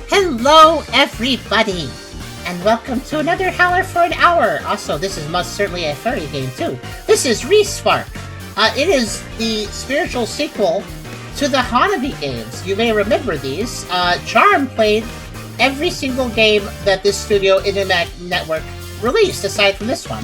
Hello, everybody, and welcome to another Howler for an Hour. Also, this is most certainly a furry game, too. This is Respark. It is the spiritual sequel to the Hanabi games. You may remember these. Charm played every single game that this studio Internet Network released, aside from this one.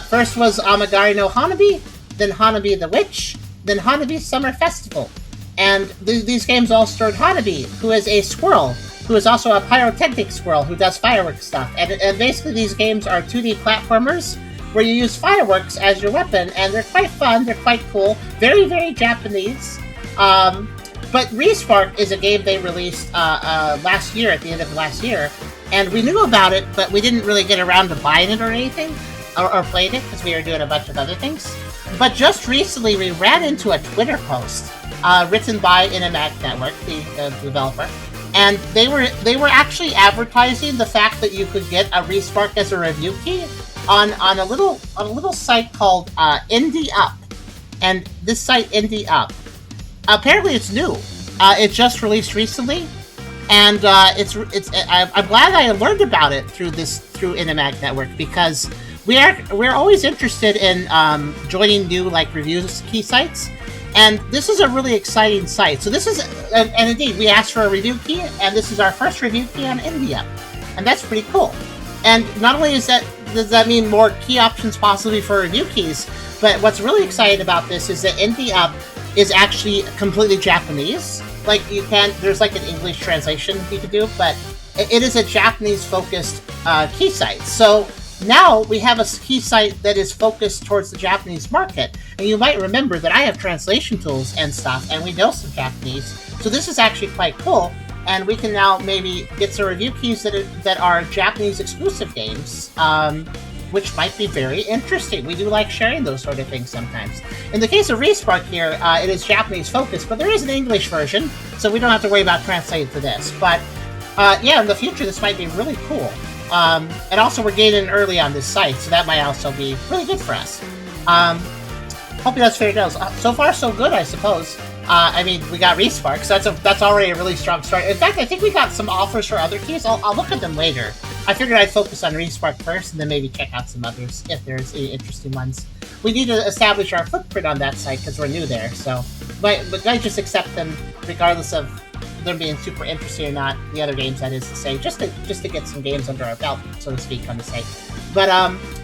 First was Amagari no Hanabi, then Hanabi the Witch, then Hanabi Summer Festival. And these games all starred Hanabi, who is a squirrel, who is also a pyrotechnic squirrel who does fireworks stuff. And basically these games are 2D platformers where you use fireworks as your weapon, and they're quite fun, they're quite cool, very, very Japanese. But Respark is a game they released last year, at the end of last year, and we knew about it, but we didn't really get around to buying it or anything, or playing it, because we were doing a bunch of other things. But just recently we ran into a Twitter post written by Internet Network, the developer, and they were actually advertising the fact that you could get a Respark as a review key on a little site called Indie Up, and this site Indie Up, apparently it's new. It just released recently, and I'm glad I learned about it through Internet Network, because we're always interested in joining new reviews key sites. And this is a really exciting site. So this is, and indeed, we asked for a review key, and this is our first review key on India. And that's pretty cool. And not only does that mean more key options possibly for review keys, but what's really exciting about this is that India is actually completely Japanese. There's an English translation you could do, but it is a Japanese-focused key site. So now we have a key site that is focused towards the Japanese market. And you might remember that I have translation tools and stuff, and we know some Japanese. So this is actually quite cool, and we can now maybe get some review keys that are Japanese exclusive games, which might be very interesting. We do like sharing those sort of things sometimes. In the case of Respark here, it is Japanese focused, but there is an English version, so we don't have to worry about translating for this. But yeah, in the future this might be really cool. And also we're getting in early on this site, so that might also be really good for us. Hope you guys figured it out. So far, so good, I suppose. I mean, we got Respark, so that's already a really strong start. In fact, I think we got some offers for other keys. I'll look at them later. I figured I'd focus on Respark first, and then maybe check out some others if there's any interesting ones. We need to establish our footprint on that site because we're new there. So, but I just accept them regardless of them being super interesting or not. The other games, that is to say, just to get some games under our belt, so to speak, on the site. But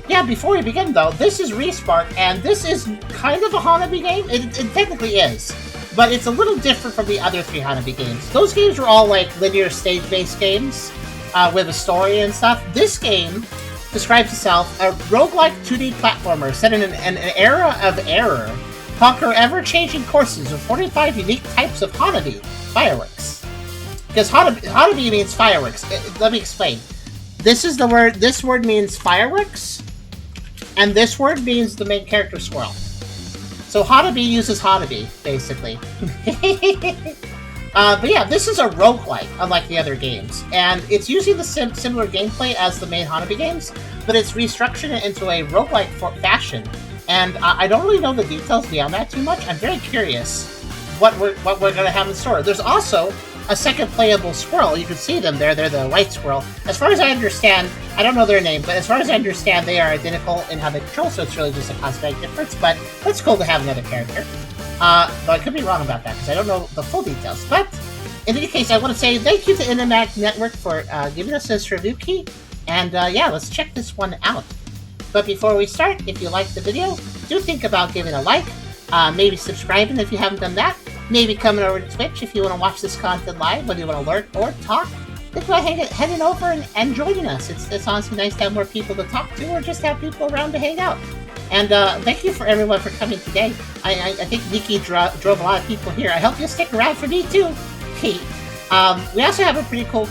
yeah, before we begin though, this is Respark, and this is kind of a Hanabi game. It technically is, but it's a little different from the other three Hanabi games. Those games were all linear stage-based games with a story and stuff. This game describes itself a roguelike 2D platformer set in an era of error. Conquer ever-changing courses with 45 unique types of Hanabi fireworks. Because Hanabi means fireworks. Let me explain. This is the word. This word means fireworks, and this word means the main character squirrel. So Hanabi uses Hanabi, basically. But yeah, this is a roguelike, unlike the other games, and it's using the similar gameplay as the main Hanabi games, but it's restructuring it into a roguelike fashion. And I don't really know the details beyond that too much. I'm very curious what we're going to have in store. There's also a second playable squirrel. You can see them there. They're the white squirrel. As far as I understand, I don't know their name, but as far as I understand, they are identical in how they control, so it's really just a cosmetic difference, but it's cool to have another character. Though I could be wrong about that, because I don't know the full details. But in any case, I want to say thank you to Internet Network for giving us this review key, and yeah, let's check this one out. But before we start, if you liked the video, do think about giving a like, maybe subscribing if you haven't done that, maybe coming over to Twitch if you want to watch this content live, whether you want to learn or talk. Think about heading over and joining us. It's honestly nice to have more people to talk to, or just have people around to hang out. And thank you for everyone for coming today. I think Nikki drove a lot of people here. I hope you'll stick around for me too. We also have a pretty cool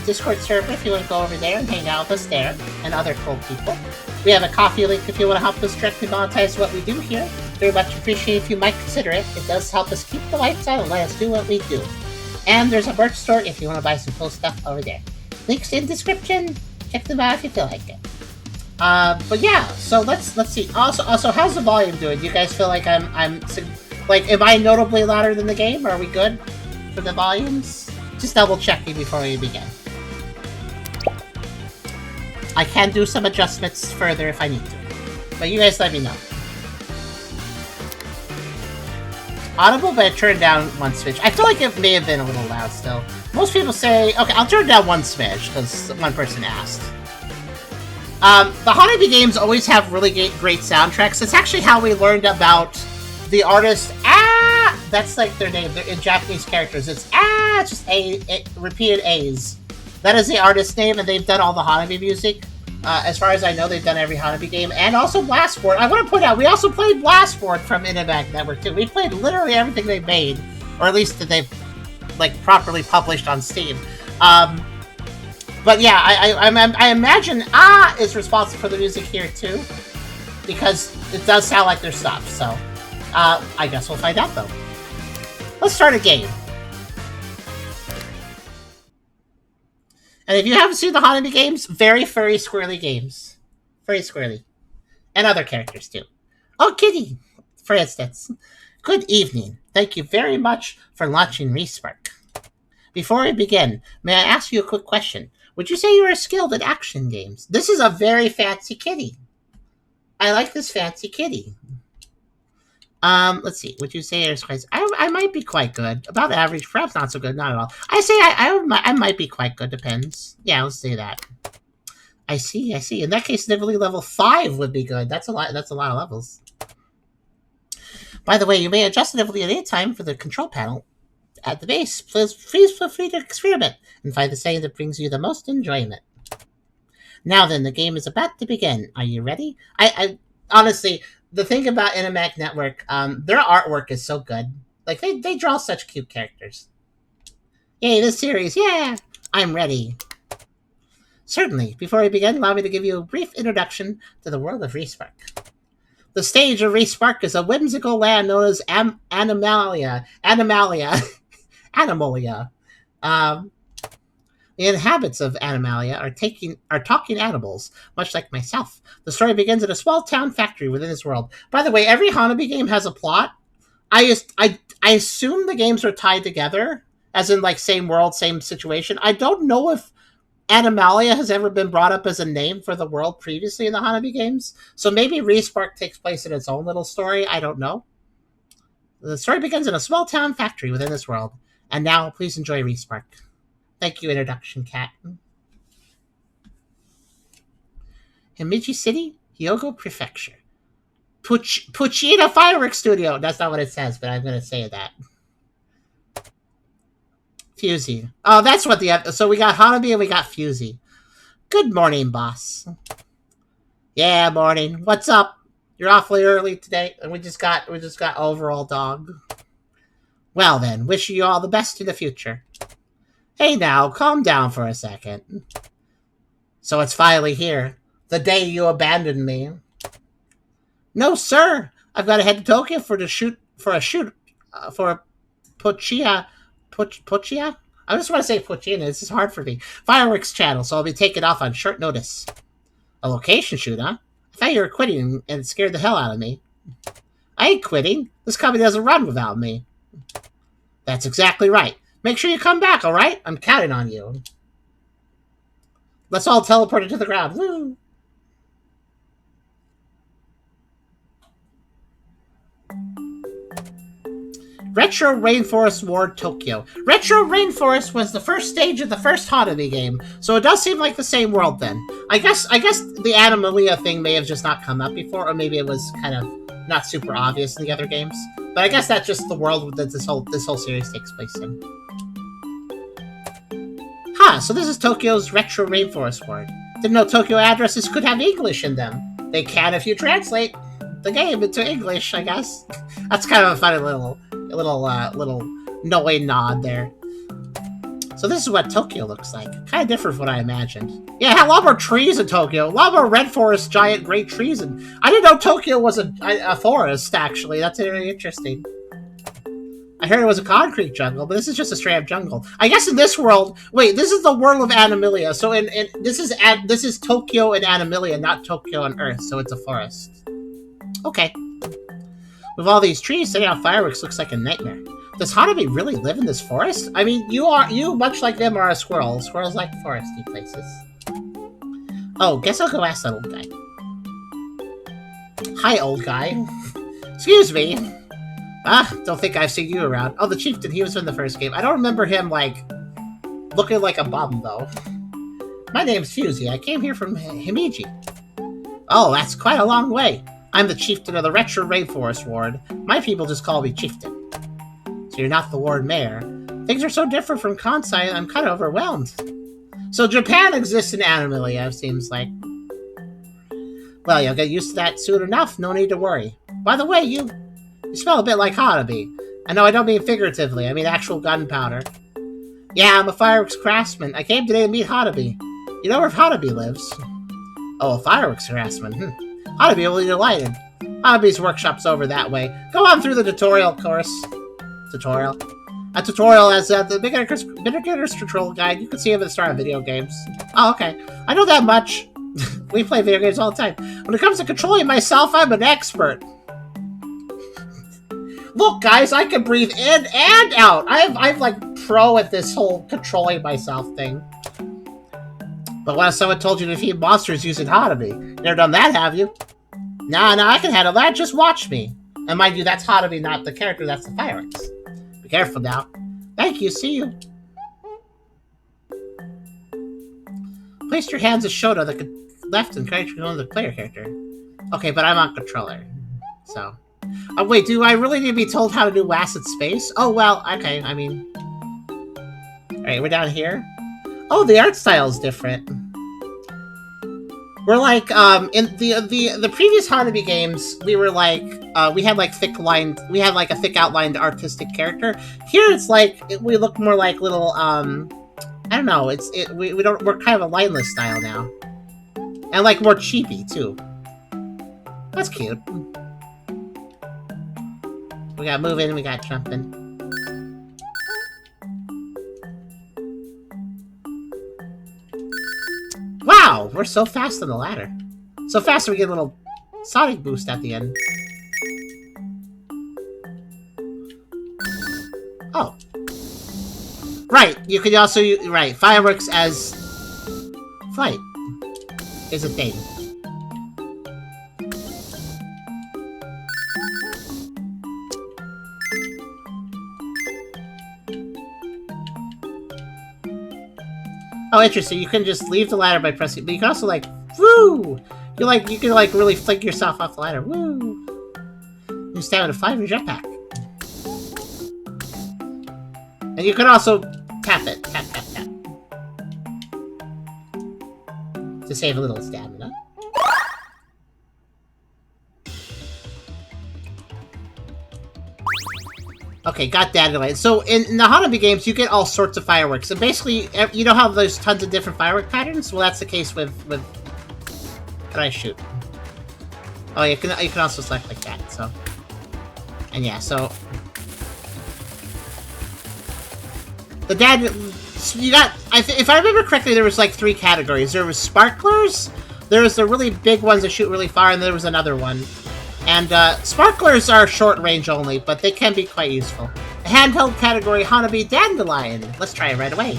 Discord server if you want to go over there and hang out with us there, and other cool people. We have a coffee link if you want to help us directly monetize what we do here. Very much appreciate if you might consider it. It does help us keep the lights on and let us do what we do. And there's a merch store if you want to buy some cool stuff over there. Links in the description. Check them out if you feel like it. But yeah, so let's see. Also, how's the volume doing? Do you guys feel like am I notably louder than the game? Are we good for the volumes? Just double checking before we begin. I can do some adjustments further if I need to. But you guys let me know. Audible, but I turned down one smidge. I feel like it may have been a little loud still. Most people say... Okay, I'll turn down one smidge, because one person asked. The Hanabi games always have really great soundtracks. It's actually how we learned about the artist... That's like their name. They're in Japanese characters. It's just repeated A's. That is the artist's name, and they've done all the Hanabi music. As far as I know, they've done every Hanabi game, and also Blastboard. I want to point out, we also played Blastboard from Hanabi Network, too. We played literally everything they've made, or at least that they've, like, properly published on Steam. But yeah, I imagine is responsible for the music here, too, because it does sound like their stuff, so I guess we'll find out, though. Let's start a game. And if you haven't seen the Hanabi games, very furry, squirrely games. Very squirrely. And other characters, too. Oh, Kitty, for instance. Good evening. Thank you very much for launching Respark. Before we begin, may I ask you a quick question? Would you say you are skilled at action games? This is a very fancy kitty. I like this fancy kitty. Let's see. Would you say I might be quite good. About average, perhaps not so good, not at all. I say I might be quite good, depends. Yeah, let's say that. I see. In that case, difficulty level 5 would be good. That's a lot of levels. By the way, you may adjust the difficulty at any time for the control panel at the base. Please feel free to experiment and find the setting that brings you the most enjoyment. Now then, the game is about to begin. Are you ready? I honestly... The thing about Hanabi Network, their artwork is so good. Like, they draw such cute characters. Yay, this series, yeah! I'm ready. Certainly. Before we begin, allow me to give you a brief introduction to the world of Respark. The stage of Respark is a whimsical land known as Animalia. The inhabitants of Animalia are talking animals, much like myself. The story begins in a small town factory within this world. By the way, every Hanabi game has a plot. I assume the games are tied together, as in, like, same world, same situation. I don't know if Animalia has ever been brought up as a name for the world previously in the Hanabi games, so maybe Respark takes place in its own little story. I don't know. The story begins in a small town factory within this world. And now, please enjoy Respark. Thank you, introduction, cat. Himeji City, Hyogo Prefecture. Puchina Fireworks Studio. That's not what it says, but I'm going to say that. Fusey. Oh, that's what so we got Hanabi and we got Fusey. Good morning, boss. Yeah, morning. What's up? You're awfully early today, and we just got overall dog. Well then, wishing you all the best in the future. Hey now, calm down for a second. So it's finally here. The day you abandoned me. No, sir. I've got to head to Tokyo for a shoot for Puchia. I just want to say Puchina. This is hard for me. Fireworks channel, so I'll be taking off on short notice. A location shoot, huh? I thought you were quitting and it scared the hell out of me. I ain't quitting. This company doesn't run without me. That's exactly right. Make sure you come back, all right? I'm counting on you. Let's all teleport it to the ground. Woo! Retro Rainforest War Tokyo. Retro Rainforest was the first stage of the first Hanabi game, so it does seem like the same world then. I guess the Animalia thing may have just not come up before, or maybe it was kind of not super obvious in the other games. But I guess that's just the world that this whole series takes place in. Huh, so this is Tokyo's Retro Rainforest World. Didn't know Tokyo addresses could have English in them. They can if you translate the game into English, I guess. That's kind of a funny little knowing nod there. So this is what Tokyo looks like. Kind of different from what I imagined. Yeah, a lot more trees in Tokyo. A lot more red forest, giant, great trees. And I didn't know Tokyo was a forest, actually. That's really interesting. I heard it was a concrete jungle, but this is just a straight up jungle. I guess in this world... Wait, this is the world of Animalia. So this is Tokyo and Animalia, not Tokyo and Earth. So it's a forest. Okay. With all these trees, setting off fireworks looks like a nightmare. Does Hanabi really live in this forest? I mean, you much like them are a squirrel. Squirrels like foresty places. Oh, guess I'll go ask that old guy. Hi, old guy. Excuse me. Don't think I've seen you around. Oh, the chieftain, he was in the first game. I don't remember him, like, looking like a bum, though. My name's Fusey. I came here from Himeji. Oh, that's quite a long way. I'm the chieftain of the Retro Rainforest Ward. My people just call me chieftain. So you're not the ward mayor. Things are so different from Kansai, I'm kind of overwhelmed. So Japan exists in Animalia, it seems like. Well, you'll get used to that soon enough. No need to worry. By the way, you smell a bit like Hanabi. I know I don't mean figuratively. I mean actual gunpowder. Yeah, I'm a fireworks craftsman. I came today to meet Hanabi. You know where Hanabi lives? Oh, a fireworks craftsman. Hanabi will be delighted. Hanabi's workshop's over that way. Go on through the tutorial course. Tutorial? A tutorial as the beginner's tutorial guide. You can see him at the start of video games. Oh, okay. I know that much. We play video games all the time. When it comes to controlling myself, I'm an expert. Look, guys, I can breathe in and out. I'm like pro at this whole controlling myself thing. But what if someone told you to defeat monsters using Hanabi? Never done that, have you? Nah, I can handle that. Just watch me. And mind you, that's Hanabi, not the character. That's the fireworks. Be careful now. Thank you. See you. Place your hands as Shoto, the left and right control the player character. Okay, but I'm on controller. So. Oh, wait, do I really need to be told how to do Acid Space? Oh, well, okay, I mean. Alright, we're down here. Oh, the art style is different. We're like, in the previous Hanabi games, we were like, we had like a thick outlined artistic character. Here it's like, we look more like little, I don't know, we're kind of a lineless style now. And like more cheapy, too. That's cute. We got moving, we got jumping. Wow, we're so fast on the ladder. So fast we get a little Sonic boost at the end. Oh. Right, you could also use, right, fireworks as flight is a thing. Oh, interesting. You can just leave the ladder by pressing, but you can also like, woo! You can like really flick yourself off the ladder. Woo! You stand with a 5 jetpack. And you can also tap it. Tap. To save a little stamina. Okay, got that away. So in the Hanabi games, you get all sorts of fireworks. And basically, you know how there's tons of different firework patterns? Well, that's the case with can I shoot? Oh, you can also select like that. So, and yeah, so the dad, you got. If I remember correctly, there was like 3 categories. There was sparklers. There was the really big ones that shoot really far, and there was another one. And sparklers are short range only, but they can be quite useful. A handheld category, Hanabi Dandelion. Let's try it right away.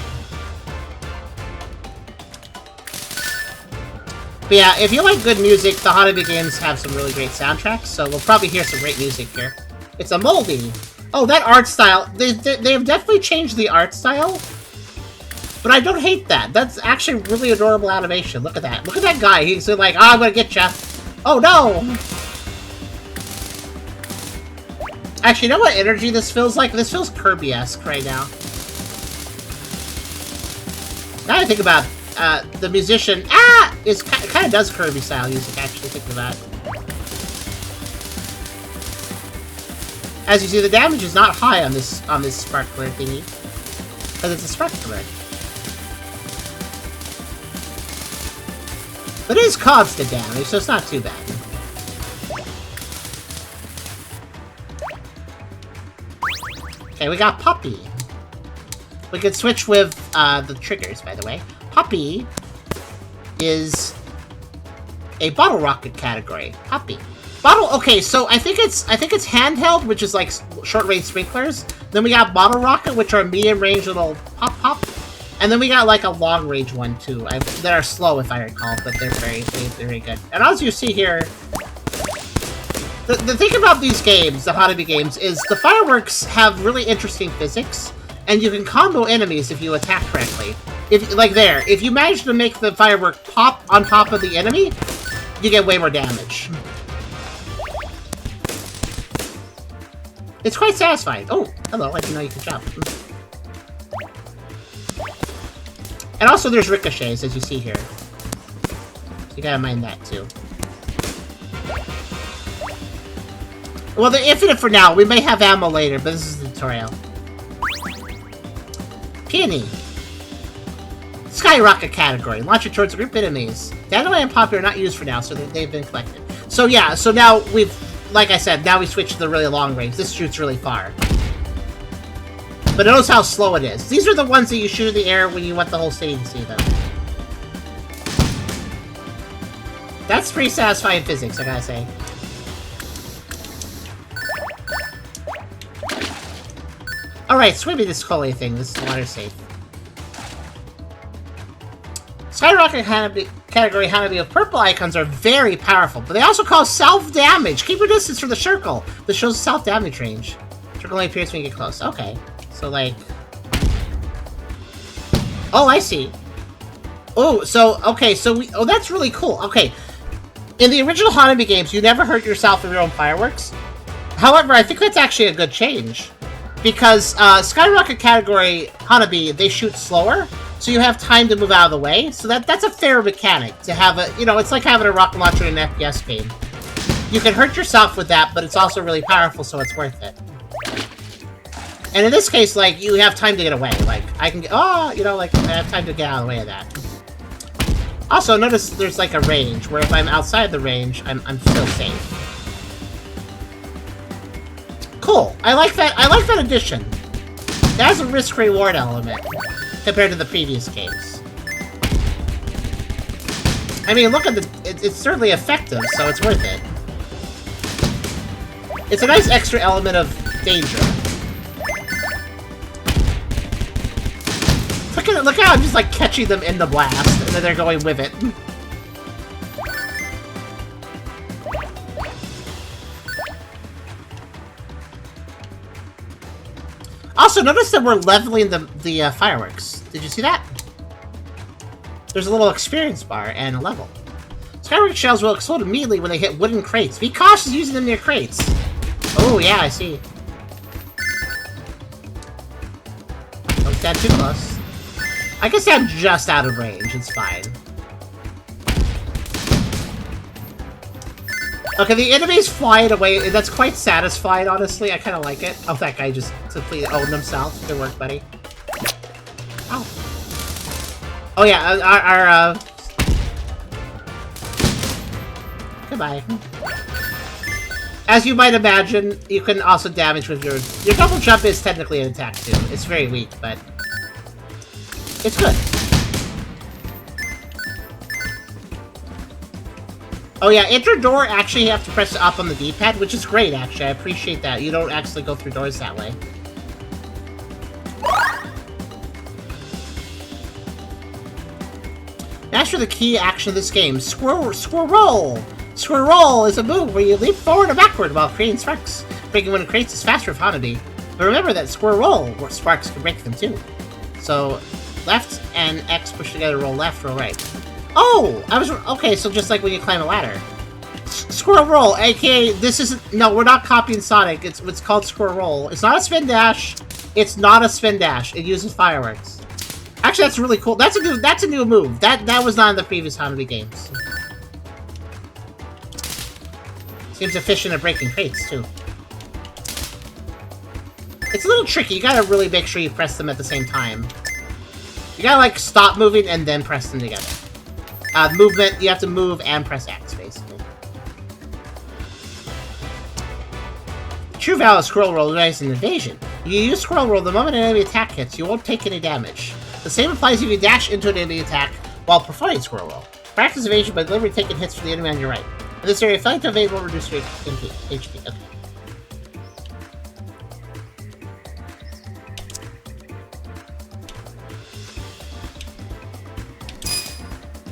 But yeah, if you like good music, the Hanabi games have some really great soundtracks, so we'll probably hear some great music here. It's a moldy. Oh, that art style. They have definitely changed the art style, but I don't hate that. That's actually really adorable animation. Look at that. Look at that guy. He's like, oh, I'm gonna get ya. Oh, no! Actually, you know what energy this feels like? This feels Kirby-esque right now. Now I think about the musician, it kind of does Kirby-style music, actually, thinking about it. As you see, the damage is not high on this sparkler thingy, because it's a sparkler. But it is constant damage, so it's not too bad. Okay, we got Puppy. We could switch with the triggers, by the way. Puppy is a bottle rocket category. Puppy. Bottle. Okay, so I think it's handheld, which is like short range sprinklers. Then we got bottle rocket, which are medium range little pop. And then we got like a long range one too. That are slow if I recall, but they're very good. And as you see here, the thing about these games, the Hanabi games, is the fireworks have really interesting physics, and you can combo enemies if you attack correctly. If you manage to make the firework pop on top of the enemy, you get way more damage. It's quite satisfying. Oh, hello, I didn't know you could jump. And also there's ricochets, as you see here. So you gotta mind that, too. Well, they're infinite for now. We may have ammo later, but this is the tutorial. Peony. Skyrocket category. Launch it towards a group of enemies. Dandelion and Poppy are not used for now, so they've been collected. So yeah, so now we've... Like I said, now we switch to the really long range. This shoots really far. But notice how slow it is. These are the ones that you shoot in the air when you want the whole city to see them. That's pretty satisfying physics, I gotta say. Alright, swimming this Coley thing. This is water safe. Skyrocket category Hanabi of purple icons are very powerful, but they also cause self-damage. Keep your distance from the circle. This shows self-damage range. Circle only appears when you get close. Okay. So, like... Oh, I see. Oh, so, okay, so we... Oh, that's really cool. Okay. In the original Hanabi games, you never hurt yourself with your own fireworks. However, I think that's actually a good change. Because, Skyrocket category Hanabi, they shoot slower. So you have time to move out of the way. So that's a fair mechanic to have a... You know, it's like having a rocket launcher in an FPS game. You can hurt yourself with that, but it's also really powerful, so it's worth it. And in this case, like, you have time to get away. Like, I can get... Oh, you know, like, I have time to get out of the way of that. Also, notice there's, like, a range, where if I'm outside the range, I'm still safe. Cool. I like that addition. That has a risk-reward element. Compared to the previous games. I mean, look at the... It's certainly effective, so it's worth it. It's a nice extra element of danger. Look how I'm just, like, catching them in the blast, and then they're going with it. Also, notice that we're leveling the fireworks. Did you see that? There's a little experience bar and a level. Firework shells will explode immediately when they hit wooden crates. Be cautious using them near crates. Oh, yeah, I see. Don't stand too close. I can stand just out of range. It's fine. Okay, the enemy's flying away. That's quite satisfying, honestly. I kind of like it. Oh, that guy just completely owned himself. Good work, buddy. Oh. Oh, yeah, Goodbye. As you might imagine, you can also damage with your... Your double jump is technically an attack, too. It's very weak, but... It's good. Oh yeah, enter door, actually you have to press up on the D-pad, which is great, actually. I appreciate that. You don't actually go through doors that way. Master the key action of this game. Squirrel! Squirrel is a move where you leap forward or backward while creating sparks. Breaking one of crates is faster with Hanabi. But remember that Squirrel, sparks can break them too. So, left and X push together, roll left, roll right. Oh! Okay, so just like when you climb a ladder. Squirrel Roll, aka, this isn't... No, we're not copying Sonic. It's called Squirrel Roll. It's not a spin dash. It's not a spin dash. It uses fireworks. Actually, that's really cool. That's a new move. That was not in the previous Hanabi games. Seems efficient at breaking crates, too. It's a little tricky. You gotta really make sure you press them at the same time. You gotta, like, stop moving and then press them together. Movement, you have to move and press X, basically. True value of Squirrel Roll is an evasion. You use Squirrel Roll the moment an enemy attack hits, you won't take any damage. The same applies if you dash into an enemy attack while performing Squirrel Roll. Practice evasion by deliberately taking hits from the enemy on your right. In this area, failing to evade will reduce your HP. Okay.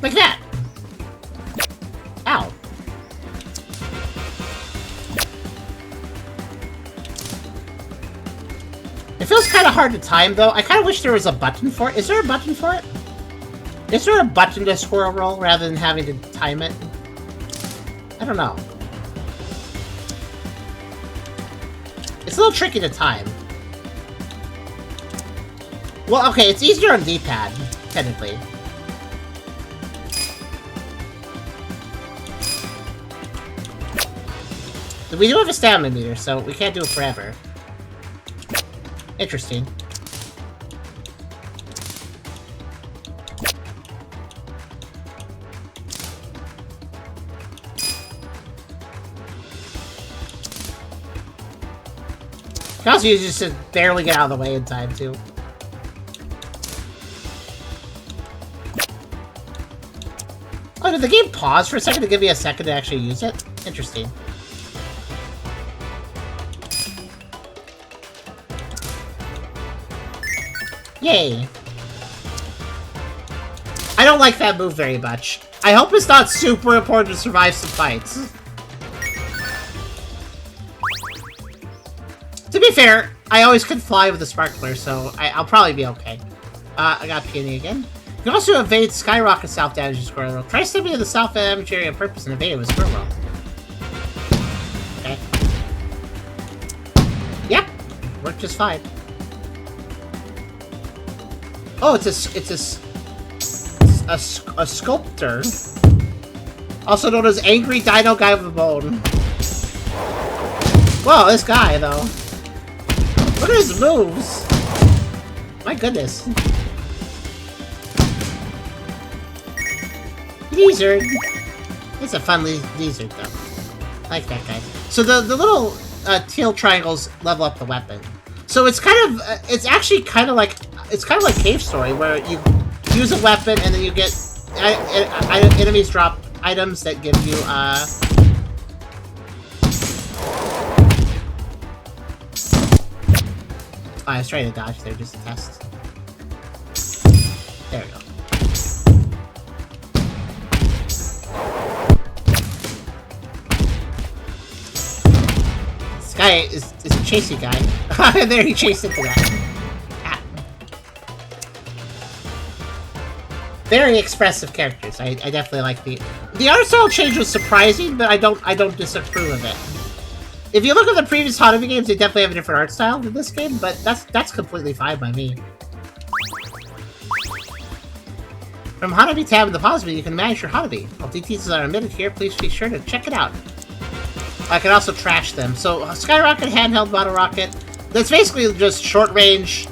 Like that! Ow. It feels kind of hard to time, though. I kind of wish there was a button for it. Is there a button for it? Is there a button to squirrel roll rather than having to time it? I don't know. It's a little tricky to time. Well, okay, it's easier on D-pad, technically. We do have a stamina meter, so we can't do it forever. Interesting. You can also use just to barely get out of the way in time, too. Oh, did the game pause for a second to give me a second to actually use it? Interesting. Yay. I don't like that move very much. I hope it's not super important to survive some fights. To be fair, I always can fly with the sparkler, so I'll probably be okay. I got peony again. You can also evade skyrocket self damage with Squirrel. Try stepping into the self damage area on purpose and evade it with Squirrel. Okay. Yep. Worked just fine. Oh, it's a sculptor. Also known as Angry Dino Guy with a Bone. Whoa, this guy, though. Look at his moves. My goodness. Lizard. It's a fun lizard, though. I like that guy. So the little teal triangles level up the weapon. So it's kind of, it's actually kind of like, it's kind of like Cave Story, where you use a weapon and then you get enemies drop items that give you I was trying to dodge there just to test. There we go. This guy is a chasey guy. There, he chased into that. Ah. Very expressive characters. I definitely like the art style change was surprising, but I don't disapprove of it. If you look at the previous Hanabi games, they definitely have a different art style than this game, but that's completely fine by me. From Hanabi tab in the pause menu, you can manage your Hanabi. All details are omitted here. Please be sure to check it out. I can also trash them. So, Skyrocket, handheld, bottle rocket. That's basically just short range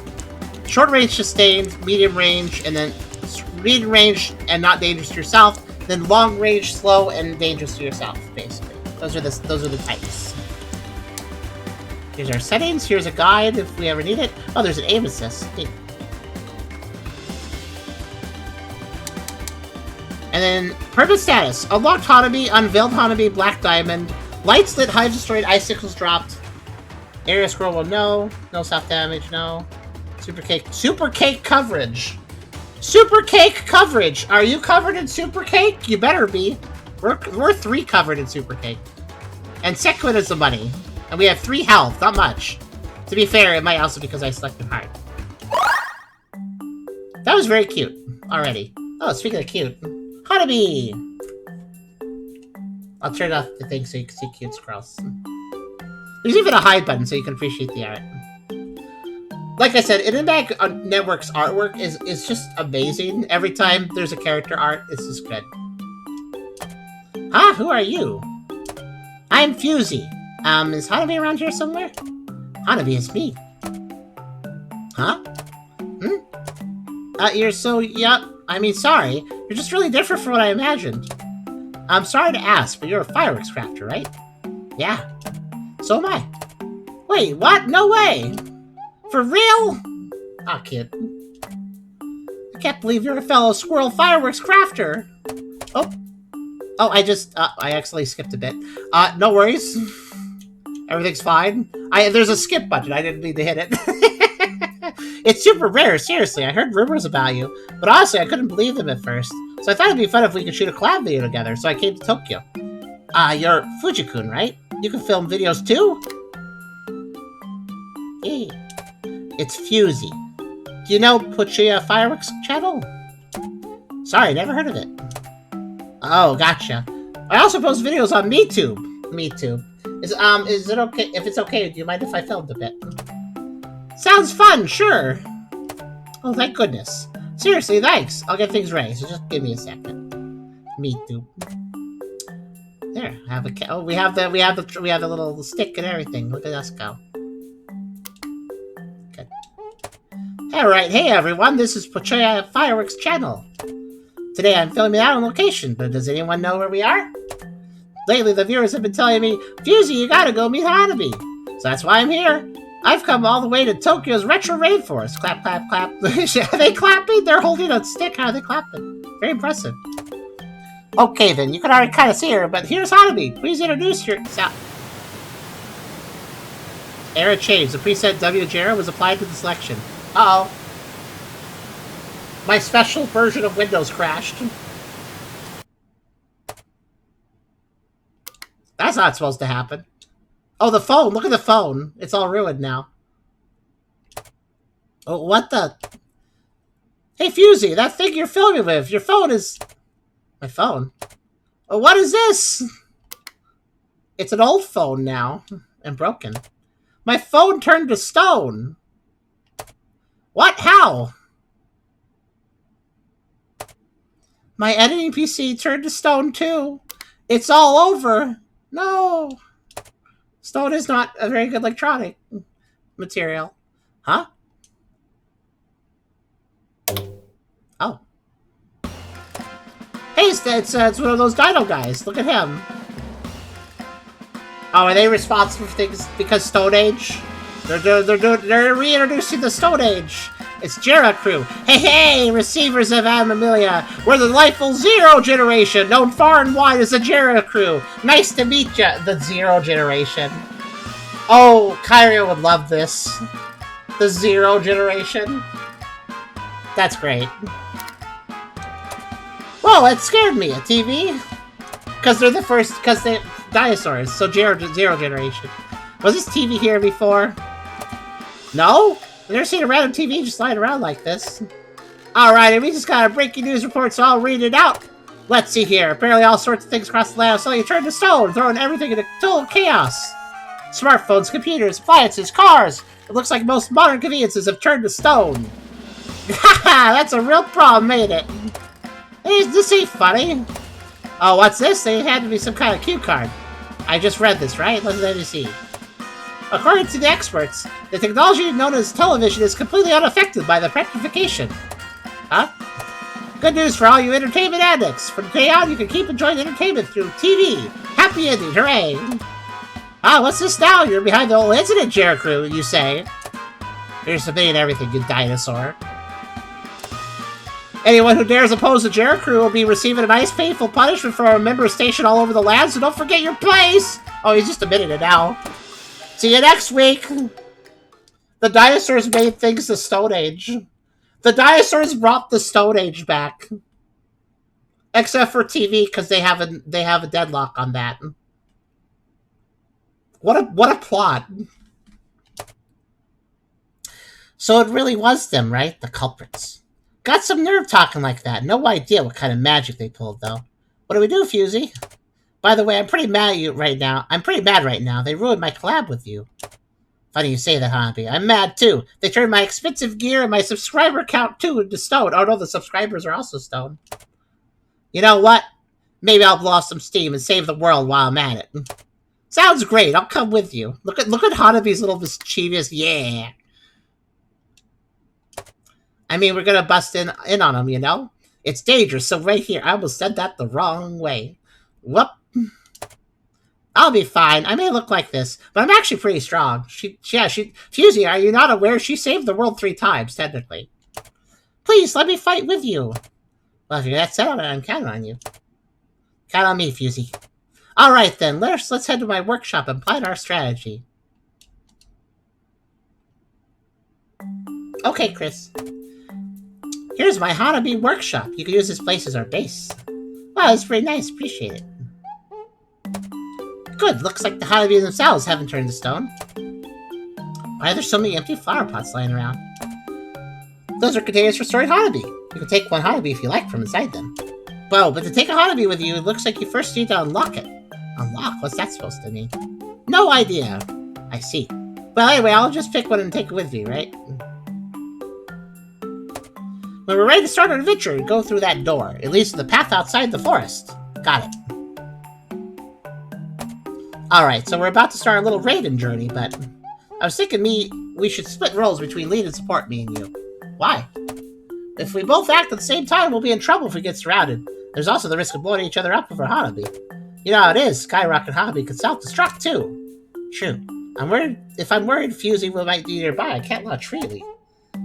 sustained, medium range, and then medium range and not dangerous to yourself. Then long range, slow, and dangerous to yourself. Basically, those are the types. Here's our settings. Here's a guide if we ever need it. Oh, there's an aim assist. Hey. And then purpose status: unlocked Hanabi, unveiled Hanabi, black diamond. Lights lit, hives destroyed, icicles dropped. Area scroll will no self damage, no. Super cake coverage. Super cake coverage. Are you covered in super cake? You better be. We're 3 covered in super cake. And Sequin is the money. And we have 3 health, not much. To be fair, it might also be because I selected hard. That was very cute already. Oh, speaking of cute, Hanabi. I'll turn off the thing so you can see cute squirrels. There's even a hide button so you can appreciate the art. Like I said, Hanabi Network's artwork is just amazing. Every time there's a character art, it's just good. Ah, who are you? I'm Fusey. Is Hanabi around here somewhere? Hanabi is me. Huh? You're so, yeah, I mean, sorry. You're just really different from what I imagined. I'm sorry to ask, but you're a fireworks crafter, right? Yeah. So am I. Wait, what? No way! For real? Ah, kid. I can't believe you're a fellow squirrel fireworks crafter. Oh. Oh, I accidentally skipped a bit. No worries. Everything's fine. There's a skip button. I didn't need to hit it. It's super rare, seriously. I heard rumors about you, but honestly, I couldn't believe them at first. So I thought it'd be fun if we could shoot a collab video together, so I came to Tokyo. You're Fujikun, right? You can film videos too? Hey. It's Fusey. Do you know Puchia Fireworks channel? Sorry, never heard of it. Oh, gotcha. I also post videos on MeTube. Is it okay if it's okay? Do you mind if I filmed a bit? Sounds fun, sure. Oh, thank goodness. Seriously, thanks. I'll get things ready. So just give me a second. MeTube. There, I have a oh, we have the little stick and everything. Look at us go. Good. All right, hey everyone. This is Puchia Fireworks channel. Today I'm filming out on location, but does anyone know where we are? Lately, the viewers have been telling me, Fusey, you gotta go meet Hanabi. So that's why I'm here. I've come all the way to Tokyo's retro rainforest. Clap, clap, clap. Are they clapping? They're holding a stick. How are they clapping? Very impressive. Okay, then. You can already kind of see her, but here's Hanabi. Please introduce yourself. Era changed. The preset WJera was applied to the selection. Uh-oh. My special version of Windows crashed. That's not supposed to happen. Oh, the phone. Look at the phone. It's all ruined now. Oh, what the? Hey, Fusey, that thing you're filming with. Your phone is... My phone? Oh, what is this? It's an old phone now. And broken. My phone turned to stone. What? How? My editing PC turned to stone, too. It's all over. No. Stone is not a very good electronic material. Huh? Oh. Hey, it's one of those dino guys. Look at him. Oh, are they responsible for things because Stone Age? They're reintroducing the Stone Age. It's Jera Crew. Hey, hey, receivers of Animalia. We're the delightful Zero Generation, known far and wide as the Jera Crew. Nice to meet ya, the Zero Generation. Oh, Kyria would love this. The Zero Generation. That's great. Whoa, it scared me, a TV. Because they're the first, because they're dinosaurs, so Zero Generation. Was this TV here before? No? I've never seen a random TV just lying around like this. Alright, we just got a breaking news report, so I'll read it out. Let's see here. Apparently all sorts of things across the land so you turn to stone, throwing everything into total chaos. Smartphones, computers, appliances, cars. It looks like most modern conveniences have turned to stone. Haha, that's a real problem, ain't it? Hey, this ain't funny. Oh, what's this? They had to be some kind of cue card. I just read this, right? Let me see. According to the experts, the technology known as television is completely unaffected by the petrification. Huh? Good news for all you entertainment addicts. From today on, you can keep enjoying entertainment through TV. Happy ending, hooray! Ah, what's this now? You're behind the whole incident, Jera Crew, you say. Here's something and everything, you dinosaur. Anyone who dares oppose the Jera Crew will be receiving a nice, painful punishment from a member station all over the land, so don't forget your place! Oh, he's just admitted it now. See you next week! The dinosaurs made things the Stone Age. The dinosaurs brought the Stone Age back. Except for TV, because they have a deadlock on that. What a plot. So it really was them, right? The culprits. Got some nerve talking like that. No idea what kind of magic they pulled, though. What do we do, Fusey? By the way, I'm pretty mad at you right now. They ruined my collab with you. Funny you say that, Hanabi. I'm mad, too. They turned my expensive gear and my subscriber count, too, into stone. Oh, no, the subscribers are also stone. You know what? Maybe I'll blow off some steam and save the world while I'm at it. Sounds great. I'll come with you. Look at Hanabi's little mischievous, yeah. I mean, we're gonna bust in on him, you know? It's dangerous, so right here. I almost said that the wrong way. Whoop. I'll be fine. I may look like this, but I'm actually pretty strong. Fusey, are you not aware she saved the world 3 times, technically? Please, let me fight with you. Well, if you're that set on it, I'm counting on you. Count on me, Fusey. Alright then, let's head to my workshop and plan our strategy. Okay, Chris. Here's my Hanabi workshop. You can use this place as our base. Wow, that's very nice. Appreciate it. Good. Looks like the Hanabi themselves haven't turned to stone. Why are there so many empty flower pots lying around? Those are containers for storing Hanabi. You can take one Hanabi if you like from inside them. Well, but to take a Hanabi with you, it looks like you first need to unlock it. Unlock? What's that supposed to mean? No idea. I see. Well, anyway, I'll just pick one and take it with me, right? When we're ready to start our adventure, go through that door. It leads to the path outside the forest. Got it. Alright, so we're about to start a little raiding journey, but I was thinking we should split roles between lead and support, me and you. Why? If we both act at the same time, we'll be in trouble if we get surrounded. There's also the risk of blowing each other up with our Hanabi. You know how it is, Skyrocket Hanabi can self-destruct too. True. If I'm worried Fusey might be nearby, I can't launch freely.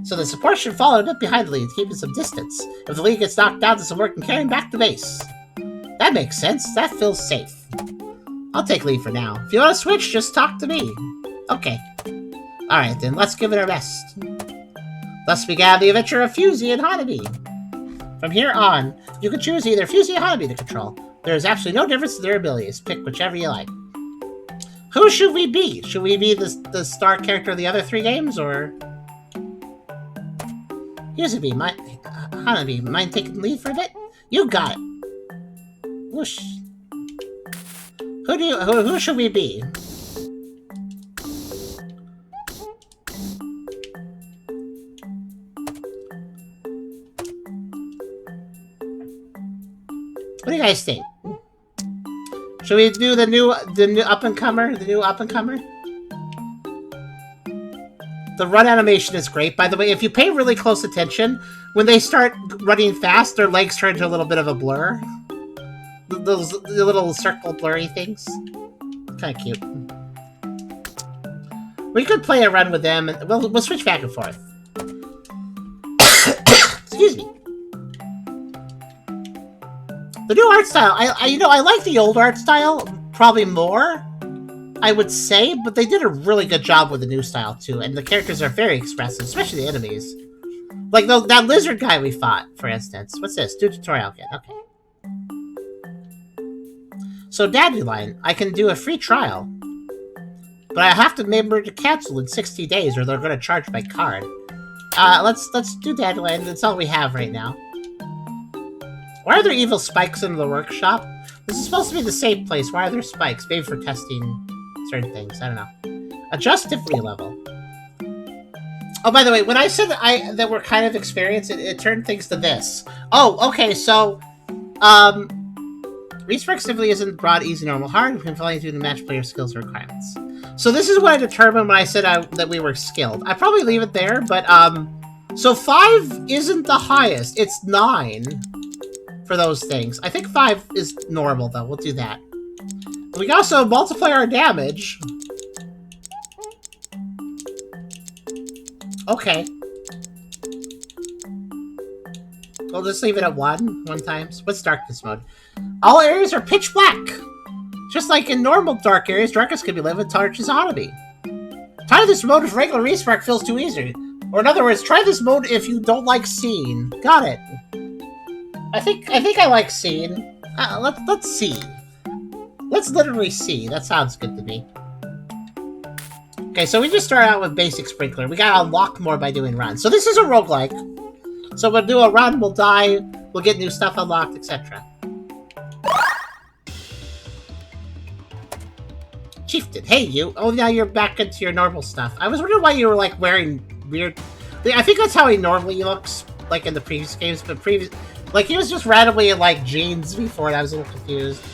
So the support should follow a bit behind the lead, keeping some distance. If the lead gets knocked down, some work can carry him back to base. That makes sense. That feels safe. I'll take lead for now. If you want to switch, just talk to me. Okay. Alright then, let's give it a rest. Thus began the adventure of Fusey and Hanabi. From here on, you can choose either Fusey or Hanabi to control. There is absolutely no difference in their abilities. Pick whichever you like. Who should we be? Should we be the star character of the other 3 games, or... Fusey, Hanabi, mind taking the lead for a bit? You got it. Whoosh. Who should we be? What do you guys think? Should we do the new up-and-comer? The new up-and-comer? The run animation is great. By the way, if you pay really close attention, when they start running fast, their legs turn into a little bit of a blur. The little circle blurry things. Kind of cute. We could play a run with them, and we'll switch back and forth. Excuse me. The new art style, I like the old art style probably more, I would say, but they did a really good job with the new style too, and the characters are very expressive, especially the enemies. Like that lizard guy we fought, for instance. What's this? Do tutorial again. Okay. So Dandelion, I can do a free trial, but I have to remember to cancel in 60 days, or they're going to charge my card. Let's do Dandelion. That's all we have right now. Why are there evil spikes in the workshop? This is supposed to be the safe place. Why are there spikes? Maybe for testing certain things. I don't know. Adjust difficulty level. Oh, by the way, when I said that we're kind of experienced, it turned things to this. Oh, okay, so... Respark simply isn't broad, easy, normal, hard. We can finally do the match player skills requirements. So this is what I determined when I said that we were skilled. I'd probably leave it there, but, so 5 isn't the highest. It's 9. For those things. I think 5 is normal, though. We'll do that. We can also multiply our damage. Okay. We'll just leave it at 1 times. What's darkness mode? All areas are pitch black. Just like in normal dark areas, darkness can be lit with torches Hanabi. Try this mode if regular Respark feels too easy. Or in other words, try this mode if you don't like seeing. Got it. I think I like seeing. Let's see. Let's literally see. That sounds good to me. Okay, so we just start out with basic sprinkler. We gotta unlock more by doing runs. So this is a roguelike. So we'll do a run, we'll die, we'll get new stuff unlocked, etc. Chieftain, hey you. Oh, now you're back into your normal stuff. I was wondering why you were like wearing weird... I think that's how he normally looks, like in the previous games, but like, he was just randomly in, like, jeans before, and I was a little confused.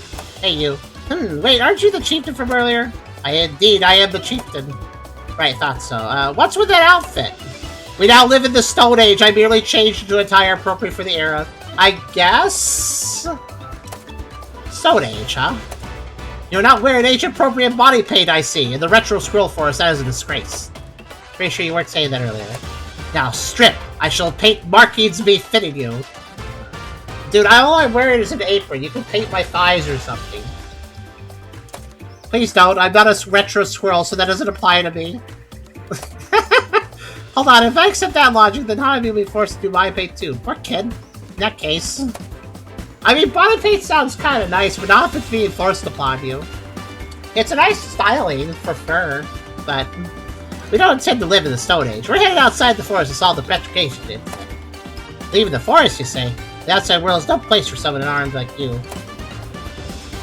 Hey, you. Wait, aren't you the chieftain from earlier? I am the chieftain. Right, thought so. What's with that outfit? We now live in the Stone Age. I merely changed into attire appropriate for the era. I guess? Stone Age, huh? You're not wearing age-appropriate body paint, I see. In the retro Squirrel Forest, that is a disgrace. Pretty sure you weren't saying that earlier. Now, strip. I shall paint markings befitting you. Dude, all I'm wearing is an apron. You can paint my thighs or something. Please don't. I'm not a retro squirrel, so that doesn't apply to me. Hold on, if I accept that logic, then Hanabi will be forced to do body paint too. Poor kid. In that case. I mean, body paint sounds kind of nice, but not if it's being forced upon you. It's a nice styling for fur, but we don't intend to live in the Stone Age. We're headed outside the forest to solve the petrification incident. Leaving the forest, you say? The outside world is no place for someone unarmed like you.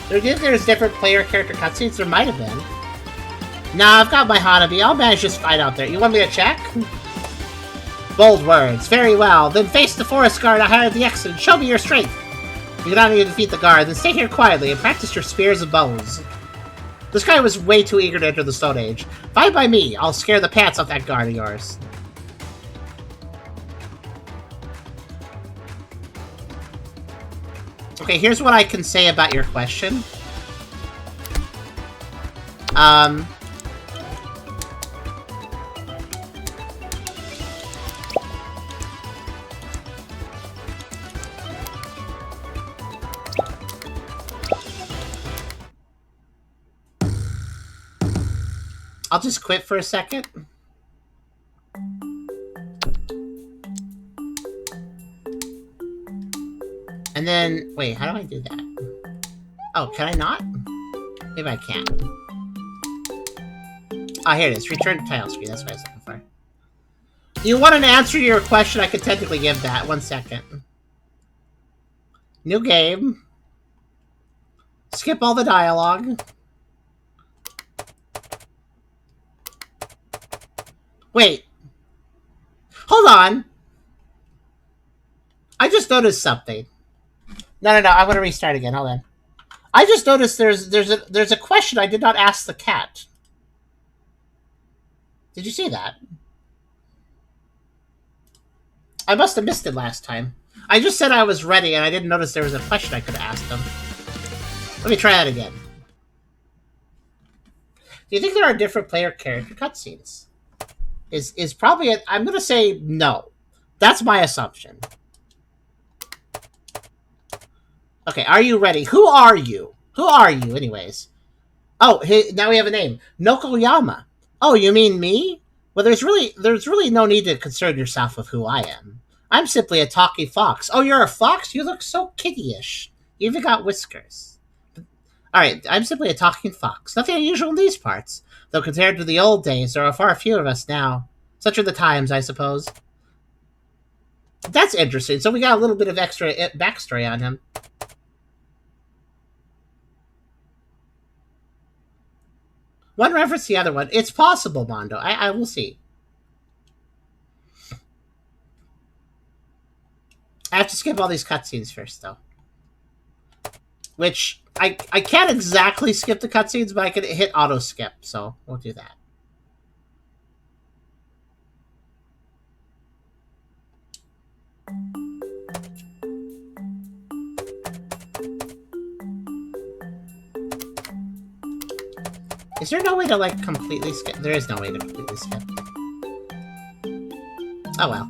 Do you think there's different player character cutscenes? There might have been. Nah, I've got my Hanabi. I'll manage this fight out there. You want me to check? Bold words. Very well. Then face the forest guard I hired at the exit and show me your strength. You cannot need to defeat the guard, then stay here quietly and practice your spears and bows. This guy was way too eager to enter the Stone Age. Fight by me. I'll scare the pants off that guard of yours. Okay, here's what I can say about your question. I'll just quit for a second. And then, wait, how do I do that? Oh, can I not? Maybe I can't. Oh, here it is. Return to title screen. That's what I was looking for. You want an answer to your question? I could technically give that. 1 second. New game. Skip all the dialogue. Wait. Hold on. I just noticed something. No, I'm gonna restart again. Hold on. I just noticed there's a question I did not ask the cat. Did you see that? I must have missed it last time. I just said I was ready, and I didn't notice there was a question I could have asked them. Let me try that again. Do you think there are different player character cutscenes? Is probably I'm gonna say no. That's my assumption. Okay, are you ready? Who are you? Who are you, anyways? Oh, now we have a name. Nokoyama. Oh, you mean me? Well, there's really no need to concern yourself with who I am. I'm simply a talking fox. Oh, you're a fox? You look so kittyish. You even got whiskers. Alright, I'm simply a talking fox. Nothing unusual in these parts. Though compared to the old days, there are far fewer of us now. Such are the times, I suppose. That's interesting. So we got a little bit of extra backstory on him. One reference the other one. It's possible, Mondo. I will see. I have to skip all these cutscenes first, though. Which, I can't exactly skip the cutscenes, but I can hit auto-skip, so we'll do that. Is there no way to, like, completely skip? There is no way to completely skip. Oh, well.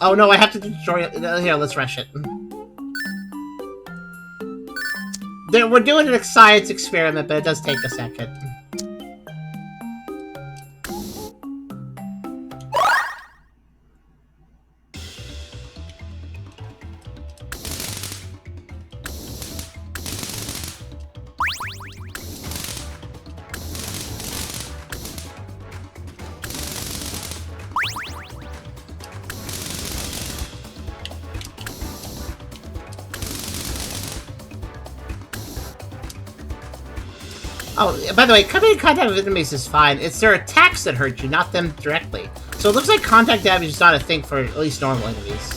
Oh, no, I have to do tutorial. Here, let's rush it. We're doing a science experiment, but it does take a second. Oh, by the way, coming in contact with enemies is fine. It's their attacks that hurt you, not them directly. So it looks like contact damage is not a thing for at least normal enemies.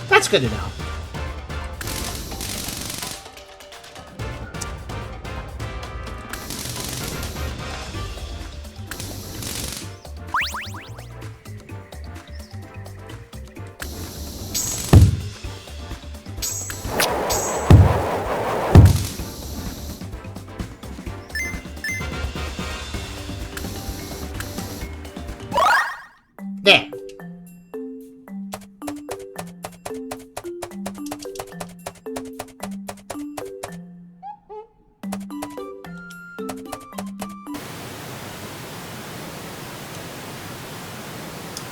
That's good to know. There.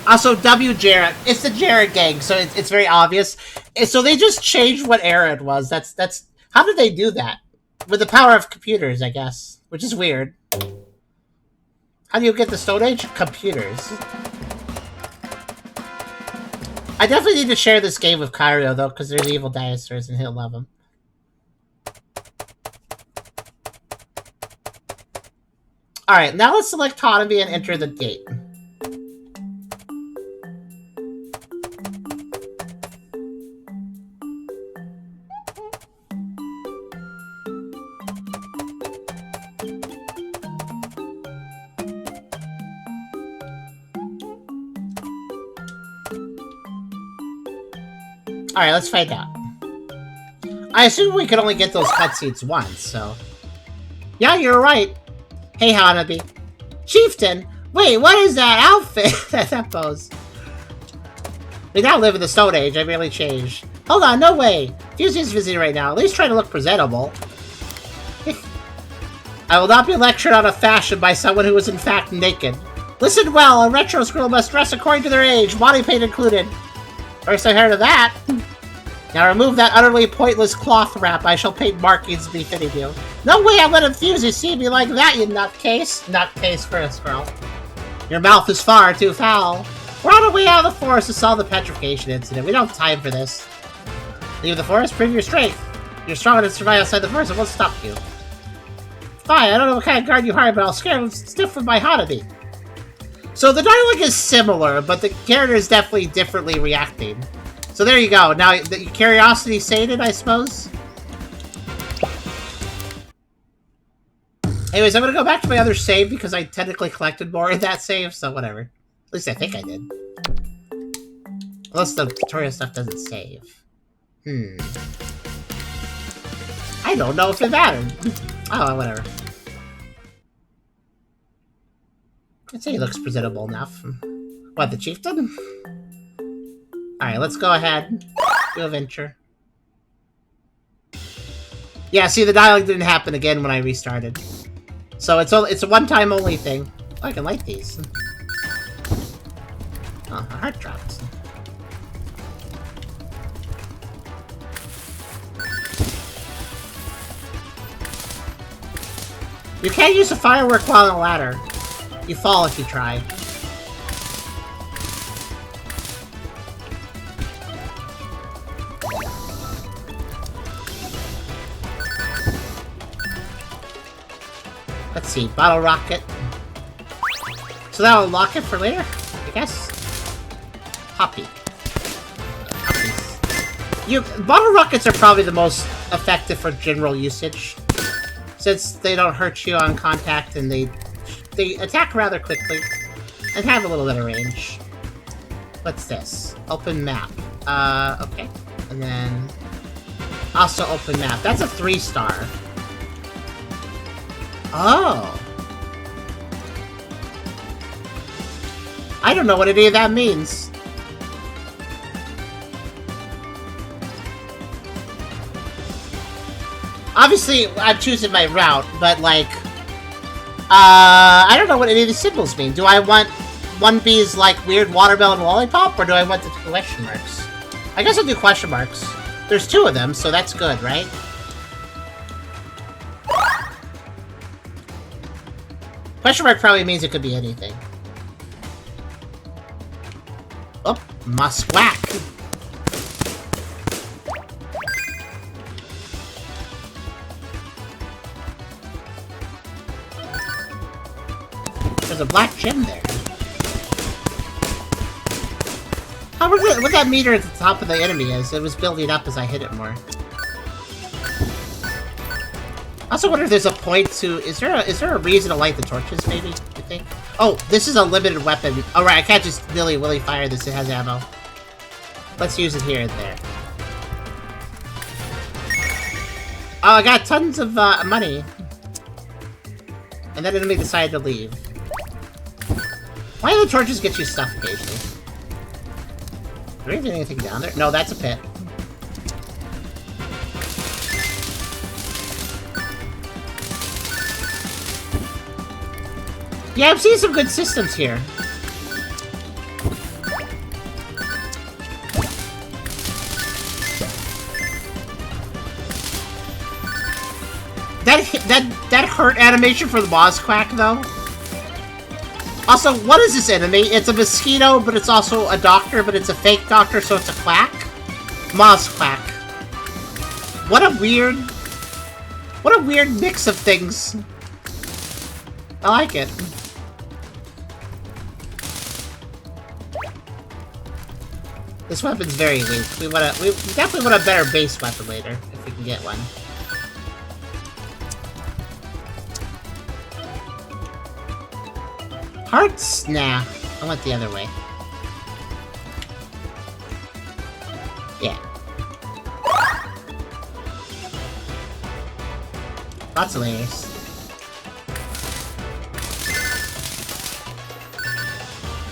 Also, W. Jarrett. It's the Jarrett gang, so it's very obvious. So they just changed what era it was. That's how did they do that? With the power of computers, I guess. Which is weird. How do you get the Stone Age? Computers. I definitely need to share this game with Kyrio, though, because there's evil dinosaurs and he'll love them. Alright, now let's select Hanabi and enter the gate. Alright, let's find out. I assume we could only get those cutscenes once, so... Yeah, you're right. Hey, Hanabi. Chieftain! Wait, what is that outfit? that pose. We now live in the Stone Age. I merely changed. Hold on, no way. Fusey's visiting right now. At least try to look presentable. I will not be lectured on a fashion by someone who is in fact naked. Listen well, a retro squirrel must dress according to their age, body paint included. First I heard of that. Now remove that utterly pointless cloth wrap. I shall paint markings befitting you. No way I'm gonna fuse you see me like that, you nutcase. Nutcase for a squirrel. Your mouth is far too foul. We're on our way out of the forest to solve the petrification incident. We don't have time for this. Leave the forest, prove your strength. You're strong enough to survive outside the forest, it won't stop you. Fine, I don't know what kind of guard you hired, but I'll scare him stiff with my Hanabi. So the dialogue is similar, but the character is definitely differently reacting. So there you go. Now, the curiosity sated, I suppose? Anyways, I'm gonna go back to my other save because I technically collected more in that save, so whatever. At least I think I did. Unless the tutorial stuff doesn't save. I don't know if it mattered. Oh, whatever. I'd say he looks presentable enough. What, the chieftain? Alright, let's go ahead. Do a venture. Yeah, see, the dialogue didn't happen again when I restarted. So it's a one-time only thing. Oh, I can light these. Oh, a heart dropped. You can't use a firework while on a ladder. You fall if you try. Let's see, bottle rocket. So that'll unlock it for later, I guess. Poppy. Bottle rockets are probably the most effective for general usage, since they don't hurt you on contact and they attack rather quickly and have a little bit of range. What's this? Open map. Okay. And then also open map. That's a 3-star. Oh. I don't know what any of that means. Obviously, I'm choosing my route, but like, I don't know what any of these symbols mean. Do I want 1B's like weird watermelon lollipop, or do I want the question marks? I guess I'll do question marks. There's 2 of them, so that's good, right? Question mark probably means it could be anything. Oh, must whack. There's a black gem there. How was that meter at the top of the enemy is? It was building up as I hit it more. I also wonder if there's a point to... Is there a reason to light the torches, maybe? You think? Oh, this is a limited weapon. Oh, right, I can't just willy-willy fire this. It has ammo. Let's use it here and there. Oh, I got tons of money. And that enemy decided to leave. Why do the torches get you stuff occasionally? Is there even anything down there? No, that's a pit. Yeah, I've seen some good systems here. That hurt animation for the boss quack, though. Also, what is this enemy? It's a mosquito, but it's also a doctor, but it's a fake doctor, so it's a quack? Moss quack. What a weird mix of things. I like it. This weapon's very weak. We definitely want a better base weapon later, if we can get one. Hearts? Nah. I went the other way. Yeah. Lots of layers.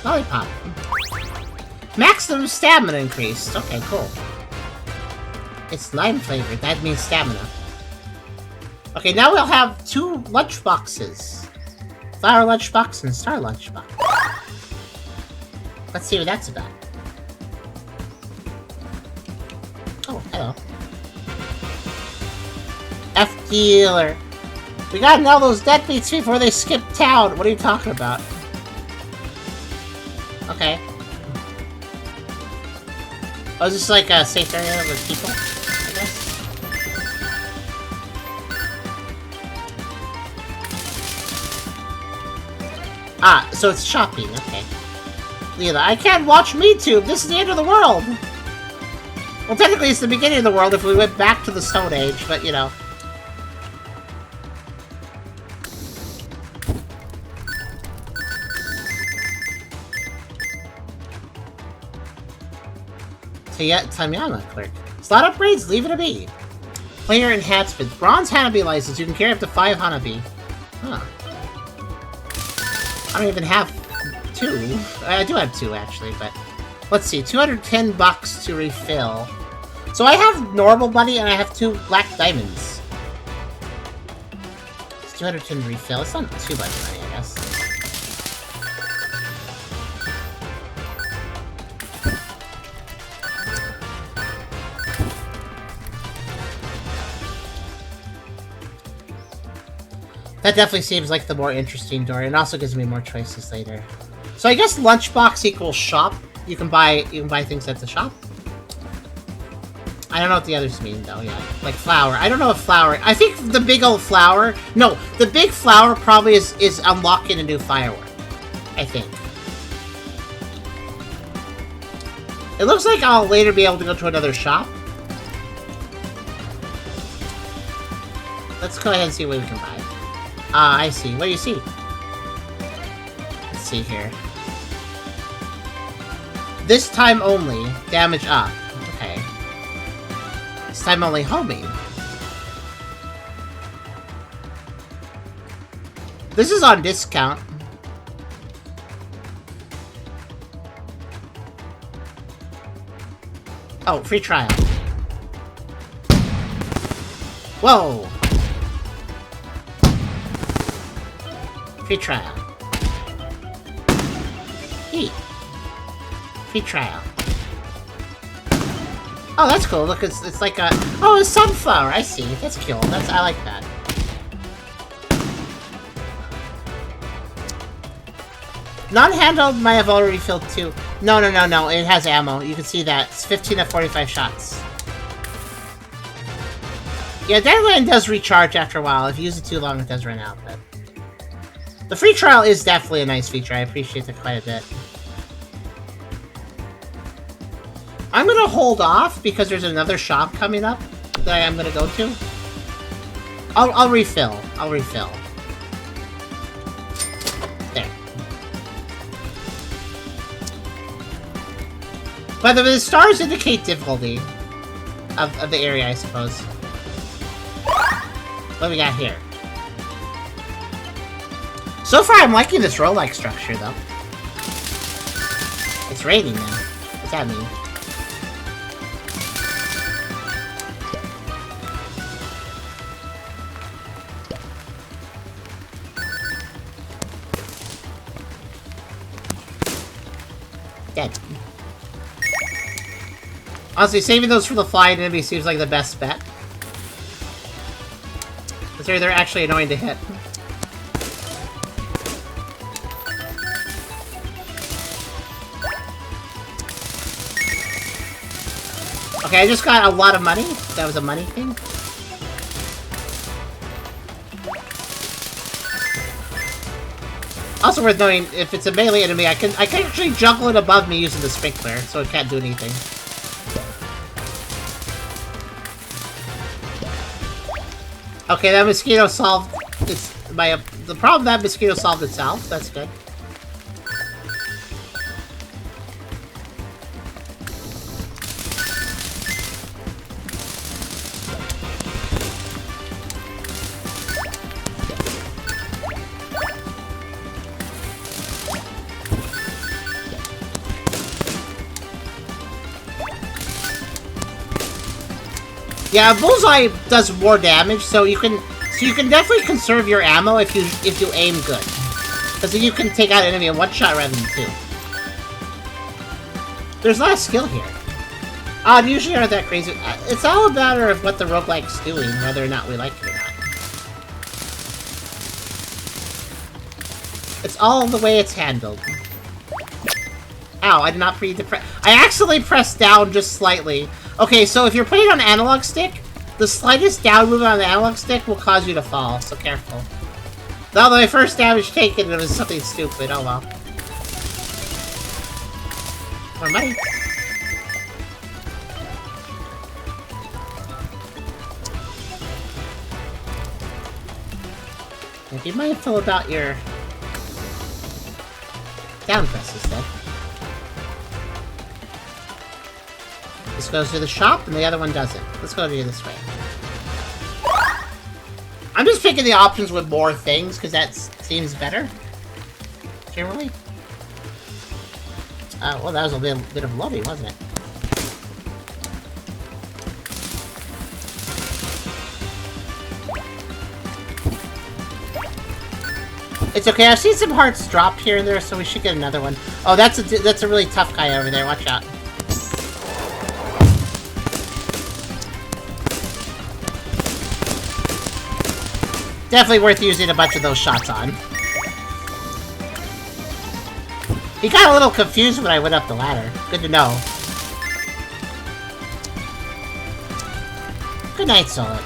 Lollipop. Maximum stamina increased. Okay, cool. It's lime flavored. That means stamina. Okay, now we'll have 2 lunch boxes. Flower lunchbox and star lunchbox. Let's see what that's about. Oh, hello. F-Dealer. We gotta nail those deadbeats before they skip town. What are you talking about? Okay. Oh, is this like a safe area with people? I guess. Ah, so it's shopping, okay. Leela, I can't watch MeTube! This is the end of the world! Well, technically it's the beginning of the world if we went back to the Stone Age, but you know. Tamyama clerk. Slot upgrades? Leave it to me. Player enhancements. Bronze Hanabi license. You can carry up to 5 Hanabi. Huh. I don't even have 2. I do have 2, actually, but... Let's see, 210 bucks to refill. So I have normal money, and I have 2 black diamonds. It's 210 to refill. It's not too much money, I guess. That definitely seems like the more interesting door. It also gives me more choices later. So I guess lunchbox equals shop. You can buy things at the shop. I don't know what the others mean though. Yeah, like flour. I don't know if flour. I think the big old flour. No, the big flour probably is unlocking a new firework. I think. It looks like I'll later be able to go to another shop. Let's go ahead and see what we can buy. Ah, I see. What do you see? Let's see here. This time only. Damage up. Okay. This time only homing. This is on discount. Oh, free trial. Whoa! Free trial. Hey. Free trial. Oh, that's cool. Look, it's like a... Oh, a sunflower. I see. That's cool. I like that. Non-handled might have already filled 2. No. It has ammo. You can see that. It's 15 of 45 shots. Yeah, Deadland does recharge after a while. If you use it too long, it does run out, but... The free trial is definitely a nice feature. I appreciate it quite a bit. I'm gonna hold off because there's another shop coming up that I'm gonna go to. I'll refill. I'll refill. There. By the way, the stars indicate difficulty of the area, I suppose. What do we got here? So far, I'm liking this roguelike structure, though. It's raining now. What's that mean? Dead. Honestly, saving those for the flying enemy seems like the best bet. Because they're actually annoying to hit. Okay, I just got a lot of money. That was a money thing. Also worth knowing, if it's a melee enemy, I can actually juggle it above me using the sprinkler, so it can't do anything. Okay, that mosquito solved the problem that mosquito solved itself. That's good. Yeah, Bullseye does more damage, so you can definitely conserve your ammo if you aim good, because then you can take out an enemy in one shot rather than two. There's a lot of skill here. They usually aren't that crazy. It's all a matter of what the roguelike's doing, whether or not we like it or not. It's all the way it's handled. Ow! I did not press. I accidentally pressed down just slightly. Okay, so if you're playing on analog stick, the slightest down movement on the analog stick will cause you to fall, so careful. Although my first damage taken, it was something stupid, oh well. More money. And be mindful about your down presses then. This goes to the shop, and the other one doesn't. Let's go to this way. I'm just picking the options with more things, because that seems better. Generally. Well, that was a bit of loading, wasn't it? It's okay, I've seen some hearts drop here and there, so we should get another one. Oh, that's a really tough guy over there, watch out. Definitely worth using a bunch of those shots on. He got a little confused when I went up the ladder. Good to know. Good night, Solid.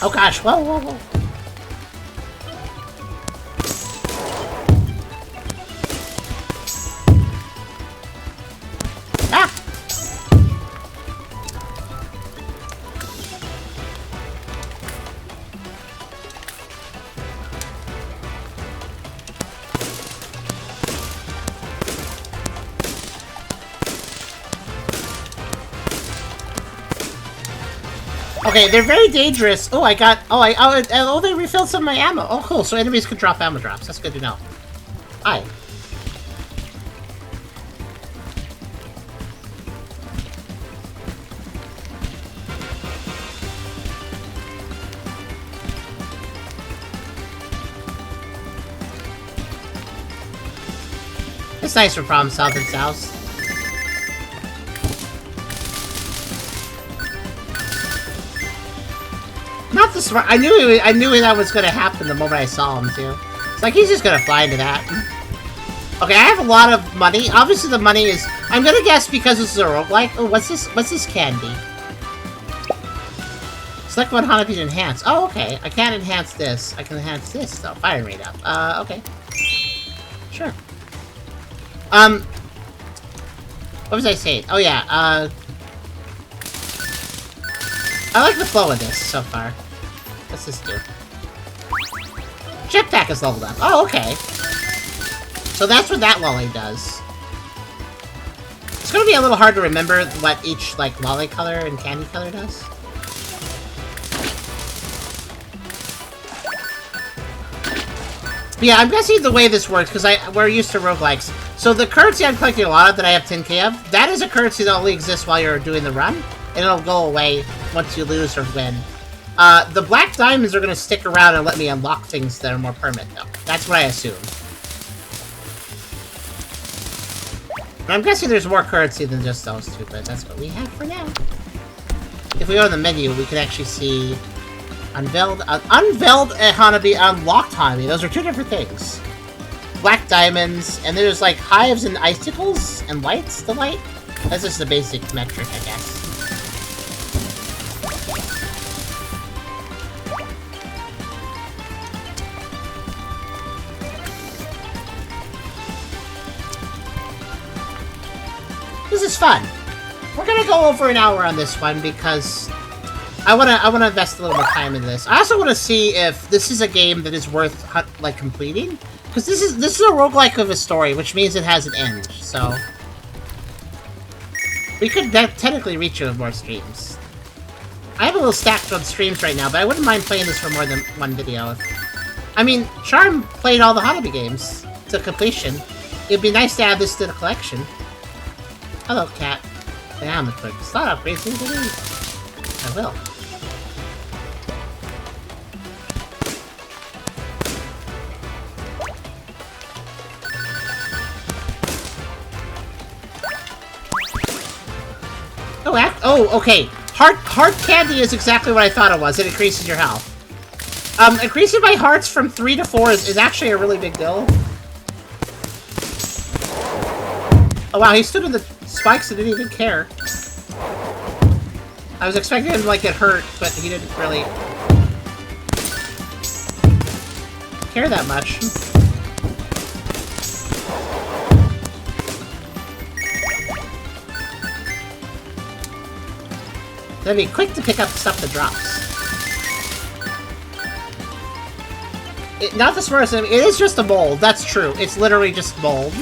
Oh gosh, whoa, whoa, whoa. Ah! Okay, they're very dangerous. Oh, they refilled some of my ammo. Oh, cool. So enemies can drop ammo drops. That's good to know. Hi. It's nice for problem solving, South. Not the smart. I knew that was gonna happen the moment I saw him too. It's like he's just gonna fly into that. Okay, I have a lot of money. Obviously, the money is. I'm gonna guess because this is a roguelike. Oh, what's this? What's this candy? Select one Hanabi to enhance. Oh, okay. I can't enhance this. I can enhance this though. Fire rate up. Okay. Sure. What was I saying? Oh yeah. I like the flow of this so far. What's this do? Jetpack is leveled up. Oh, okay. So that's what that lolly does. It's gonna be a little hard to remember what each, like, lolly color and candy color does. But yeah, I'm guessing the way this works, because we're used to roguelikes. So the currency I'm collecting a lot of that I have 10k of, that is a currency that only exists while you're doing the run, and it'll go away once you lose or win. The black diamonds are going to stick around and let me unlock things that are more permanent, though. That's what I assume. And I'm guessing there's more currency than just those two, but that's what we have for now. If we go to the menu, we can actually see unveiled Hanabi, unlocked Hanabi. Those are two different things. Black diamonds, and there's like hives and icicles and lights to light. That's just the basic metric, I guess. This is fun. We're gonna go over an hour on this one because I wanna invest a little more time in this. I also wanna see if this is a game that is worth like completing, because this is a roguelike of a story, which means it has an end. So we could technically reach you with more streams. I have a little stacked on streams right now, but I wouldn't mind playing this for more than one video. I mean, Charm played all the Hanabi games to completion. It'd be nice to add this to the collection. Hello, cat. Damn, the quick start upgrades seem to be. I will. Oh, okay. Heart candy is exactly what I thought it was. It increases your health. Increasing my hearts from 3 to 4 is actually a really big deal. Oh wow, he stood in the spikes and didn't even care. I was expecting him to like get hurt, but he didn't really care that much. Then be quick to pick up stuff that drops. Not the smartest thing, it is just a mold, that's true. It's literally just mold.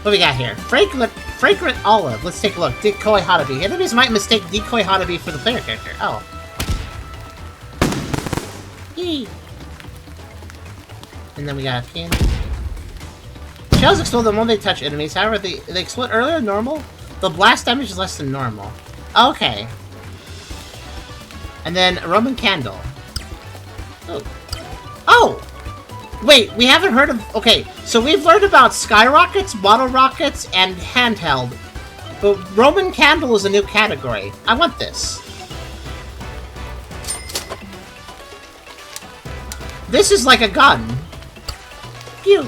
What we got here? Fragrant olive. Let's take a look. Decoy Hanabi. Enemies might mistake Decoy Hanabi for the player character. Oh. Yee. And then we got candy. Shells explode the moment they touch enemies. However, they explode earlier than normal. The blast damage is less than normal. Okay. And then a Roman candle. Oh. Oh! Wait, we haven't heard of... Okay, so we've learned about skyrockets, bottle rockets, and handheld. But Roman candle is a new category. I want this. This is like a gun. Phew.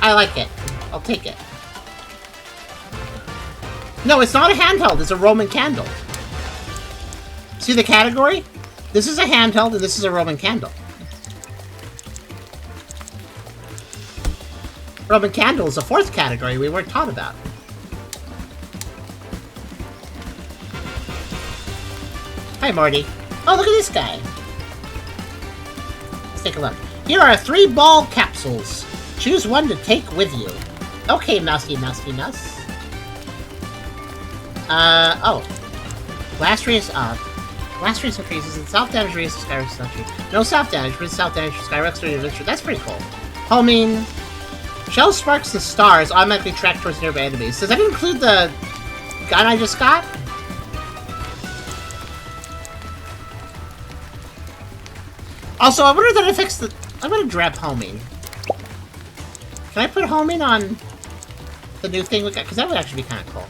I like it. I'll take it. No, it's not a handheld. It's a Roman candle. See the category? This is a handheld, and this is a Roman candle. Roman candle is a fourth category we weren't taught about. Hi, Morty. Oh, look at this guy. Let's take a look. Here are 3 ball capsules. Choose one to take with you. Okay, mousey, mousey, mouse. Oh. Blast radius up. Blast radius increases and self-damage radius for Skyrock's country. No self-damage, but self-damage for Skyrock's adventure. That's pretty cool. Homing. Shell sparks and stars automatically track towards nearby enemies. Does that include the gun I just got? Also, I wonder that it fixed the... I'm gonna grab homing. Can I put homing on the new thing we got? Because that would actually be kind of cool.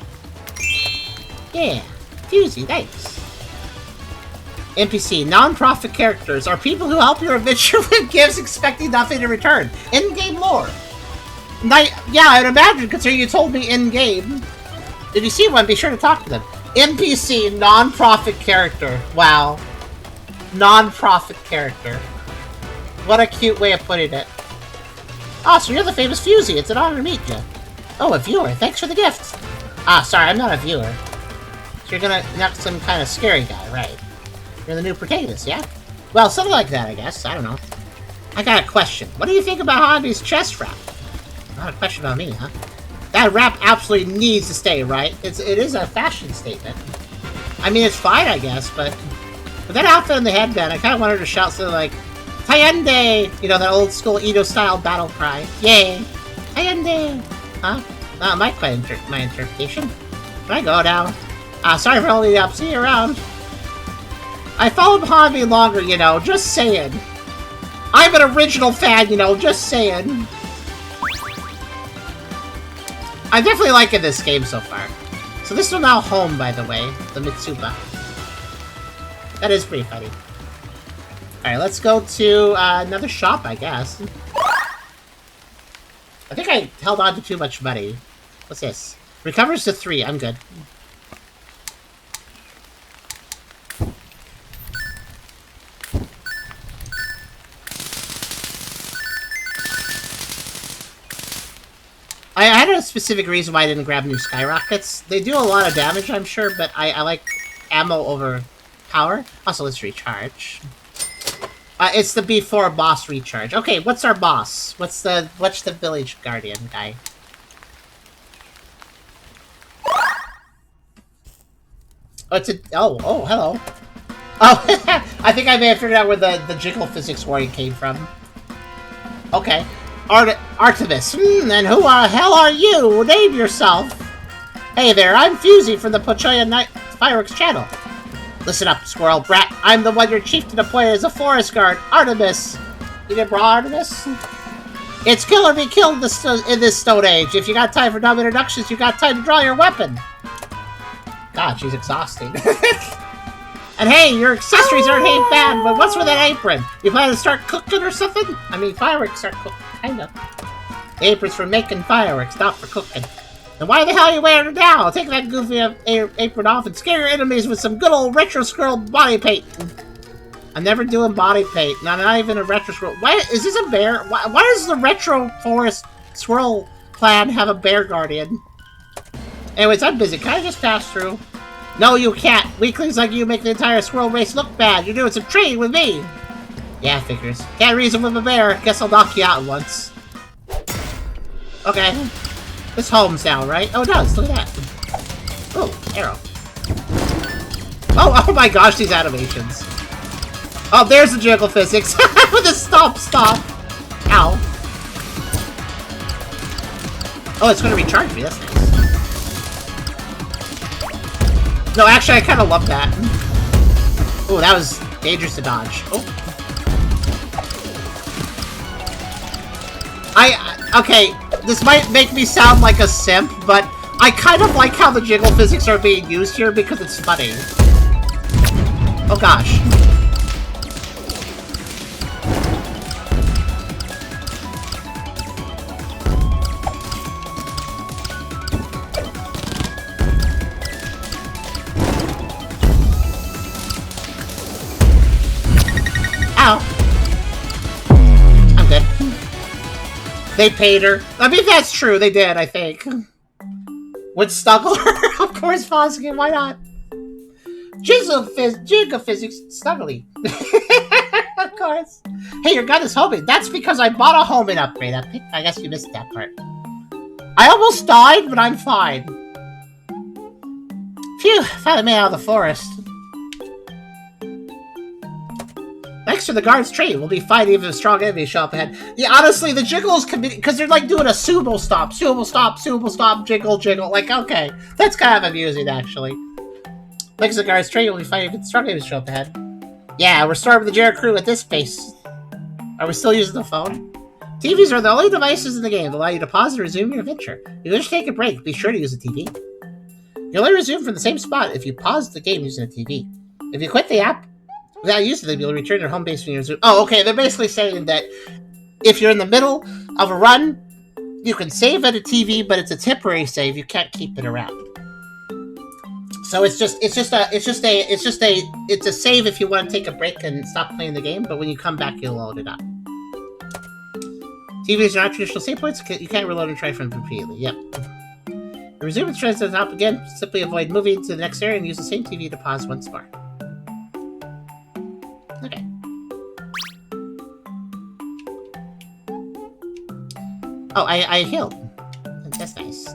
Yeah. Fusey, thanks. NPC, non-profit characters are people who help your adventure with gifts expecting nothing in return. In-game lore. Yeah, I'd imagine, considering you told me in-game. If you see one, be sure to talk to them. NPC, non-profit character. Wow. Non-profit character. What a cute way of putting it. Oh, so you're the famous Fusey. It's an honor to meet you. Oh, a viewer. Thanks for the gift. Ah, sorry, I'm not a viewer. So you're gonna knock some kind of scary guy, right? You're the new protagonist, yeah? Well, something like that, I guess. I don't know. I got a question. What do you think about Hanabi's chest wrap? Not a question about me, huh? That rap absolutely needs to stay, right? It is a fashion statement. I mean, it's fine, I guess, but with that outfit and the headband, I kind of wanted to shout something like, Tayende! You know, that old school Edo-style battle cry. Yay! Tayende! Huh? My interpretation. Can I go now? Sorry for holding up. See you around. I followed Hanabi longer, you know, just saying. I'm an original fan, you know, just saying. I'm definitely liking this game so far. So this is now home, by the way, the Mitsuba. That is pretty funny. Alright, let's go to another shop, I guess. I think I held on to too much money. What's this? Recovers to 3, I'm good. I had a specific reason why I didn't grab new skyrockets. They do a lot of damage, I'm sure, but I like ammo over power. Also, let's recharge. It's the B4 boss recharge. Okay, what's our boss? What's the village guardian guy? Oh, it's a... Oh, hello. Oh, I think I may have figured out where the jiggle physics warning came from. Okay. Artemis. And who the hell are you? Name yourself. Hey there, I'm Fusey from the Pochoya Night Fireworks channel. Listen up, Squirrel Brat. I'm the one your chief to deploy as a forest guard, Artemis. You remember Artemis? It's kill or be killed in this Stone Age. If you got time for dumb introductions, you got time to draw your weapon. God, she's exhausting. And hey, your accessories aren't half bad, but what's with that apron? You plan to start cooking or something? I mean, fireworks start cooking, kind of. The apron's for making fireworks, not for cooking. And why the hell are you wearing it now? Take that goofy apron off and scare your enemies with some good old retro squirrel body paint. I'm never doing body paint. No, not even a retro squirrel. Why is this a bear? Why does the retro forest squirrel clan have a bear guardian? Anyways, I'm busy. Can I just pass through? No, you can't. Weaklings like you make the entire squirrel race look bad. You're doing some trading with me. Yeah, figures. Can't reason with a bear. Guess I'll knock you out once. Okay. This home's now, right? Oh, it does. Look at that. Oh, arrow. Oh my gosh, these animations. Oh, there's the jiggle physics. With a stop. Ow. Oh, it's going to recharge me. That's nice. No, actually, I kind of love that. Oh, that was dangerous to dodge. Oh. Okay, this might make me sound like a simp, but I kind of like how the jiggle physics are being used here because it's funny. Oh gosh. Ow. I'm good. They paid her. I mean, that's true. They did, I think. With Snuggler? Of course, Foskin. Why not? Jiggle physics. Snuggly. Of course. Hey, your gun is homing. That's because I bought a homing upgrade. I guess you missed that part. I almost died, but I'm fine. Phew. Finally made it out of the forest. Thanks to the guard's trade, we'll be fine even if strong enemies show up ahead. Yeah, honestly, the jiggles because they're like doing a sumo stop, jiggle. Like, okay, that's kind of amusing, actually. Thanks to the guard's trade, we'll be fine even if strong enemies show up ahead. Yeah, we're storming the Jared crew at this pace. Are we still using the phone? TVs are the only devices in the game that allow you to pause and resume your adventure. If you wish to take a break, be sure to use a TV. You'll only resume from the same spot if you pause the game using a TV. If you quit the app, without using them, you'll return to your home base when you resume. Oh, okay, they're basically saying that if you're in the middle of a run, you can save at a TV, but it's a temporary save. You can't keep it around. So it's a save if you want to take a break and stop playing the game, but when you come back, you'll load it up. TVs are not traditional save points. You can't reload and try from them repeatedly. Yep. Resume and try to the top again. Simply avoid moving to the next area and use the same TV to pause once more. Okay. Oh, I healed. That's nice.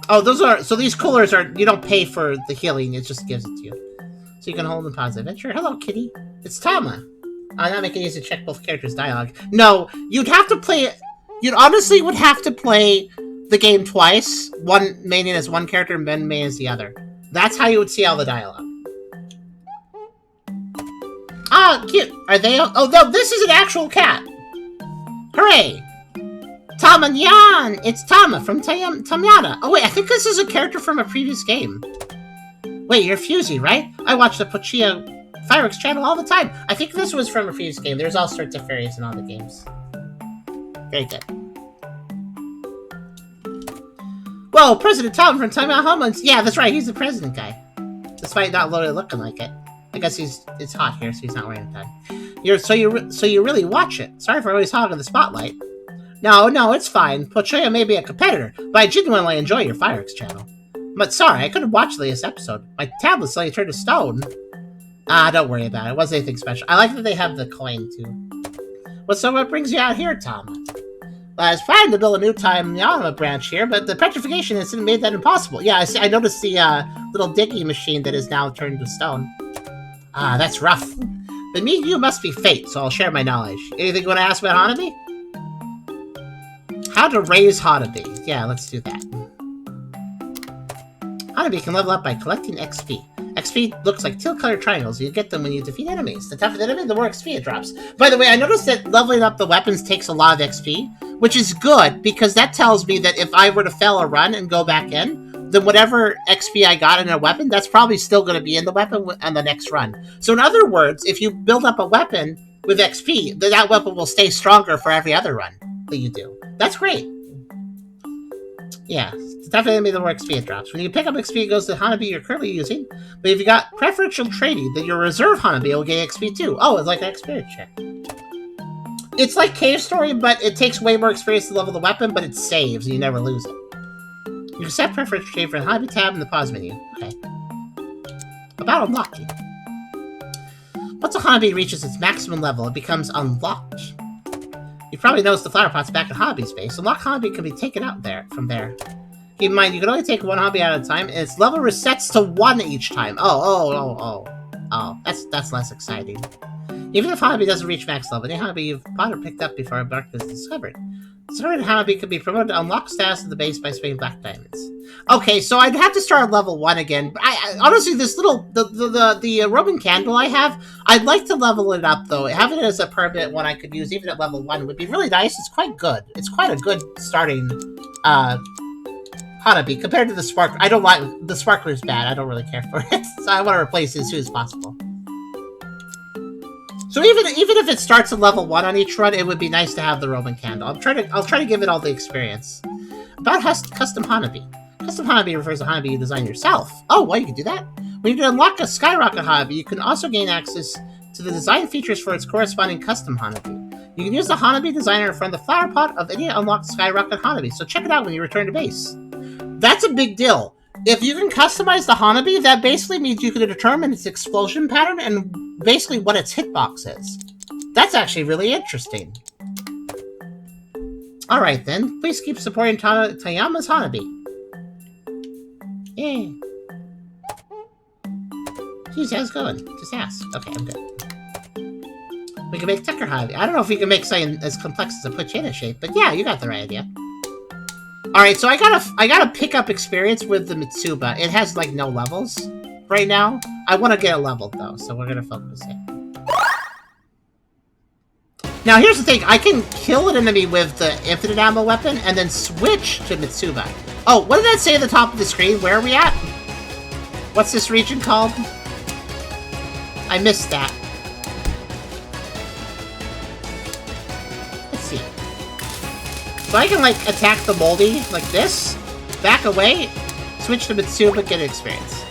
Oh, those are... So these coolers are... You don't pay for the healing, it just gives it to you. So you can hold and pause adventure. Hello, kitty. It's Tama. I'm not making it easy to check both characters' dialogue. No, you'd have to play... You'd honestly would have to play the game twice. One main as one character and then main as the other. That's how you would see all the dialogue. Ah, cute. Are they... Oh, no, this is an actual cat. Hooray. Tama Nyan! It's Tama from Tamyana. Oh, wait, I think this is a character from a previous game. Wait, you're Fusey, right? I watch the Pochia Fireworks channel all the time. I think this was from a previous game. There's all sorts of fairies in all the games. Very good. Whoa, President Tom from Time Out Humans. Yeah, that's right. He's the president guy. Despite not literally looking like it. I guess it's hot here, so he's not wearing a tie. So you really watch it. Sorry for always hogging the spotlight. No, it's fine. Pochia may be a competitor, but I genuinely enjoy your Fireworks channel. But sorry, I couldn't watch the latest episode. My tablet suddenly turned to stone. Ah, don't worry about it. It wasn't anything special. I like that they have the coin, too. What brings you out here, Tom? Well, I was planning to build a new Tamyana branch here, but the petrification incident made that impossible. Yeah, I noticed the little digging machine that is now turned to stone. Ah, that's rough. But me and you must be fate, so I'll share my knowledge. Anything you want to ask about Hanabi? How to raise Hanabi. Yeah, let's do that. Hanabi can level up by collecting XP. XP looks like teal-colored triangles. You get them when you defeat enemies. The tougher the enemy, the more XP it drops. By the way, I noticed that leveling up the weapons takes a lot of XP, which is good, because that tells me that if I were to fail a run and go back in, then whatever XP I got in a weapon, that's probably still going to be in the weapon on the next run. So in other words, if you build up a weapon with XP, then that weapon will stay stronger for every other run that you do. That's great. Yeah, it's definitely the more XP it drops. When you pick up XP, it goes to Hanabi you're currently using. But if you got preferential trading, then your reserve Hanabi will gain XP too. Oh, it's like an experience check. It's like Cave Story, but it takes way more experience to level the weapon, but it saves and you never lose it. You can set preferential trade for the Hanabi tab in the pause menu. Okay. About unlocking. Once a Hanabi reaches its maximum level, it becomes unlocked. You probably noticed the flower pot's back at Hanabi's base. Unlocked Hanabi can be taken out from there. Keep in mind, you can only take one Hanabi at a time, and its level resets to 1 each time. Oh, that's less exciting. Even if Hanabi doesn't reach max level, any Hanabi you've bought or picked up before a mark is discovered. Discovered Hanabi can be promoted to unlock status of the base by spending black diamonds. Okay, so I'd have to start at level 1 again. I honestly, this little the Roman candle I have, I'd like to level it up though. Having it as a permanent one I could use even at level 1 would be really nice. It's quite good. It's quite a good starting Hanabi compared to the Spark. I don't like the Sparkler's bad. I don't really care for it, so I want to replace it as soon as possible. So even if it starts at level 1 on each run, it would be nice to have the Roman candle. I'll try to give it all the experience. About custom Hanabi. Custom Hanabi refers to Hanabi you design yourself. Oh, well, you can do that. When you unlock a Skyrocket Hanabi, you can also gain access to the design features for its corresponding custom Hanabi. You can use the Hanabi designer in front of the flower pot of any unlocked Skyrocket Hanabi, so check it out when you return to base. That's a big deal. If you can customize the Hanabi, that basically means you can determine its explosion pattern and basically what its hitbox is. That's actually really interesting. Alright then, please keep supporting Tayama's Hanabi. Yay. Geez, how's it going? Just ask. Okay, I'm good. We can make Tucker Hanabi. I don't know if we can make something as complex as a Pochita shape, but yeah, you got the right idea. Alright, so I gotta pick up experience with the Mitsuba. It has, like, no levels right now. I want to get it leveled, though, so we're gonna focus it. Now, here's the thing. I can kill an enemy with the infinite ammo weapon and then switch to Mitsuba. Oh, what did that say at the top of the screen? Where are we at? What's this region called? I missed that. Let's see. So I can, like, attack the moldy like this, back away, switch to Mitsuba, get experience.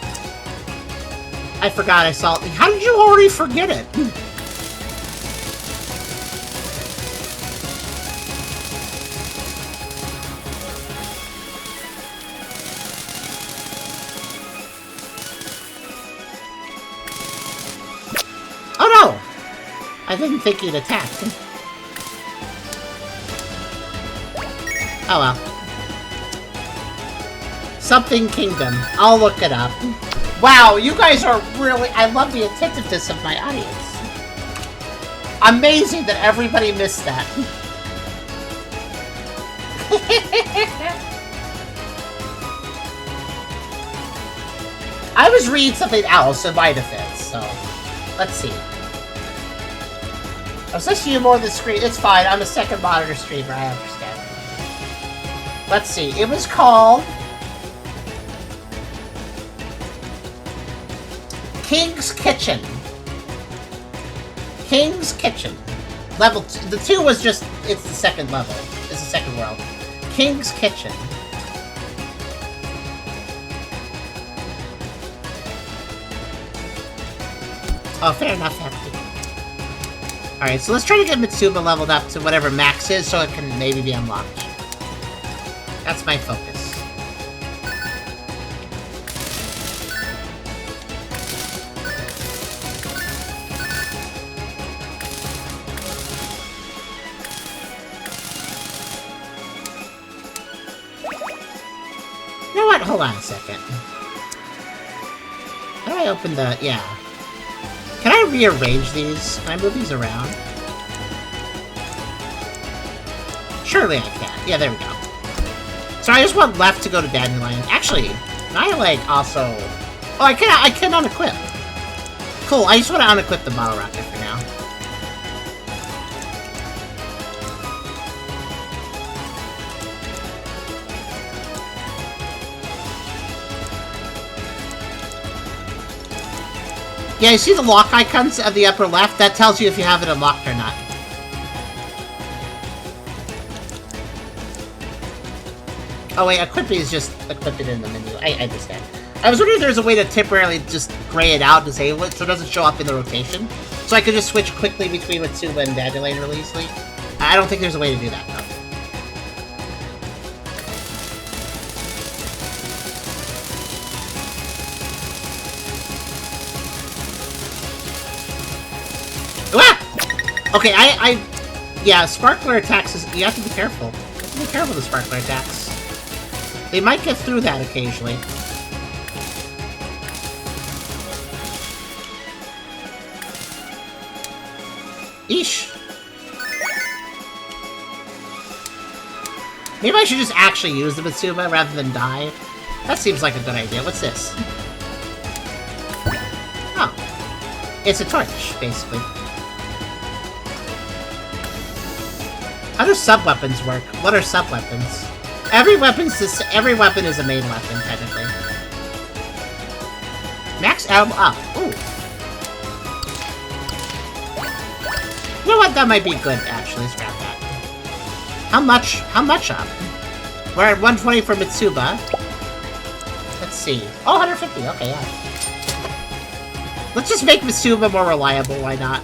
I forgot I saw it. How did you already forget it? Oh no! I didn't think you'd attack. Oh well. Something Kingdom. I'll look it up. Wow, you guys are really... I love the attentiveness of my audience. Amazing that everybody missed that. I was reading something else in my defense, so... Let's see. I was listening to you more than the screen. It's fine, I'm a second monitor streamer, I understand. Let's see, it was called... King's Kitchen. King's Kitchen. Level 2. The 2 was just... It's the second level. It's the second world. King's Kitchen. Oh, fair enough, Happy. Alright, so let's try to get Mitsuba leveled up to whatever max is so it can maybe be unlocked. That's my focus. You know what? Hold on a second. How do I open the... Yeah. Can I rearrange these? Can I move these around? Surely I can. Yeah, there we go. So I just want left to go to Dandelion. Actually, can I, like, also... Oh, I can unequip. Cool, I just want to unequip the bottle rocket for now. Yeah, you see the lock icons at the upper left? That tells you if you have it unlocked or not. Oh wait, equipping is just equipping in the menu. I understand. I was wondering if there's a way to temporarily just gray it out, disable it, so it doesn't show up in the rotation. So I could just switch quickly between Mitsuba and Dandelion really easily. I don't think there's a way to do that, though. Okay, yeah, sparkler attacks you have to be careful. You have to be careful with the sparkler attacks. They might get through that occasionally. Eesh. Maybe I should just actually use the Mitsuba rather than die. That seems like a good idea. What's this? Oh. It's a torch, basically. How do sub-weapons work? What are sub-weapons? Every weapon is a main weapon, technically. Max ammo up. Ooh. You know what? That might be good, actually. Let's grab that. How much up? We're at 120 for Mitsuba. Let's see. Oh, 150. Okay, yeah. Let's just make Mitsuba more reliable. Why not?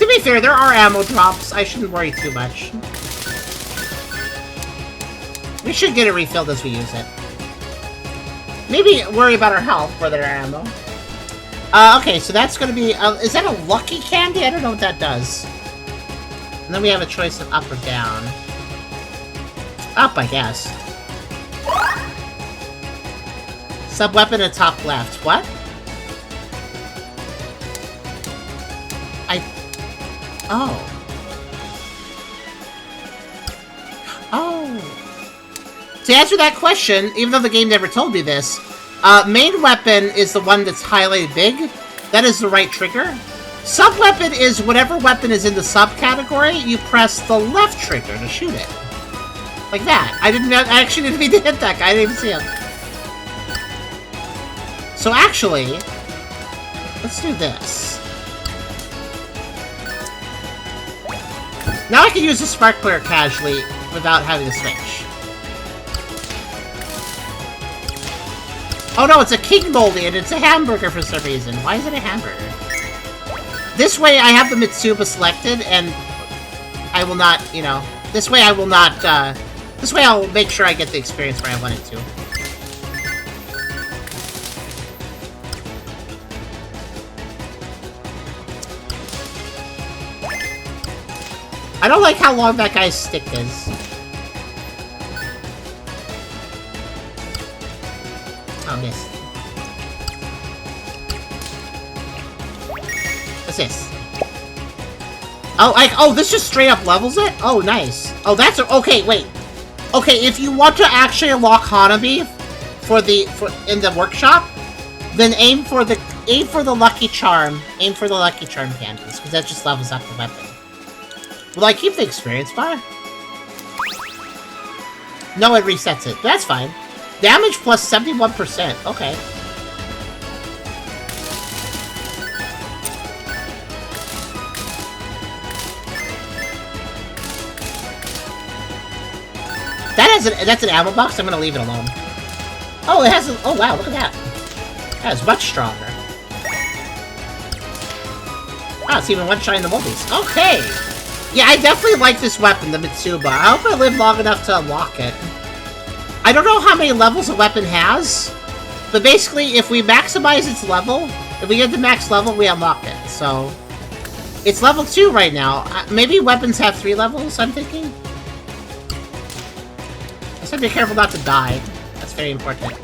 To be fair, there are ammo drops. I shouldn't worry too much. We should get it refilled as we use it. Maybe worry about our health for their ammo. Okay, so that's gonna be... is that a lucky candy? I don't know what that does. And then we have a choice of up or down. Up, I guess. Sub-weapon at top left. What? Oh. Oh. To answer that question, even though the game never told me this, main weapon is the one that's highlighted big. That is the right trigger. Sub-weapon is whatever weapon is in the sub-category, you press the left trigger to shoot it. Like that. I actually didn't mean to hit that guy. I didn't even see him. So actually, let's do this. Now I can use the sparkler casually without having to switch. Oh no, it's a king moldy and it's a hamburger for some reason. Why is it a hamburger? This way I have the Mitsuba selected and I will not, you know, this way I will not, this way I'll make sure I get the experience where I want it to. I don't like how long that guy's stick is. Oh, missed. What's this? Oh, this just straight up levels it? Oh, nice. Oh, that's okay, wait. Okay, if you want to actually unlock Hanabi in the workshop, then aim for the lucky charm. Aim for the lucky charm candies, because that just levels up the weapon. Will I keep the experience bar? No, it resets it. That's fine. Damage plus 71%. Okay. That's an ammo box. I'm gonna leave it alone. Oh, it has. Oh wow, look at that. That is much stronger. Wow, it's even one-shotting the movies. Okay. Yeah, I definitely like this weapon, the Mitsuba. I hope I live long enough to unlock it. I don't know how many levels a weapon has, but basically, if we maximize its level, if we get to max level, we unlock it. So, it's level 2 right now. Maybe weapons have 3 levels, I'm thinking? I just have to be careful not to die. That's very important.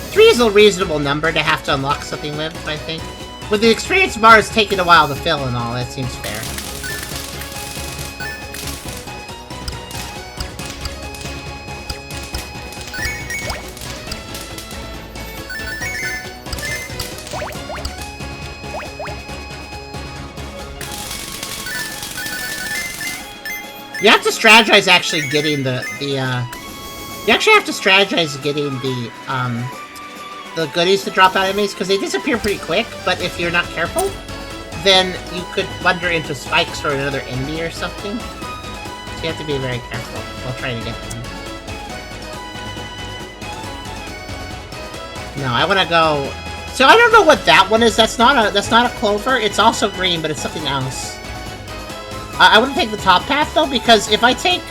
Three is a reasonable number to have to unlock something with, I think. With the experience bars taking a while to fill and all, that seems fair. You have to strategize actually getting you actually have to strategize getting the goodies to drop out of enemies, because they disappear pretty quick, but if you're not careful, then you could wander into spikes or another enemy or something. So you have to be very careful while trying to get them. No, I want to go... So I don't know what that one is. That's not a clover. It's also green, but it's something else. I wouldn't take the top path, though, because if I take...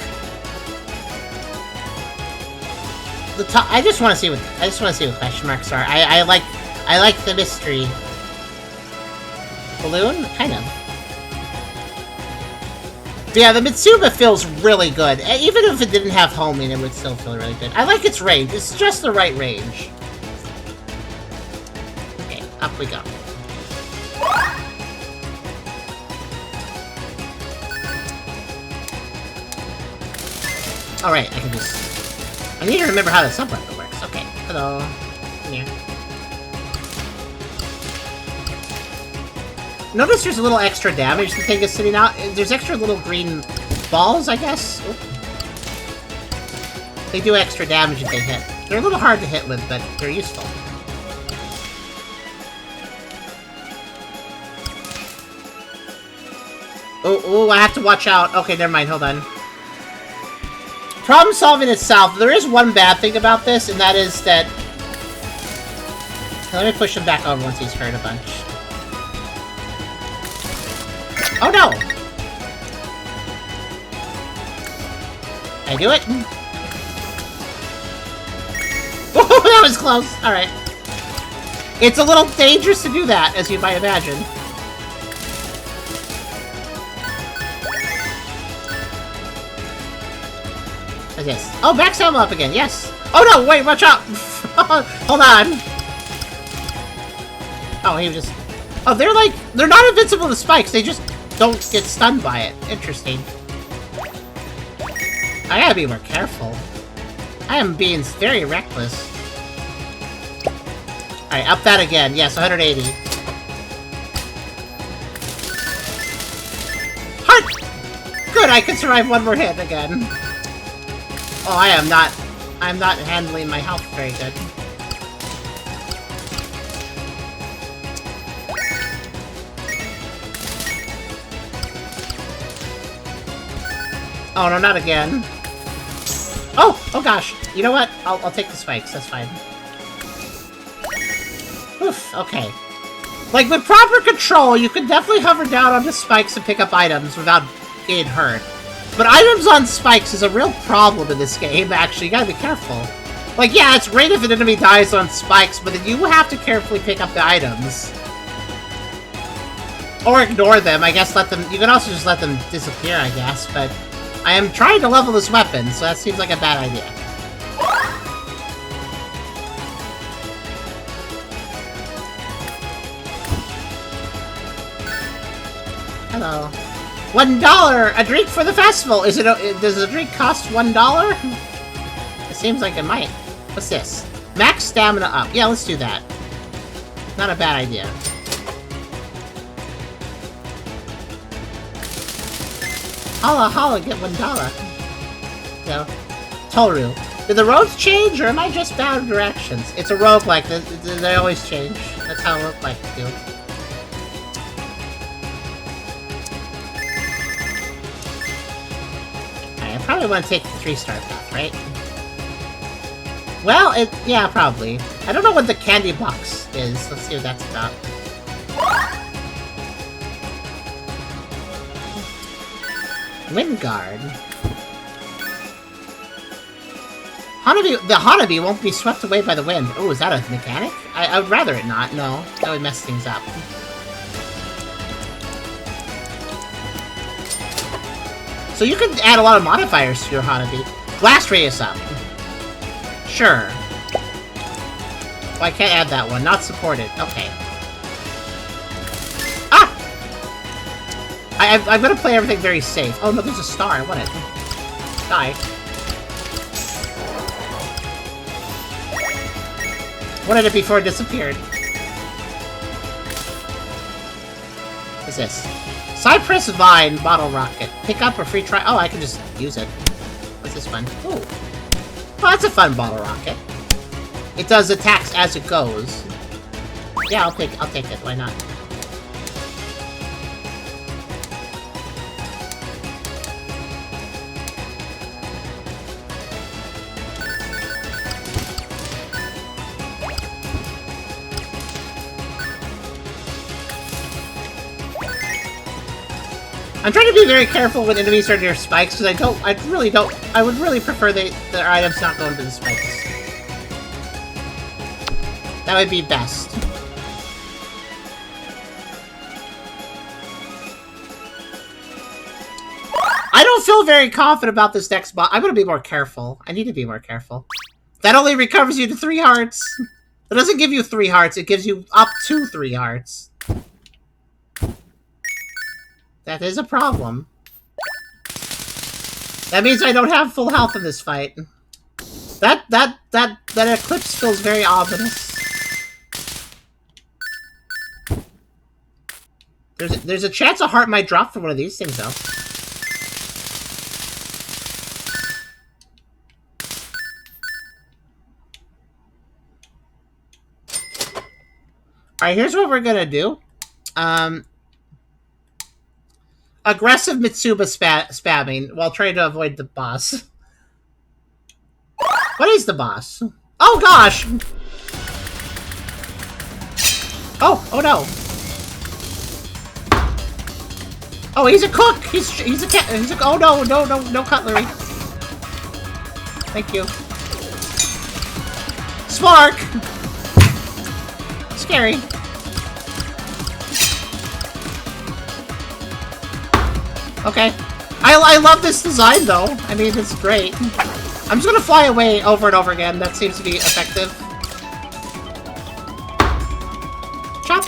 the top... I just want to see what question marks are. I like the mystery. Balloon? Kind of. But yeah, the Mitsuba feels really good. Even if it didn't have homing, it would still feel really good. I like its range. It's just the right range. Okay, up we go. Alright, I can just... I need to remember how the sub-weapon works. Okay, hello. Come here. Notice there's a little extra damage the thing is sitting out. There's extra little green balls, I guess? Oop. They do extra damage if they hit. They're a little hard to hit with, but they're useful. Oh, I have to watch out. Okay, never mind, hold on. Problem solving itself. There is one bad thing about this, and that is that... Let me push him back over once he's hurt a bunch. Oh no! Did I do it? Oh, that was close! Alright. It's a little dangerous to do that, as you might imagine. What's this? Oh, max ammo up again, yes! Oh no, wait, watch out! Hold on! Oh, he was just... Oh, they're not invincible to spikes, they just don't get stunned by it. Interesting. I gotta be more careful. I am being very reckless. Alright, up that again. Yes, 180. Heart! Good, I can survive one more hit again. Oh, I'm not handling my health very good. Oh no, not again. Oh gosh. You know what? I'll take the spikes, that's fine. Oof, okay. Like, with proper control, you can definitely hover down on the spikes and pick up items without getting hurt. But items on spikes is a real problem in this game, actually. You gotta be careful. Like, yeah, it's great if an enemy dies on spikes, but then you have to carefully pick up the items. Or ignore them, I guess let them... You can also just let them disappear, I guess, but... I am trying to level this weapon, so that seems like a bad idea. Hello. $1! A drink for the festival! Does a drink cost $1? It seems like it might. What's this? Max stamina up. Yeah, let's do that. Not a bad idea. Holla holla, get $1. So, Toru. Did the roads change, or am I just bad directions? It's a roguelike. They always change. That's how roguelikes do. Alright, I probably want to take the 3-star path, right? Well, yeah, probably. I don't know what the candy box is. Let's see what that's about. Wind guard. The Hanabi won't be swept away by the wind. Oh, is that a mechanic? I would rather it not. No, that would mess things up. So you could add a lot of modifiers to your Hanabi. Blast radius up. Sure. Oh, I can't add that one. Not supported. Okay. Ah! I'm gonna play everything very safe. Oh no, there's a star. I want it. Die. Wanted it before it disappeared. What's this? Cypress Vine Bottle Rocket. Pick up a free try. Oh, I can just use it. What's this one? Ooh. Oh, that's a fun bottle rocket. It does attacks as it goes. Yeah, I'll take it. Why not? I'm trying to be very careful when enemies are near spikes, because I would really prefer their items not go into the spikes. That would be best. I don't feel very confident about this next boss. I'm gonna be more careful. I need to be more careful. That only recovers you to 3 hearts. It doesn't give you 3 hearts, it gives you up to 3 hearts. That is a problem. That means I don't have full health in this fight. That eclipse feels very ominous. There's a chance a heart might drop from one of these things, though. Alright, here's what we're gonna do. Aggressive Mitsuba spamming while trying to avoid the boss. What is the boss? Oh gosh! Oh no! Oh, he's a cook. He's a. Oh no cutlery. Thank you. Spark. Scary. Okay. I love this design, though. I mean, it's great. I'm just gonna fly away over and over again. That seems to be effective. Chop!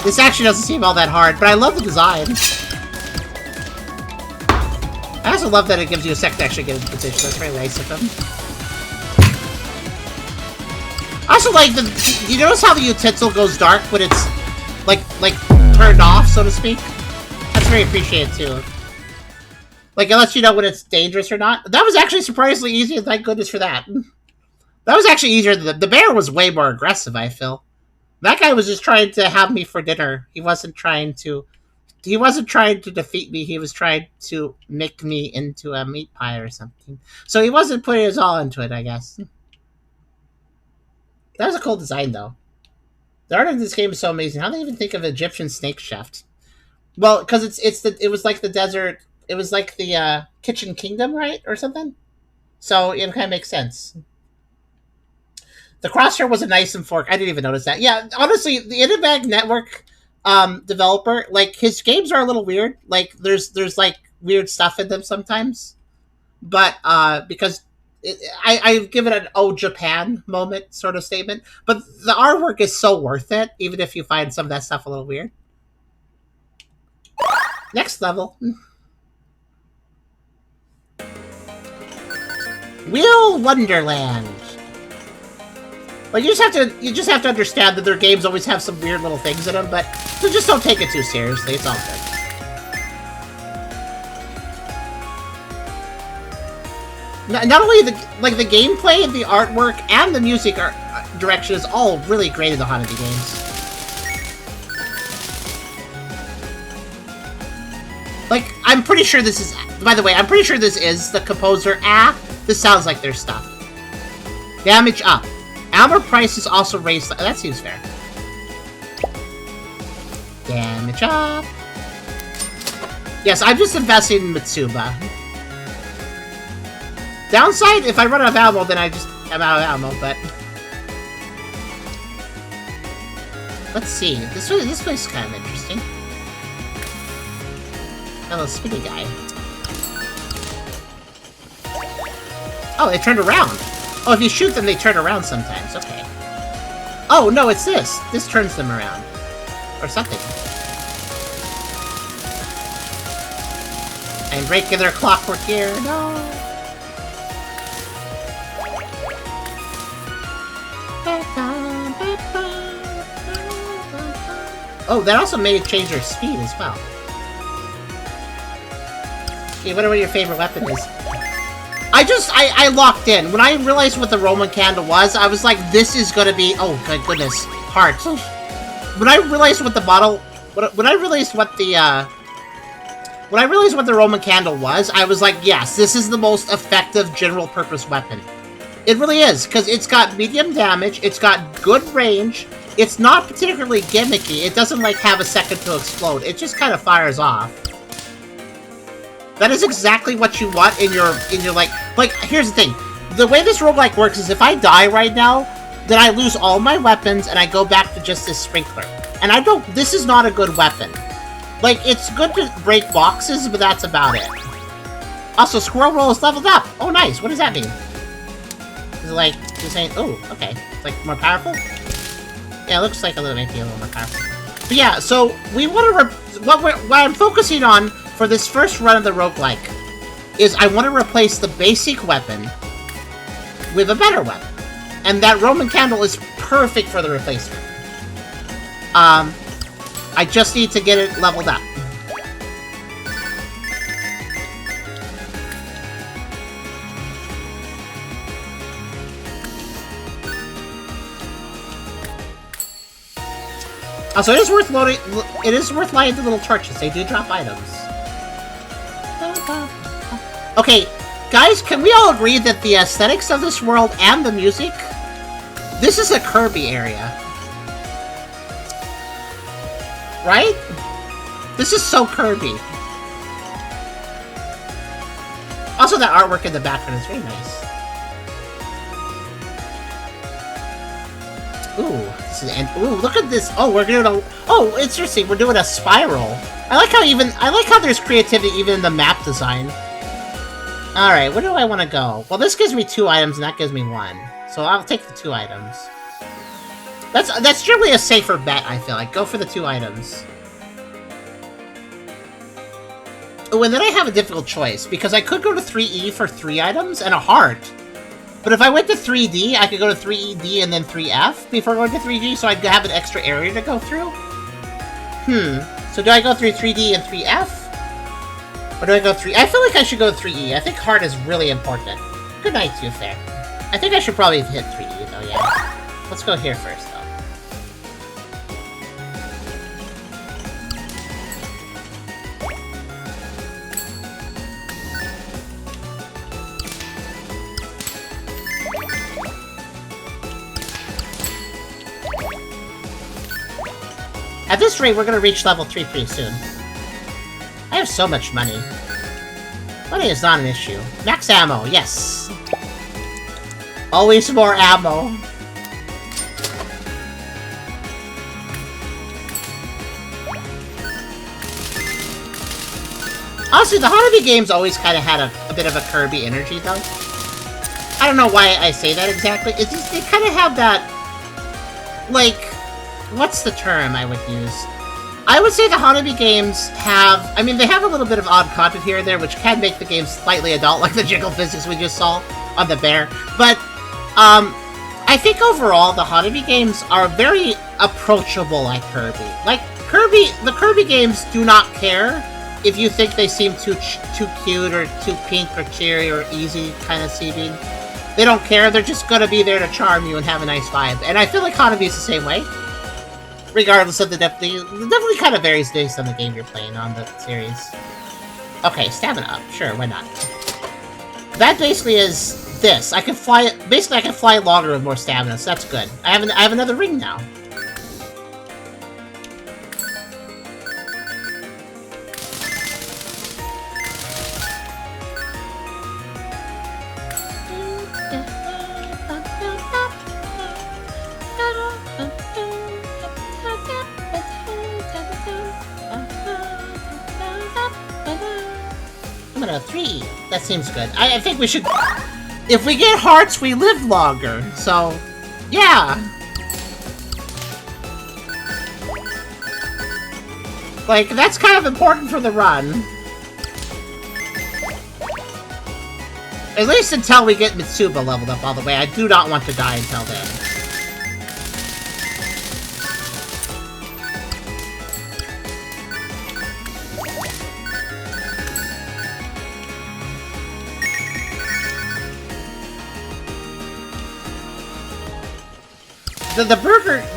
This actually doesn't seem all that hard, but I love the design. I also love that it gives you a sec to actually get into position. That's very nice of them. I also like you notice how the utensil goes dark when it's like turned off, so to speak? That's very appreciated too. Like it lets you know when it's dangerous or not. That was actually surprisingly easy, and thank goodness for that. That was actually easier than the bear was way more aggressive, I feel. That guy was just trying to have me for dinner. He wasn't trying to defeat me, he was trying to make me into a meat pie or something. So he wasn't putting his all into it, I guess. That was a cool design, though. The art of this game is so amazing. How do they even think of Egyptian snake shaft? Well, because it was like the desert. It was like the kitchen kingdom, right, or something. So it kind of makes sense. The crosshair was a nice and fork. I didn't even notice that. Yeah, honestly, the Inabag Network developer, like his games are a little weird. Like there's like weird stuff in them sometimes, but because I give it an "Oh Japan" moment sort of statement. But the artwork is so worth it, even if you find some of that stuff a little weird. Next level, Wheel Wonderland. Like you just have to understand that their games always have some weird little things in them, but so just don't take it too seriously. It's all good. Not only the gameplay, the artwork, and the music direction is all really great in the Hanabi games. Like, I'm pretty sure this is. By the way, I'm pretty sure this is the composer. This sounds like their stuff. Damage up. Armor price is also raised. That seems fair. Damage up. Yes, I'm just investing in Mitsuba. Downside, if I run out of ammo, then I'm out of ammo, but... Let's see. This place is kind of interesting. Got a little spinny guy. Oh, they turned around. Oh, if you shoot them, they turn around sometimes. Okay. Oh, no, it's this. This turns them around. Or something. I'm breaking their clockwork here. No. Oh, that also made change their speed as well. Okay, whatever your favorite weapon is. I locked in. When I realized what the Roman candle was, I was like, this is gonna be... Oh, good goodness. Heart. When I realized what the bottle... When I realized what the Roman candle was, I was like, yes, this is the most effective general-purpose weapon. It really is, because it's got medium damage, it's got good range, it's not particularly gimmicky, it doesn't, like, have a second to explode, it just kind of fires off. That is exactly what you want in your like, here's the thing. The way this roguelike works is if I die right now, then I lose all my weapons and I go back to just this sprinkler. And this is not a good weapon. Like, it's good to break boxes, but that's about it. Also, Squirrel is leveled up. Oh, nice. What does that mean? Is it like, you're saying, oh, okay. It's like more powerful? Yeah, it looks like it might be a little more powerful. But yeah, so we want to, what I'm focusing on for this first run of the roguelike is I want to replace the basic weapon with a better weapon. And that Roman candle is perfect for the replacement. I just need to get it leveled up. Also, it is worth lighting the little torches. They do drop items. Okay, guys, can we all agree that the aesthetics of this world and the music... This is a Kirby area. Right? This is so Kirby. Also, that artwork in the background is very nice. Ooh, this is ooh, look at this. Oh, we're doing a... Oh, interesting. We're doing a spiral. I like how there's creativity even in the map design. Alright, where do I want to go? Well, this gives me 2 items, and that gives me 1. So I'll take the 2 items. That's generally a safer bet, I feel like. Go for the 2 items. Oh, and then I have a difficult choice, because I could go to 3E for 3 items and a heart. But if I went to 3D, I could go to 3D and then 3F before going to 3D, so I'd have an extra area to go through. So do I go through 3D and 3F? Or do I go 3... I feel like I should go 3E. I think heart is really important. Good night to you, Fair. I think I should probably hit 3E, though, yeah. Let's go here first, though. At this rate, we're gonna reach level 3 pretty soon. I have so much money. Money is not an issue. Max ammo, yes. Always more ammo. Honestly, the Hanabi games always kind of had a bit of a Kirby energy, though. I don't know why I say that exactly. It's just, they kind of have that, like, what's the term I would use? I would say the Hanabi games have, I mean, they have a little bit of odd content here and there, which can make the game slightly adult, like the jiggle physics we just saw on the bear. But, I think overall, the Hanabi games are very approachable like Kirby. Like, the Kirby games do not care if you think they seem too cute or too pink or cheery or easy kind of seeming. They don't care, they're just gonna be there to charm you and have a nice vibe. And I feel like Hanabi is the same way. Regardless of the definitely kind of varies based on the game you're playing on the series. Okay, stamina up, sure, why not? That basically is this. I can fly longer with more stamina, so that's good. I have another ring now. Three. That seems good. I think we should... If we get hearts, we live longer. So, yeah. Like, that's kind of important for the run. At least until we get Mitsuba leveled up all the way. I do not want to die until then.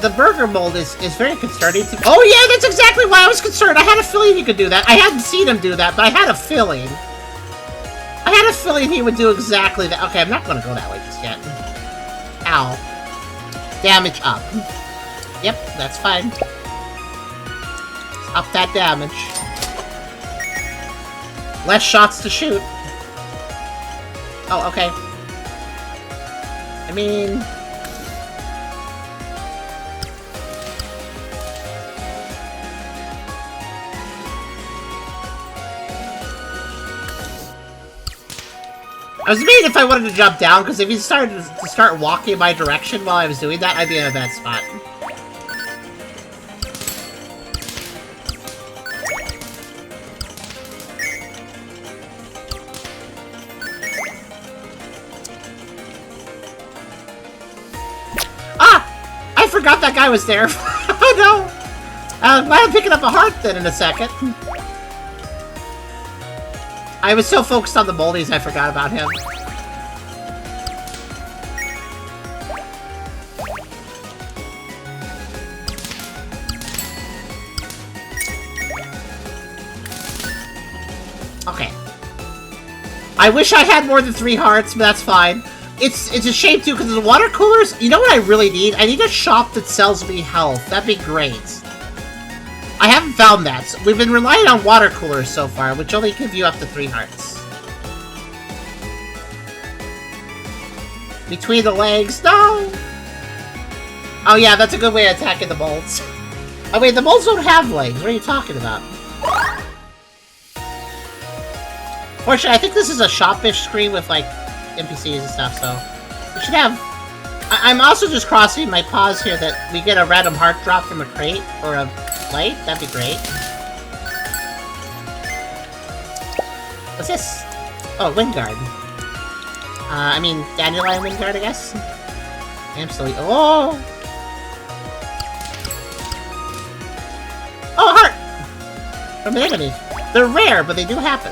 The burger mold is very concerning to me. Oh yeah, that's exactly why I was concerned. I had a feeling he could do that. I hadn't seen him do that, but I had a feeling. I had a feeling he would do exactly that. Okay, I'm not gonna go that way just yet. Ow. Damage up. Yep, that's fine. Up that damage. Less shots to shoot. Oh, okay. I mean... I was debating if I wanted to jump down, because if he started to start walking in my direction while I was doing that, I'd be in a bad spot. Ah! I forgot that guy was there. Oh no! I'm picking up a heart then in a second. I was so focused on the moldies, I forgot about him. Okay. I wish I had more than 3 hearts, but that's fine. It's a shame, too, because the water coolers... You know what I really need? I need a shop that sells me health. That'd be great. I haven't found that. So we've been relying on water coolers so far, which only give you up to 3 hearts. Between the legs, no! Oh yeah, that's a good way of attacking the molds. Oh wait, the molds don't have legs. What are you talking about? Fortunately, I think this is a shop-ish screen with, like, NPCs and stuff, so... We should have... I'm also just crossing my paws here that we get a random heart drop from a crate, or a... light? That'd be great. What's this? Oh, Windguard. I mean, Dandelion Windguard, I guess? Absolutely. Oh! Oh, a heart! From an enemy. They're rare, but they do happen.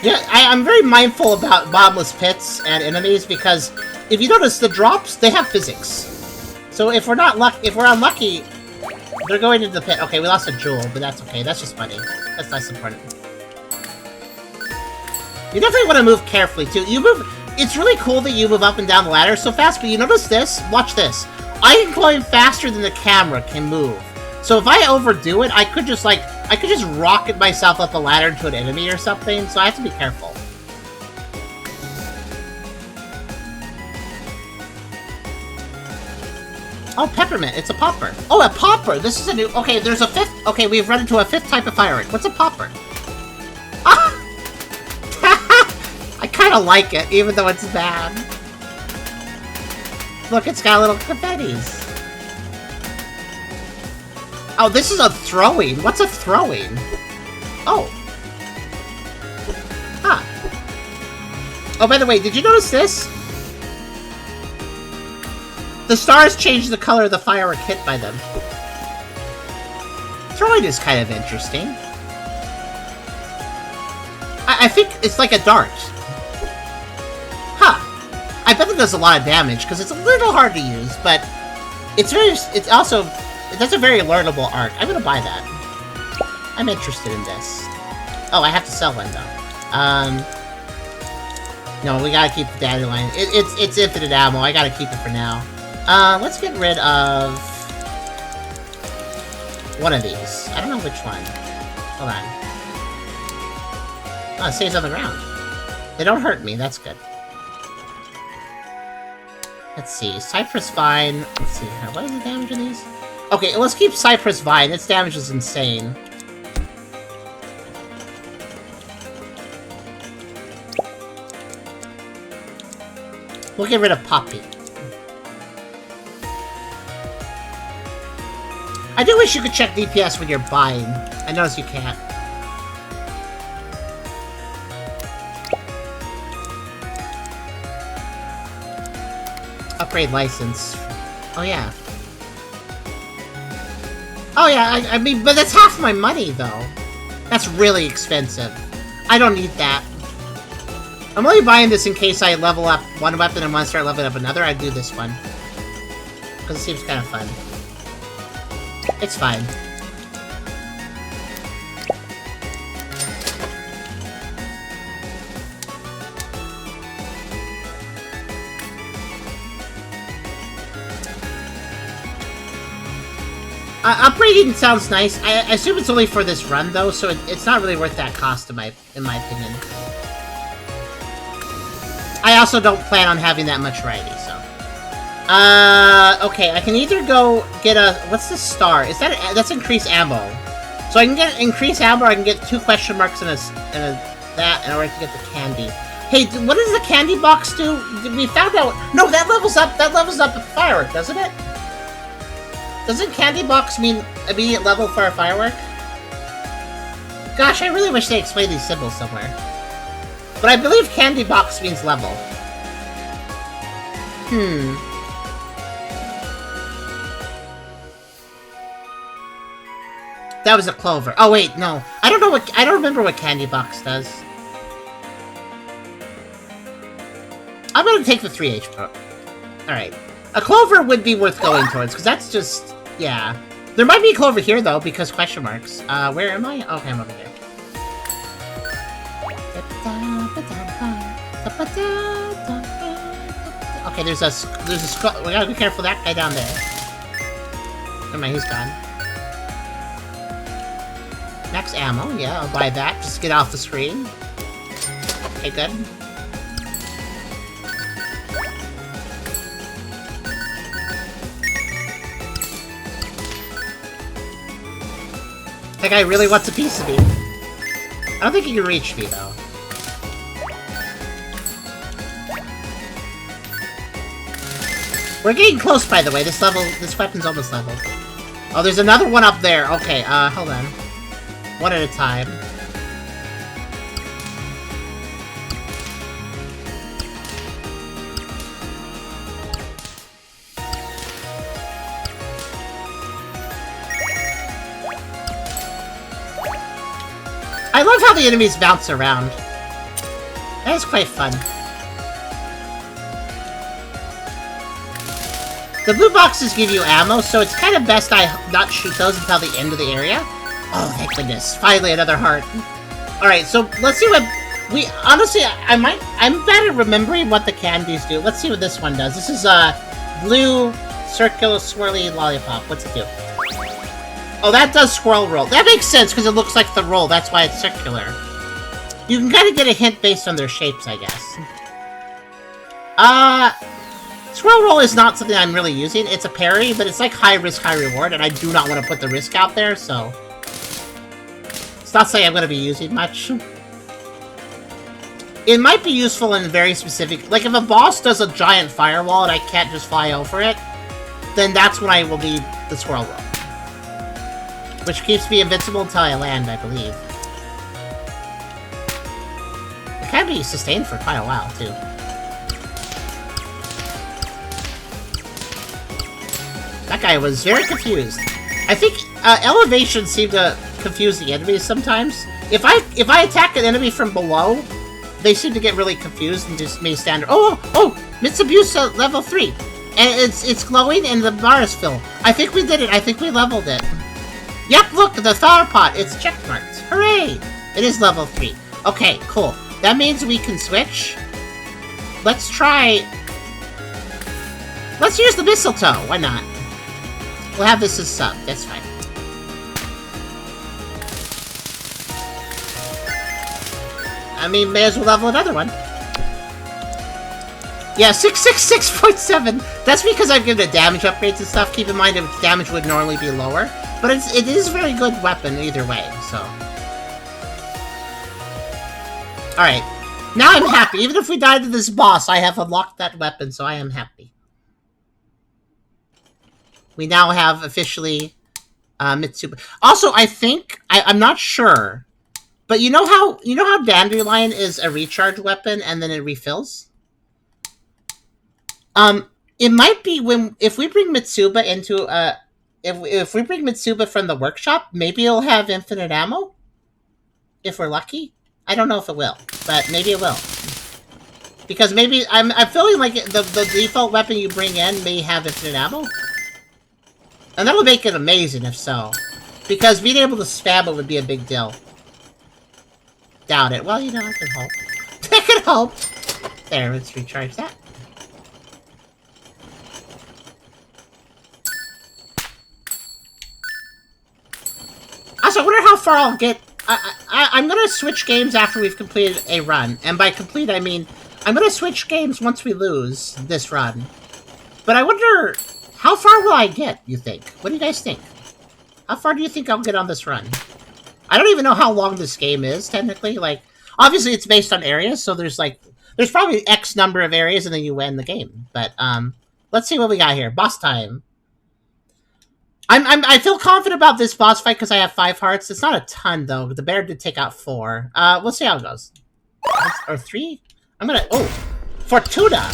Yeah, I'm very mindful about bottomless pits and enemies because if you notice the drops, they have physics. So if we're unlucky, They're going into the pit. Okay, we lost a jewel, but that's okay. That's just funny. That's less important. You definitely want to move carefully, too. You move... It's really cool that you move up and down the ladder so fast, but you notice this? Watch this. I am going faster than the camera can move. So if I overdo it, I could just, like... I could just rocket myself up the ladder into an enemy or something, so I have to be careful. Oh, peppermint. It's a popper. Oh, a popper! This is a new... Okay, there's a fifth... Okay, we've run into a fifth type of firework. What's a popper? Ah! I kind of like it, even though it's bad. Look, it's got little confettis. Oh, this is a throwing. What's a throwing? Oh. Huh. Oh, by the way, did you notice this? The stars change the color of the firework hit by them. Throwing is kind of interesting. I think it's like a dart. Huh. I bet it does a lot of damage, because it's a little hard to use, but it's also... That's a very learnable arc. I'm gonna buy that. I'm interested in this. Oh, I have to sell one, though. No, we gotta keep the dandelion. It's infinite ammo. I gotta keep it for now. Let's get rid of... one of these. I don't know which one. Hold on. Oh, it stays on the ground. They don't hurt me. That's good. Let's see. Cypress Vine. Let's see. What is the damage on these? Okay, let's keep Cypress Vine. Its damage is insane. We'll get rid of Poppy. I do wish you could check DPS when you're buying. I notice you can't. Upgrade license. Oh, yeah. Oh yeah, I mean, but that's half my money, though. That's really expensive. I don't need that. I'm only buying this in case I level up one weapon and want to start leveling up another. I'd do this one. Because it seems kind of fun. It's fine. Upgrading sounds nice. I assume it's only for this run, though, so it's not really worth that cost, in my opinion. I also don't plan on having that much variety, so... okay, I can either go get a... What's the star? Is that... That's increased ammo. So I can get increased ammo, or I can get 2 question marks and that, or I can get the candy. Hey, what does the candy box do? We found out... No, that levels up a firework, doesn't it? Doesn't candy box mean immediate level for a firework? Gosh, I really wish they explained these symbols somewhere. But I believe candy box means level. That was a clover. Oh wait, no. I don't remember what candy box does. I'm gonna take the 3H pro. Alright. A clover would be worth going towards, because that's just... Yeah. There might be a clover here, though, because question marks. Where am I? Okay, I'm over here. Okay, there's a skull. We gotta be careful of that guy down there. Never mind, he's gone. Max ammo, yeah, I'll buy that. Just get off the screen. Okay, good. That guy really wants a piece of me. I don't think he can reach me, though. We're getting close, by the way. This weapon's almost leveled. Oh, there's another one up there. Okay, hold on. One at a time. I love how the enemies bounce around. That is quite fun. The blue boxes give you ammo, so it's kind of best I not shoot those until the end of the area. Oh, thank goodness. Finally, another heart. Alright, so let's see what... Honestly, I'm bad at remembering what the candies do. Let's see what this one does. This is a blue, circular, swirly lollipop. What's it do? Oh, that does squirrel roll. That makes sense, because it looks like the roll. That's why it's circular. You can kind of get a hint based on their shapes, I guess. Squirrel roll is not something I'm really using. It's a parry, but it's like high risk, high reward, and I do not want to put the risk out there, so... It's not something I'm going to be using much. It might be useful in very specific... Like, if a boss does a giant firewall and I can't just fly over it, then that's when I will need the squirrel roll. Which keeps me invincible until I land, I believe. It can be sustained for quite a while, too. That guy was very confused. I think elevations seem to confuse the enemies sometimes. If I attack an enemy from below, they seem to get really confused and just may stand. Oh! Mitsubishi level 3, and it's glowing and the bar is filled. I think we did it. I think we leveled it. Yep, look, the flower pot. It's checkmarked. Hooray! It is level 3. Okay, cool. That means we can switch. Let's try. Let's use the mistletoe. Why not? We'll have this as sub. That's fine. I mean, may as well level another one. Yeah, 666.7. That's because I've given it damage upgrades and stuff. Keep in mind, its damage would normally be lower. But it is a very good weapon either way, so... Alright. Now I'm happy. Even if we died to this boss, I have unlocked that weapon, so I am happy. We now have officially Mitsubishi. Also, I think I'm not sure, but you know how Dandelion is a recharge weapon and then it refills. It might be if we bring Mitsuba into if we bring Mitsuba from the workshop, maybe it'll have infinite ammo. If we're lucky, I don't know if it will, but maybe it will. Because maybe I'm feeling like the default weapon you bring in may have infinite ammo. And that would make it amazing if so. Because being able to spam it would be a big deal. Doubt it. Well, you know, I can hope. I can hope. There, let's recharge that. Also, I wonder how far I'll get. I'm gonna switch games after we've completed a run. And by complete, I mean, I'm gonna switch games once we lose this run. But I wonder... How far will I get, you think? What do you guys think? How far do you think I'll get on this run? I don't even know how long this game is, technically. Like, obviously it's based on areas, so there's probably X number of areas and then you win the game. But, let's see what we got here. Boss time. I feel confident about this boss fight because I have 5 hearts. It's not a ton, though. The bear did take out 4. We'll see how it goes. Or 3? I'm gonna... Oh! Fortuna!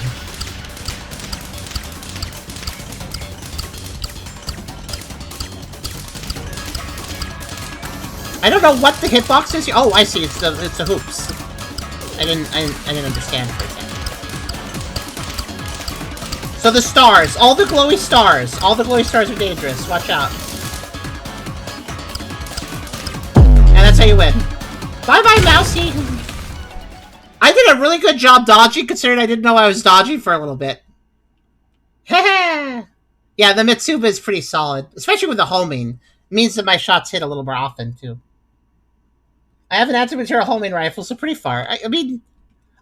I don't know what the hitbox is. Oh, I see. It's the hoops. I didn't understand for a second. So the stars, all the glowy stars are dangerous. Watch out. And that's how you win. Bye bye, Mousy. I did a really good job dodging, considering I didn't know I was dodging for a little bit. Heh. Yeah, the Mitsuba is pretty solid, especially with the homing. It means that my shots hit a little more often too. I have an anti-material homing rifle, so pretty far. I mean,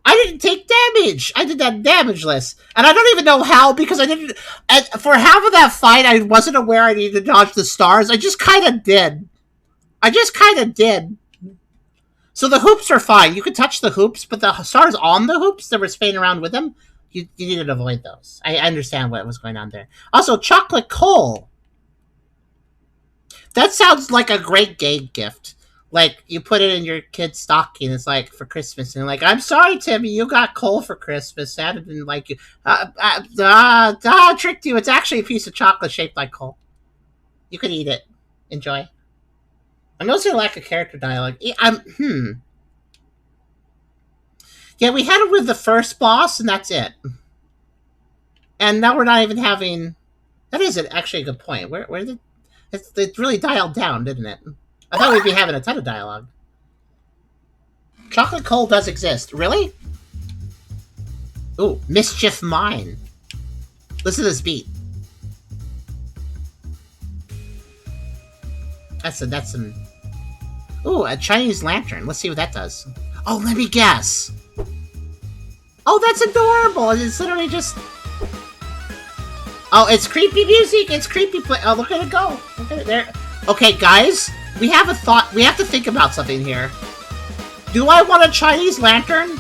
I didn't take damage. I did that damageless. And I don't even know how, because I didn't... For half of that fight, I wasn't aware I needed to dodge the stars. I just kind of did. So the hoops are fine. You could touch the hoops, but the stars on the hoops that were spinning around with them, you needed to avoid those. I understand what was going on there. Also, chocolate coal. That sounds like a great gay gift. Like, you put it in your kid's stocking, it's like, for Christmas, and like, I'm sorry, Timmy, you got coal for Christmas, Santa didn't like you. Tricked you, it's actually a piece of chocolate shaped like coal. You could eat it. Enjoy. I'm noticing a lack of character dialogue. Yeah, we had it with the first boss, and that's it. And now we're not even having... That is actually a good point. Where did it really dialed down, didn't it? I thought we'd be having a ton of dialogue. Chocolate coal does exist. Really? Ooh, Mischief Mine. Listen to this beat. That's some... Ooh, a Chinese lantern. Let's see what that does. Oh, let me guess. Oh, that's adorable. It's literally just... Oh, it's creepy music. It's creepy play. Oh, look at it go. Look at it there. Okay, guys. We have a thought. We have to think about something here. Do I want a Chinese lantern?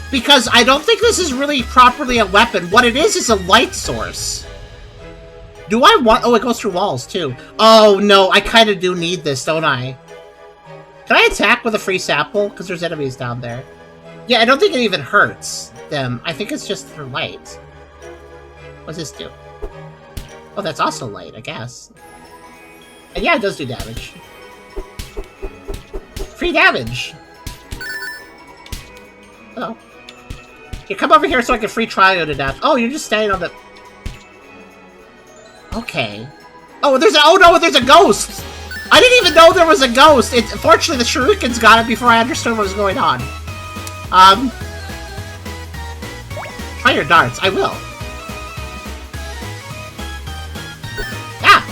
Because I don't think this is really properly a weapon. What it is a light source. Do I want... Oh, it goes through walls, too. Oh, no. I kind of do need this, don't I? Can I attack with a free sapple? Because there's enemies down there. Yeah, I don't think it even hurts them. I think it's just for light. What's this do? Oh, that's also light, I guess. And yeah, it does do damage. Free damage! Oh. You come over here so I can free trial you to death. Oh, you're just standing on the... Okay. Oh, there's a... Oh, no, there's a ghost! I didn't even know there was a ghost! Fortunately, the shurikens got it before I understood what was going on. Try your darts. I will. Ah!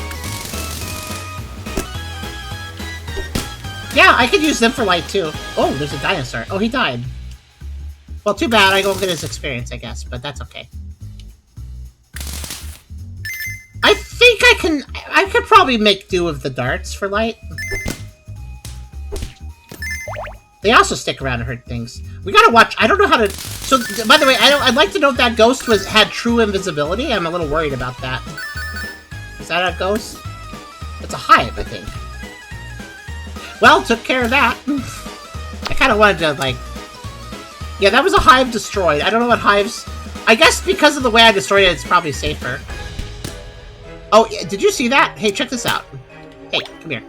Yeah, I could use them for light, too. Oh, there's a dinosaur. Oh, he died. Well, too bad. I don't get his experience, I guess, but that's okay. I think I could probably make do of the darts for light. They also stick around and hurt things. We gotta watch. I don't know how to... So, by the way, I'd like to know if that ghost had true invisibility. I'm a little worried about that. Is that a ghost? It's a hive, I think. Well, took care of that. I kind of wanted to, like... Yeah, that was a hive destroyed. I don't know what hives... I guess because of the way I destroyed it, it's probably safer. Oh, did you see that? Hey, check this out. Hey, come here.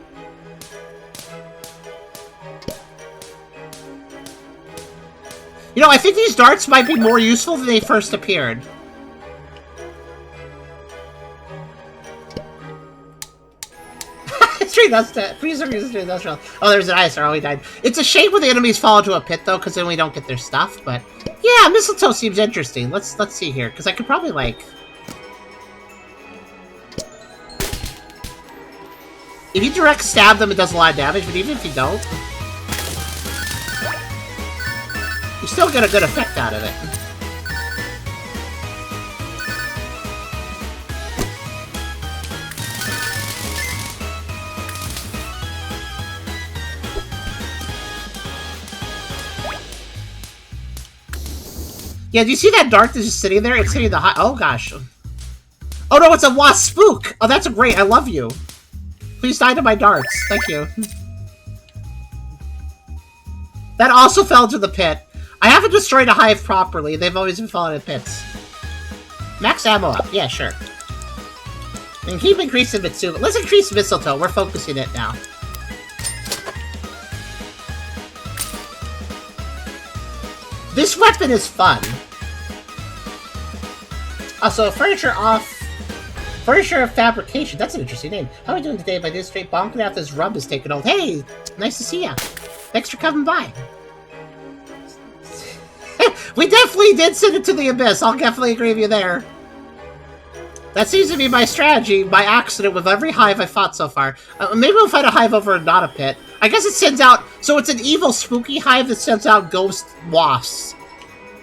You know, I think these darts might be more useful than they first appeared. Tree dust. Freezer uses industrial. Oh, there's an dinosaur. Oh, he died. It's a shame when the enemies fall into a pit, though, because then we don't get their stuff. But yeah, mistletoe seems interesting. Let's see here, because I could probably like. If you direct stab them, it does a lot of damage. But even if you don't, you still get a good effect out of it. Yeah, do you see that dart that's just sitting there? It's hitting the high... Oh, gosh. Oh, no, it's a wasp spook! Oh, that's great. I love you. Please die to my darts. Thank you. That also fell into the pit. I haven't destroyed a hive properly. They've always been falling in pits. Max ammo up. Yeah, sure. And keep increasing Mitsu. Let's increase mistletoe. We're focusing it now. This weapon is fun. Also, furniture off. Furniture fabrication. That's an interesting name. How are we doing today? By this straight bonking out this rub is taking hold. Hey, nice to see ya. Thanks for coming by. We definitely did send it to the abyss. I'll definitely agree with you there. That seems to be my strategy, by accident, with every hive I fought so far. Maybe we'll fight a hive over not a pit. I guess it sends out... So it's an evil, spooky hive that sends out ghost wasps.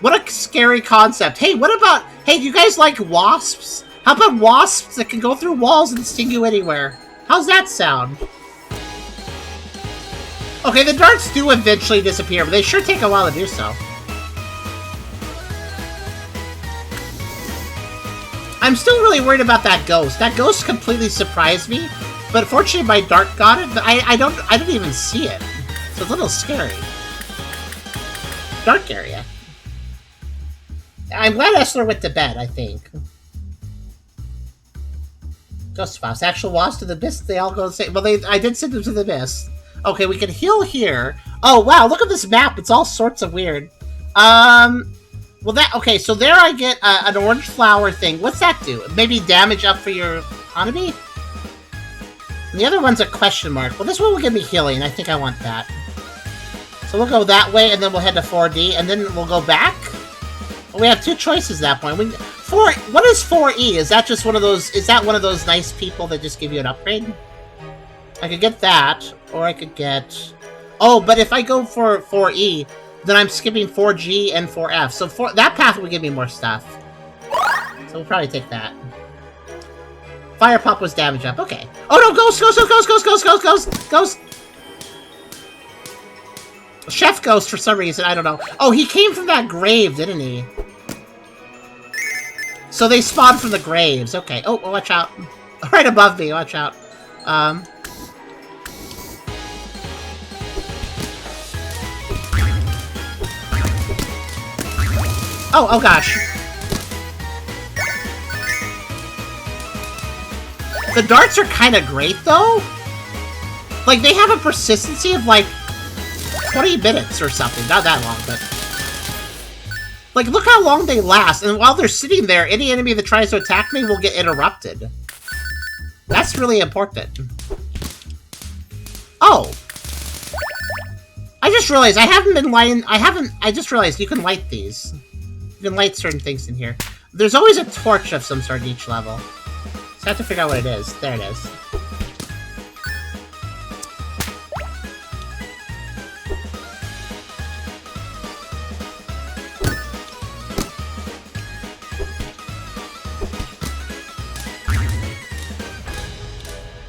What a scary concept. Hey, what about... Hey, do you guys like wasps? How about wasps that can go through walls and sting you anywhere? How's that sound? Okay, the darts do eventually disappear, but they sure take a while to do so. I'm still really worried about that ghost. That ghost completely surprised me, but fortunately my dart got it. But I didn't even see it, so it's a little scary. Dark area. I'm glad Essler went to bed. I think. Ghost wasps, actual wasps to the abyss. They all go the same. Well, I did send them to the abyss. Okay, we can heal here. Oh wow, look at this map. It's all sorts of weird. Well, okay, so there I get an orange flower thing. What's that do? Maybe damage up for your Hanabi? And the other one's a question mark. Well, this one will give me healing. I think I want that. So we'll go that way, and then we'll head to 4D, and then we'll go back? Well, we have two choices at that point. What is 4E? Is that just one of those... Is that one of those nice people that just give you an upgrade? I could get that, or I could get... Oh, but if I go for 4E, then I'm skipping 4G and 4F. So that path will give me more stuff. So we'll probably take that. Fire Pop was damage up. Okay. Oh no, Ghost! Chef Ghost for some reason, I don't know. Oh, he came from that grave, didn't he? So they spawned from the graves. Okay. Oh, watch out. Right above me, watch out. Oh gosh. The darts are kind of great, though. Like, they have a persistency of, like, 20 minutes or something. Not that long, but... Like, look how long they last. And while they're sitting there, any enemy that tries to attack me will get interrupted. That's really important. Oh! I just realized I haven't been lighting... I just realized you can light these. You can light certain things in here. There's always a torch of some sort in each level. So I have to figure out what it is. There it is.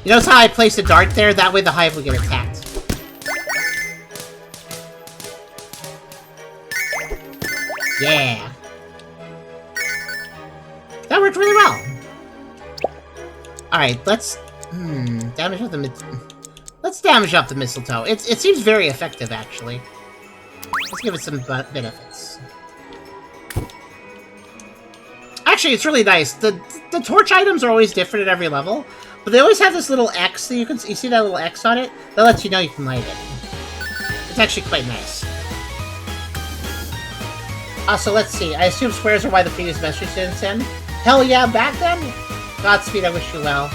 You notice how I placed a dart there? That way the hive will get attacked. Yeah. That worked really well. Alright, let's... damage up the Let's damage up the mistletoe. It seems very effective, actually. Let's give it some benefits. Actually, it's really nice. The torch items are always different at every level, but they always have this little X that you see that little X on it? That lets you know you can light it. It's actually quite nice. Also, let's see. I assume squares are why the previous message didn't send. Hell yeah, back then? Godspeed, I wish you well.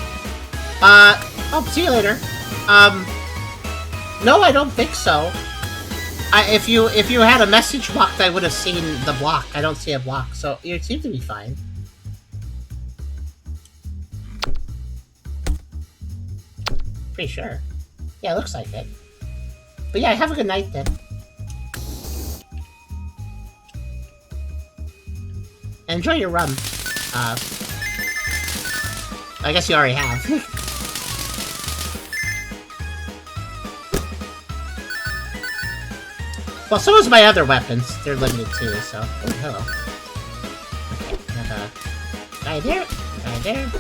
Oh, see you later. No, I don't think so. If you had a message blocked, I would have seen the block. I don't see a block, so you seem to be fine. Pretty sure. Yeah, it looks like it. But yeah, have a good night then. Enjoy your rum. I guess you already have. Well, so is my other weapons. They're limited too, so... Oh, hello. Okay, have a guy there, guy there.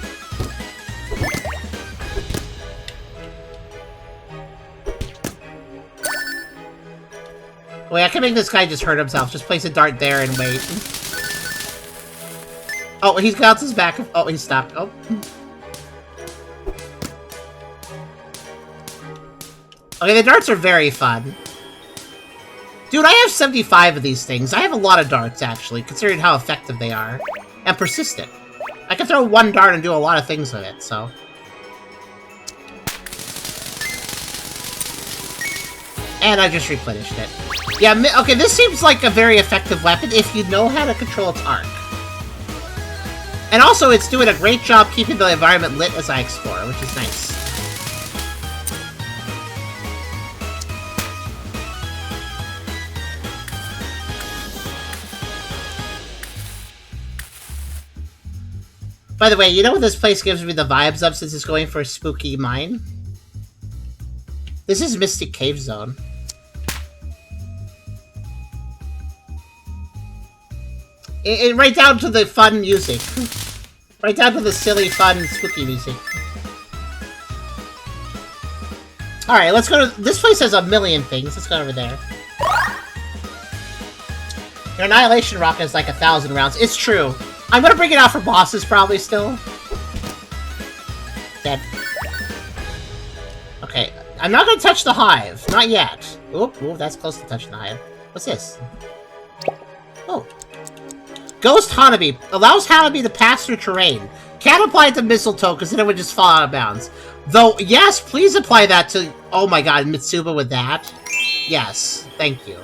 Wait, I can make this guy just hurt himself. Just place a dart there and wait. Oh, he's got his back. Oh, he stopped. Oh. Okay, the darts are very fun. Dude, I have 75 of these things. I have a lot of darts, actually, considering how effective they are. And persistent. I can throw one dart and do a lot of things with it, so... And I just replenished it. Yeah, okay, this seems like a very effective weapon if you know how to control its arc. And also, it's doing a great job keeping the environment lit as I explore, which is nice. By the way, you know what this place gives me the vibes of since it's going for a spooky mine? This is Mystic Cave Zone. Right down to the fun music. Right down to the silly, fun, spooky music. Alright, let's go to... This place has a million things. Let's go over there. Your Annihilation Rocket is like 1,000 rounds. It's true. I'm gonna bring it out for bosses, probably, still. Dead. Okay, I'm not gonna touch the hive. Not yet. Oop, that's close to touching the hive. What's this? Oh. Ghost Hanabi allows Hanabi to pass through terrain. Can't apply it to mistletoe because then it would just fall out of bounds. Though, yes, please apply that to... Oh my god, Mitsuba with that. Yes, thank you.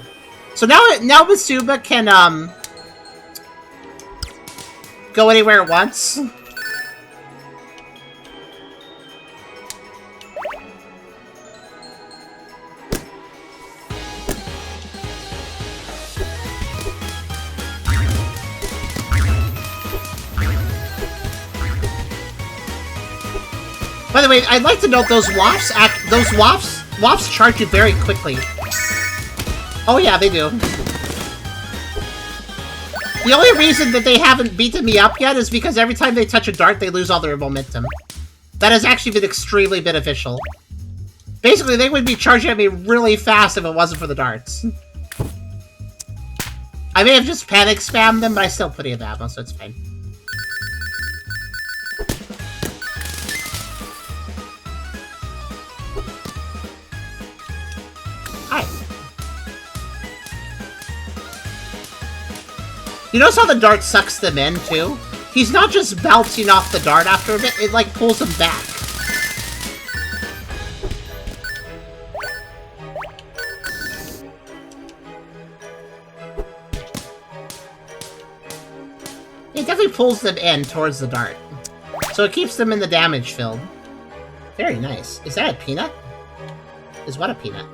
So now Mitsuba can, go anywhere it wants. By the way, I'd like to note those wafts charge you very quickly. Oh yeah, they do. The only reason that they haven't beaten me up yet is because every time they touch a dart, they lose all their momentum. That has actually been extremely beneficial. Basically, they would be charging at me really fast if it wasn't for the darts. I may have just panic spammed them, but I still have plenty of ammo, so it's fine. Hi. You notice how the dart sucks them in, too? He's not just bouncing off the dart after a bit, it, like, pulls him back. It definitely pulls them in towards the dart. So it keeps them in the damage field. Very nice. Is that a peanut? Is what a peanut?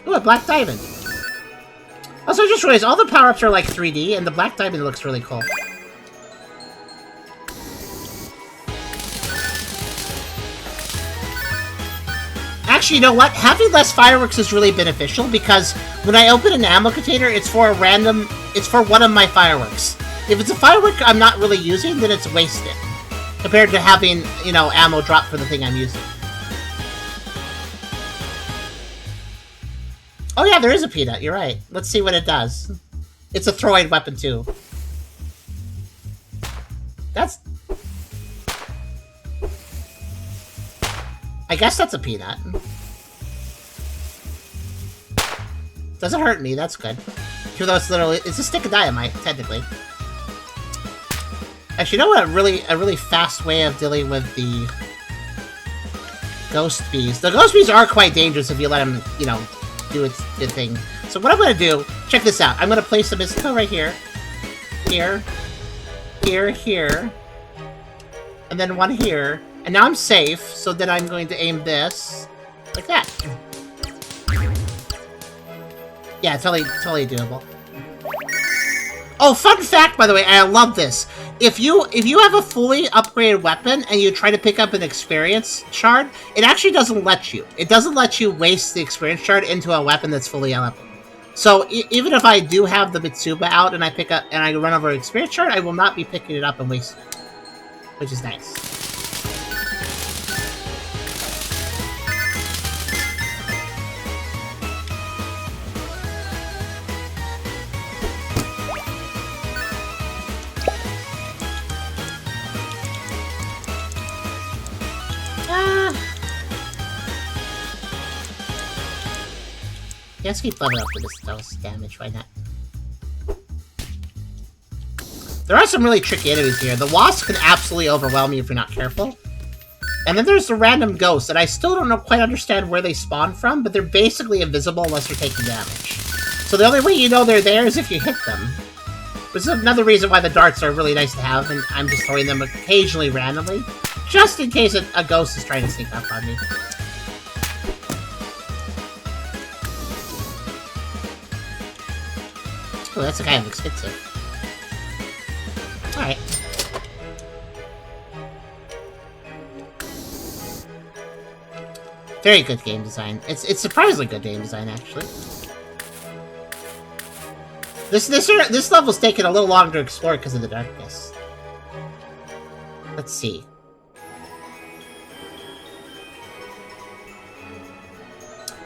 Ooh, a black diamond. Also, I just realized all the power-ups are like 3D, and the black diamond looks really cool. Actually, you know what? Having less fireworks is really beneficial, because when I open an ammo container, it's for a random... It's for one of my fireworks. If it's a firework I'm not really using, then it's wasted. Compared to having, you know, ammo drop for the thing I'm using. Oh yeah, there is a peanut, you're right. Let's see what it does. It's a throwing weapon, too. That's... I guess that's a peanut. Doesn't hurt me, that's good. Even though it's literally... It's a stick of dynamite, technically. Actually, you know what? A really fast way of dealing with the... ghost bees. The ghost bees are quite dangerous if you let them, you know... do its thing. So what I'm gonna do, check this out. I'm gonna place a mistletoe right here, here, here, here, and then one here. And now I'm safe, so then I'm going to aim this like that. Yeah, totally doable. Oh, fun fact, by the way, I love this. If you have a fully upgraded weapon and you try to pick up an experience shard, it actually doesn't let you. It doesn't let you waste the experience shard into a weapon that's fully leveled. So even if I do have the Mitsuba out and I pick up and I run over an experience shard, I will not be picking it up and wasting it, which is nice. Let's keep leveling up with this dose damage, why not? There are some really tricky enemies here. The wasp can absolutely overwhelm you if you're not careful. And then there's the random ghosts, and I still don't quite understand where they spawn from, but they're basically invisible unless you're taking damage. So the only way you know they're there is if you hit them. This is another reason why the darts are really nice to have, and I'm just throwing them occasionally randomly, just in case a ghost is trying to sneak up on me. Oh, that's kind of expensive. Alright. Very good game design. It's surprisingly good game design, actually. This level's taking a little longer to explore because of the darkness. Let's see.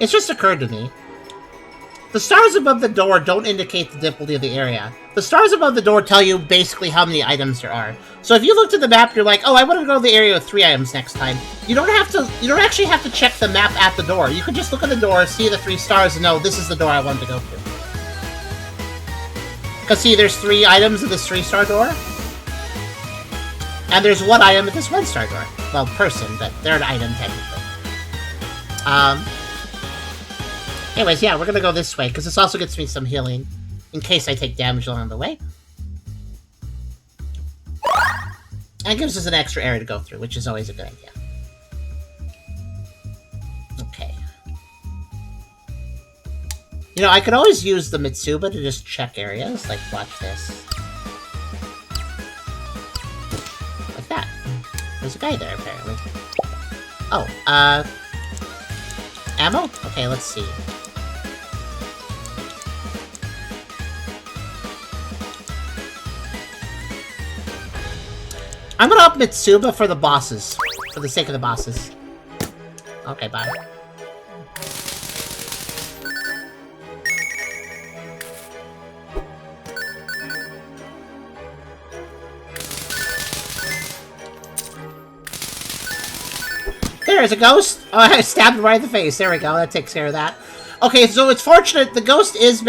It's just occurred to me. The stars above the door don't indicate the difficulty of the area. The stars above the door tell you basically how many items there are. So if you looked at the map, you're like, oh, I want to go to the area with 3 items next time. You don't actually have to check the map at the door. You could just look at the door, see the 3 stars, and know this is the door I want to go to. Because see, there's 3 items in this 3-star door. And there's 1 item at this 1-star door. Well, person, but they're an item technically. Anyways, yeah, we're gonna go this way, because this also gets me some healing, in case I take damage along the way. And it gives us an extra area to go through, which is always a good idea. Okay. You know, I could always use the Mitsuba to just check areas, like, watch this. Like that. There's a guy there, apparently. Oh, ammo? Okay, let's see. I'm gonna up Mitsuba for the bosses. For the sake of the bosses. Okay, bye. There's a ghost! Oh, I stabbed him right in the face. There we go, that takes care of that. Okay, so it's fortunate the ghost is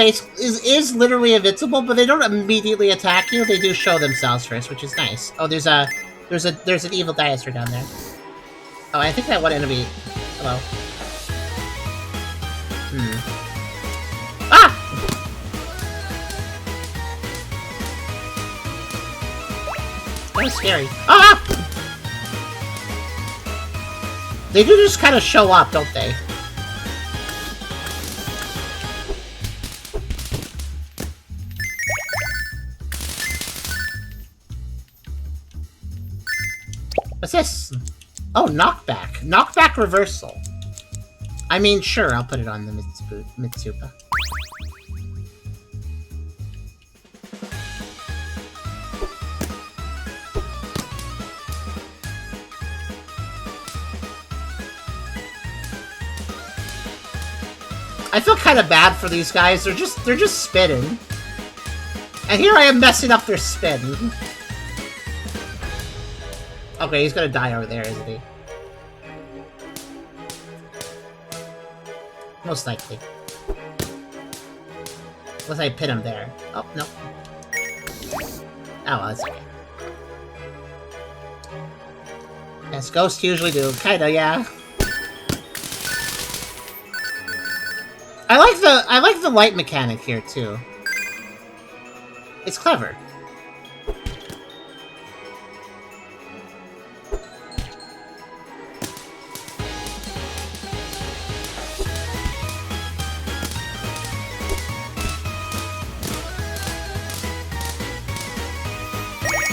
literally invincible, but they don't immediately attack you. They do show themselves first, which is nice. Oh, there's an evil dinosaur down there. Oh, I think that one enemy. Hello. Ah! That was scary. Ah! They do just kind of show up, don't they? What's this? Oh, knockback. Knockback reversal. I mean, sure, I'll put it on the Mitsuba. I feel kind of bad for these guys. They're just spinning. And here I am messing up their spin. Okay, he's gonna die over there, isn't he? Most likely. Unless I pin him there. Oh, no. Oh, well, that's okay. Yes, ghosts usually do. Kinda, yeah. I like the light mechanic here, too. It's clever.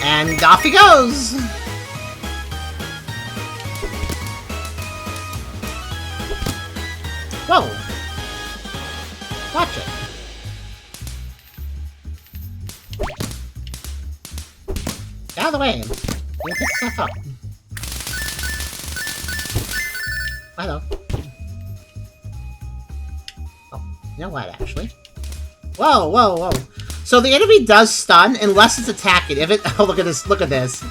And off he goes! Whoa! Watch it. Get out of the way. You pick stuff up. Hello. Oh, you know what, actually? Whoa, whoa, whoa. So the enemy does stun unless it's attacking. If it— oh, look at this, look at this.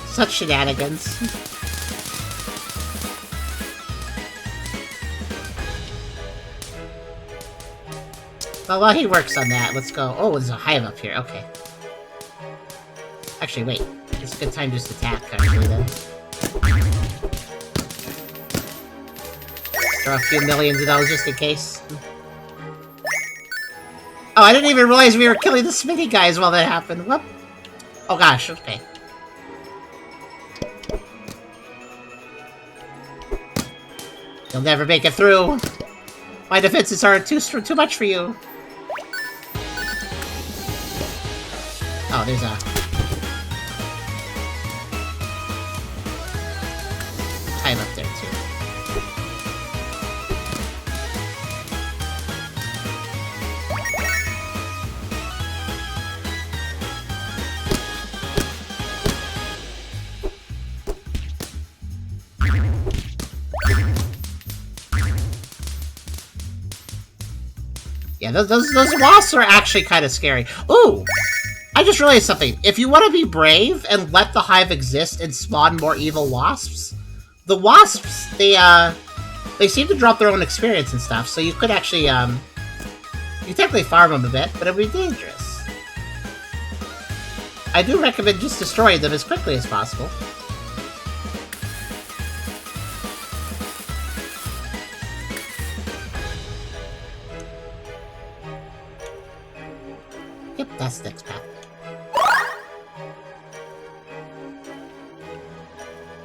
Such shenanigans. Well, while he works on that, let's go. Oh, there's a hive up here. Okay. Actually, wait. It's a good time just to attack, actually, then. Throw a few millions of those just in case. Oh, I didn't even realize we were killing the Smithy guys while that happened. Whoop. Oh gosh, okay. You'll never make it through. My defenses are too much for you. Oh, there's a hive up there too. Yeah, those wasps are actually kind of scary. Ooh! I just realized something. If you want to be brave and let the hive exist and spawn more evil wasps, the wasps, they seem to drop their own experience and stuff, so you could actually, you technically farm them a bit, but it would be dangerous. I do recommend just destroying them as quickly as possible. Yep, that's the next path.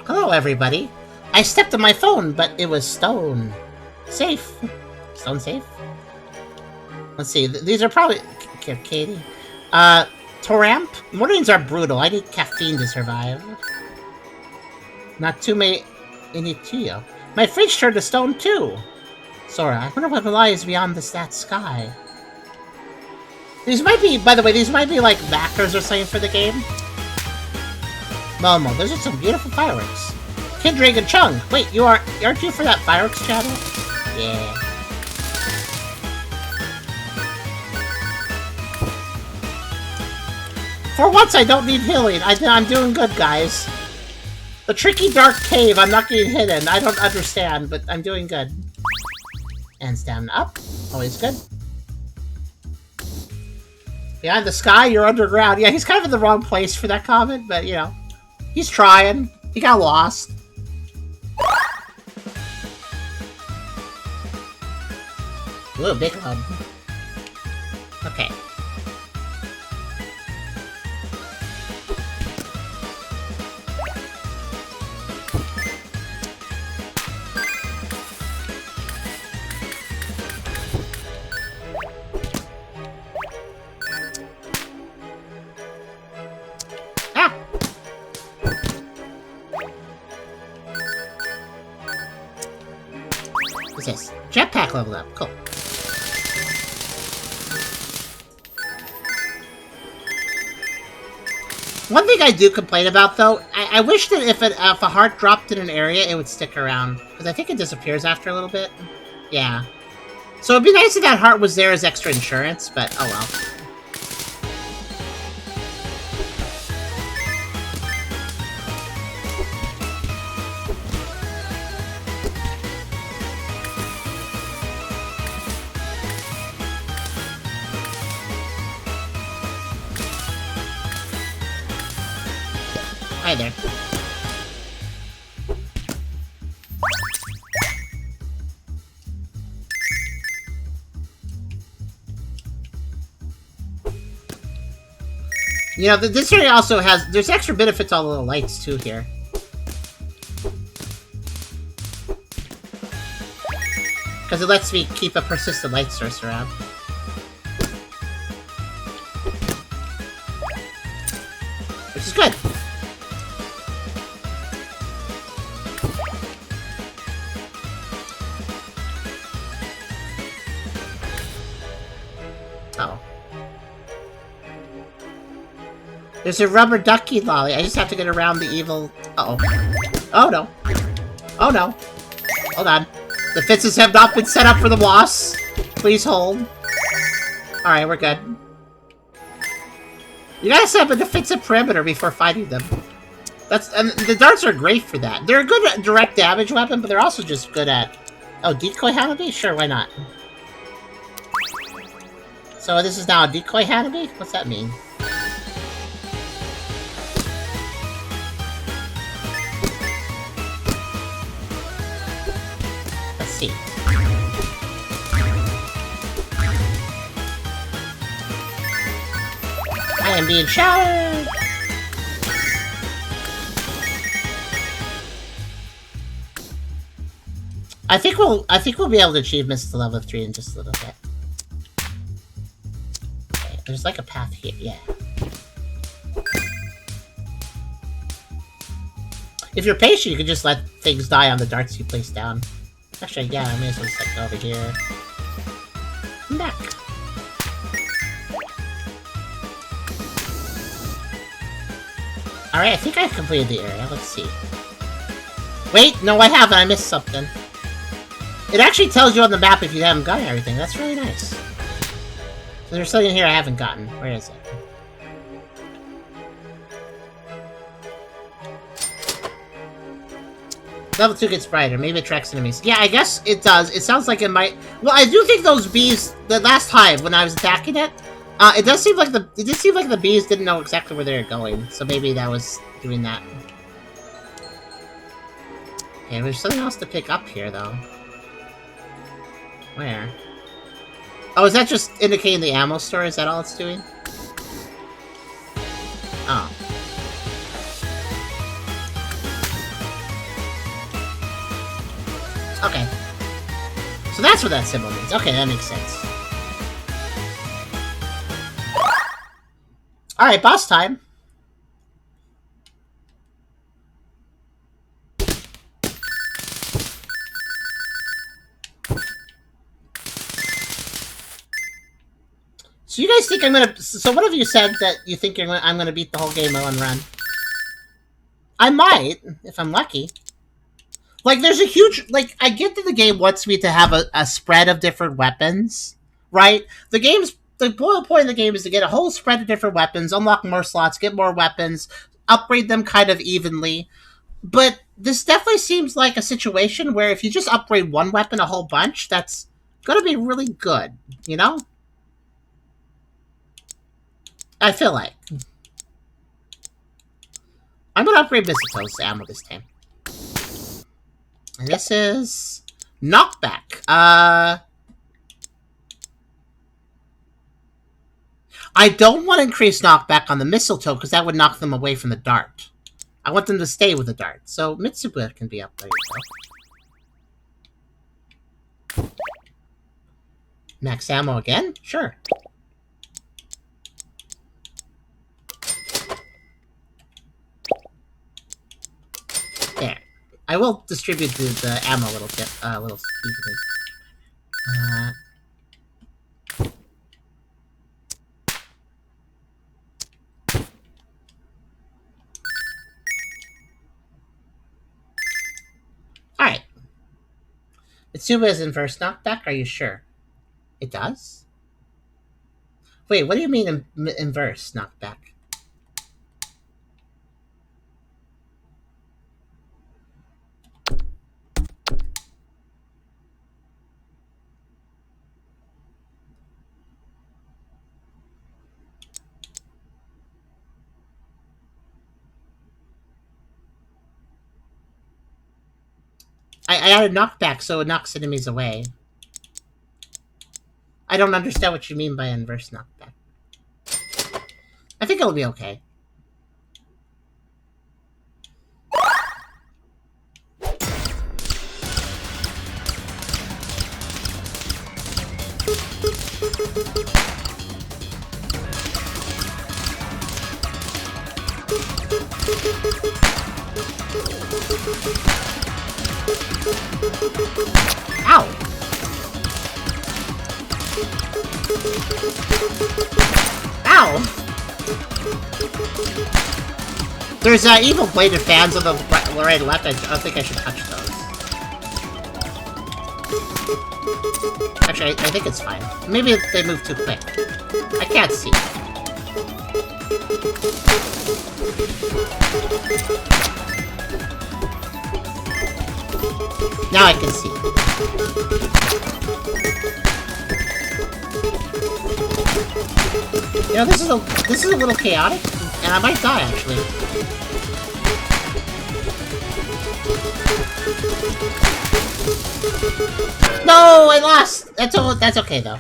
Hello, everybody. I stepped on my phone, but it was stone. Safe. Stone safe? Let's see. These are probably... Katie. Toramp? Mornings are brutal. I need caffeine to survive. Natume Initiyo. My fridge turned to stone, too. Sora, I wonder what lies beyond that sky. These might be, by the way, these might be like backers or something for the game. Momo, those are some beautiful fireworks. Kindrig and Chung, wait, aren't you for that fireworks channel? Yeah. For once, I don't need healing. I'm doing good, guys. The tricky dark cave, I'm not getting hidden. I don't understand, but I'm doing good. And stamina up, always good. Behind the sky, you're underground. Yeah, he's kind of in the wrong place for that comment, but, you know. He's trying. He got lost. Ooh, big hub. Okay. What's this? Jetpack level up. Cool. One thing I do complain about, though, I wish that if a heart dropped in an area, it would stick around. Because I think it disappears after a little bit. Yeah. So it'd be nice if that heart was there as extra insurance, but oh well. Hi there. You know, this area also has... There's extra benefits to all the little lights, too, here. Because it lets me keep a persistent light source around. Which is good. There's a rubber ducky lolly. I just have to get around the evil... Uh-oh. Oh, no. Oh, no. Hold on. The fences have not been set up for the wasps. Please hold. Alright, we're good. You gotta set up a defensive perimeter before fighting them. And the darts are great for that. They're a good direct damage weapon, but they're also just good at... Oh, decoy Hanabi? Sure, why not? So this is now a decoy Hanabi? What's that mean? I am being showered! I think we'll be able to achieve Mr. Level 3 in just a little bit. Okay, there's like a path here, yeah. If you're patient, you can just let things die on the darts you place down. Actually, yeah, I may as well just go over here. I'm back. Alright, I think I've completed the area. Let's see. Wait, no I haven't. I missed something. It actually tells you on the map if you haven't gotten everything. That's really nice. There's something in here I haven't gotten. Where is it? Level 2 gets brighter. Maybe it tracks enemies. Yeah, I guess it does. It sounds like it might... Well, I do think those bees... The last time, when I was attacking it, it does seem like the... It did seem like the bees didn't know exactly where they were going. So maybe that was doing that. Okay, there's something else to pick up here, though. Where? Oh, is that just indicating the ammo store? Is that all it's doing? Oh. Okay. So that's what that symbol means. Okay, that makes sense. Alright, boss time. So you guys think I'm gonna... So one of you said that you think I'm gonna beat the whole game in one run. I might, if I'm lucky. Like, there's a huge... Like, I get that the game wants me to have a spread of different weapons, right? The whole point of the game is to get a whole spread of different weapons, unlock more slots, get more weapons, upgrade them kind of evenly. But this definitely seems like a situation where if you just upgrade one weapon a whole bunch, that's gonna be really good, you know? I feel like. I'm gonna upgrade Mistletoe's ammo this time. And this is... Knockback. I don't want to increase knockback on the Mistletoe, because that would knock them away from the dart. I want them to stay with the dart. So Mitsuba can be upgraded, though. Max ammo again? Sure. There. I will distribute the ammo a little bit, a little evenly. Alright. Mitsuba is inverse knockback, are you sure? It does? Wait, what do you mean inverse knockback? I added knockback, so it knocks enemies away. I don't understand what you mean by inverse knockback. I think it'll be okay. Ow! Ow! There's evil bladed fans on the right and left. I don't think I should touch those. Actually, I think it's fine. Maybe they move too quick. I can't see. Now I can see. You know, this is a little chaotic, and I might die actually. No, I lost. That's okay though.